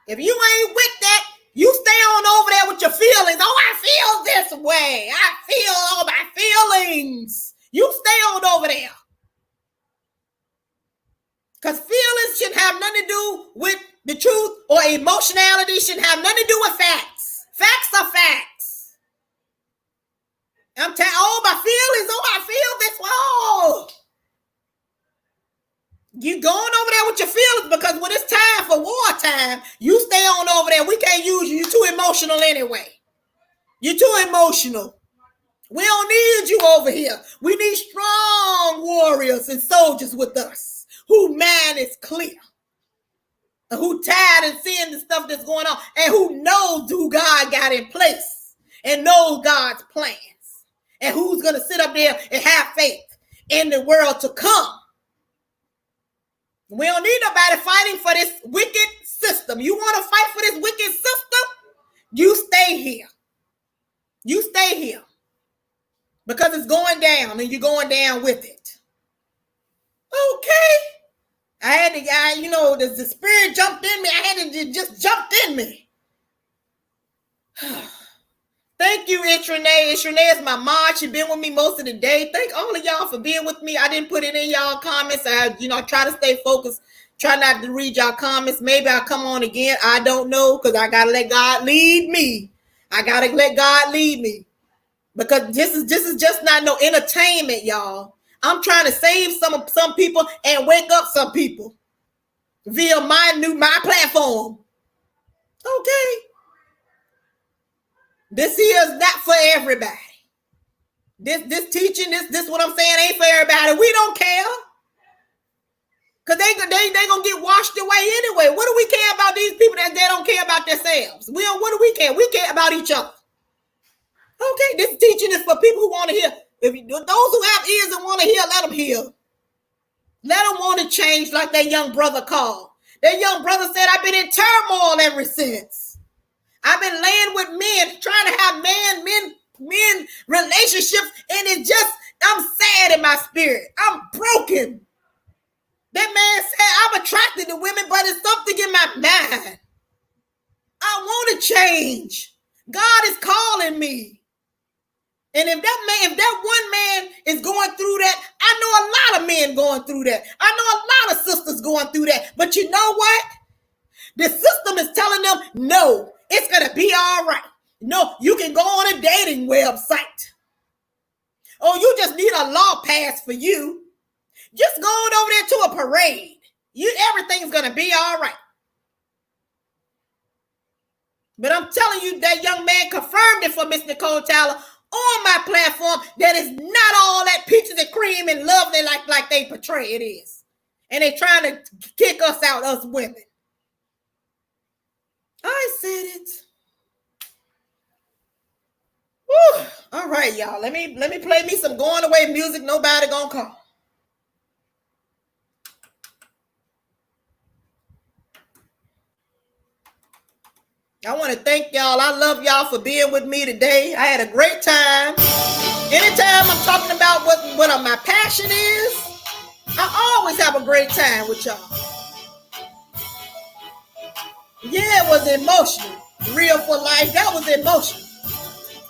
If you ain't with that, you stay on over there with your feelings. Oh, I feel this way. I feel all my feelings. You stay on over there. Because feelings shouldn't have nothing to do with the truth, or emotionality shouldn't have nothing to do with facts. Facts are facts. I'm telling my feelings. Oh, I feel this. Oh. You going over there with your feelings because when it's time for wartime, you stay on over there. We can't use you. You're too emotional anyway. You're too emotional. We don't need you over here. We need strong warriors and soldiers with us who mind is clear, and who tired of seeing the stuff that's going on, and who knows who God got in place and knows God's plans and who's going to sit up there and have faith in the world to come. We don't need nobody fighting for this wicked system. You want to fight for this wicked system? You stay here. You stay here. Because it's going down and you're going down with it. Okay. I had to, the spirit jumped in me. I had to just jumped in me. Thank you, Renee. Renee is my mom. She's been with me most of the day. Thank all of y'all for being with me. I didn't put it in y'all comments. I try to stay focused. Try not to read y'all comments. Maybe I'll come on again. I don't know, because I got to let God lead me. I got to let God lead me. Because this is just not no entertainment, y'all. I'm trying to save some people and wake up some people via my platform. Okay. This here is not for everybody. This teaching, this what I'm saying ain't for everybody. We don't care. Because they gonna get washed away anyway. What do we care about these people that they don't care about themselves? What do we care? We care about each other. Okay, this teaching is for people who want to hear. Those who have ears and want to hear, let them hear. Let them want to change, like that young brother called. That young brother said, I've been in turmoil ever since. I've been laying with men, trying to have men relationships, and it's just, I'm sad in my spirit. I'm broken. That man said, I'm attracted to women, but it's something in my mind. I want to change. God is calling me. And if that one man is going through that, I know a lot of men going through that. I know a lot of sisters going through that. But you know what? The system is telling them, no, it's going to be all right. No, you can go on a dating website. Oh, you just need a law passed for you. Just go on over there to a parade. Everything's going to be all right. But I'm telling you, that young man confirmed it for Miss Nicole Tyler on my platform, that is not all that peaches and cream and lovely like they portray it is. And they're trying to kick us out, us women. I said it. Whew. All right, y'all. Let me play me some going away music. Nobody gonna call. I want to thank y'all. I love y'all for being with me today. I had a great time. Anytime I'm talking about what my passion is, I always have a great time with y'all. Yeah, it was emotional. Real for life. That was emotional.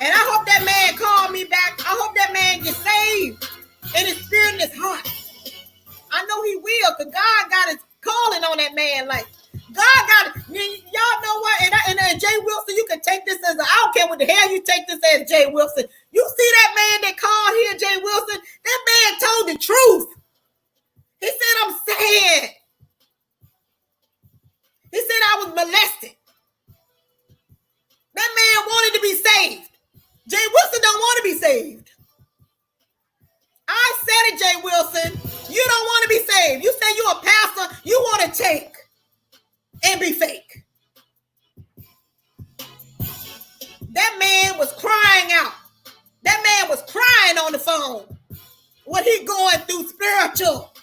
And I hope that man called me back. I hope that man gets saved in his spirit and his heart. I know he will, because God got his calling on that man. Like, God got it. Y'all know what? And Jay Wilson, you can take this as I don't care what the hell you take this as, Jay Wilson. You see that man that called here, Jay Wilson? That man told the truth. He said, I'm sad. He said I was molested. That man wanted to be saved. Jay Wilson don't want to be saved. I said it, Jay Wilson. You don't want to be saved. You say you're a pastor. You want to take and be fake. That man was crying out. That man was crying on the phone. What he going through spiritual.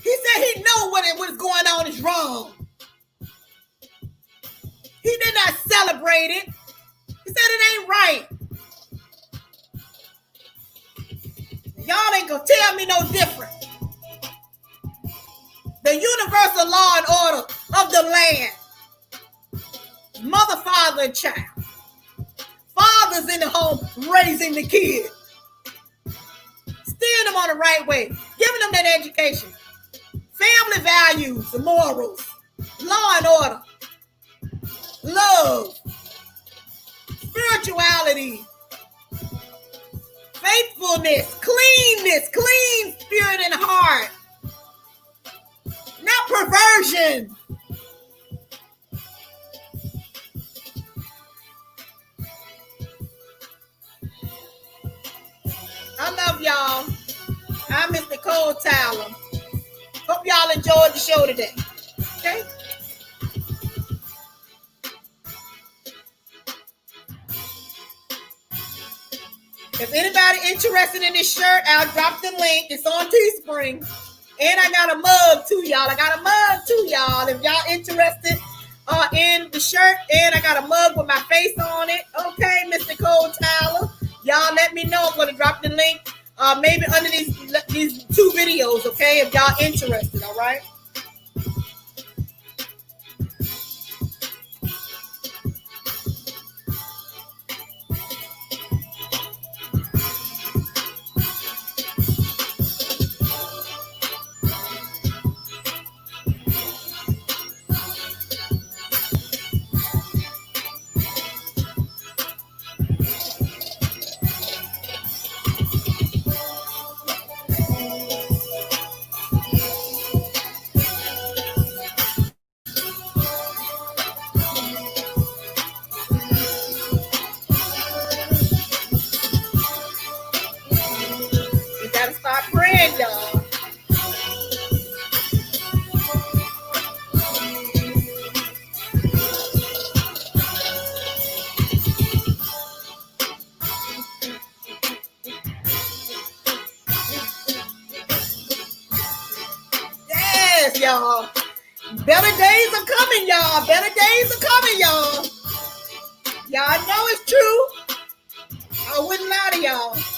He said he know what's going on is wrong. He did not celebrate it. He said it ain't right. Y'all ain't gonna tell me no different. The universal law and order of the land. Mother, father, and child. Fathers in the home raising the kid. Steering them on the right way. Giving them that education. Family values and morals. Law and order. Love. Spirituality. Faithfulness. Cleanness. Clean spirit and heart. Not perversion. I love y'all. I'm Miss Nicole Tyler. Hope y'all enjoyed the show today. Okay? If anybody interested in this shirt, I'll drop the link. It's on Teespring. And I got a mug too, y'all. If y'all interested in the shirt, and I got a mug with my face on it. Okay, Mr. Cole Tyler. Y'all let me know. I'm going to drop the link maybe under these 2 videos, okay, if y'all interested, all right? You got to start praying, y'all. Yes, y'all. Better days are coming, y'all. Y'all know it's true. I wouldn't lie to y'all.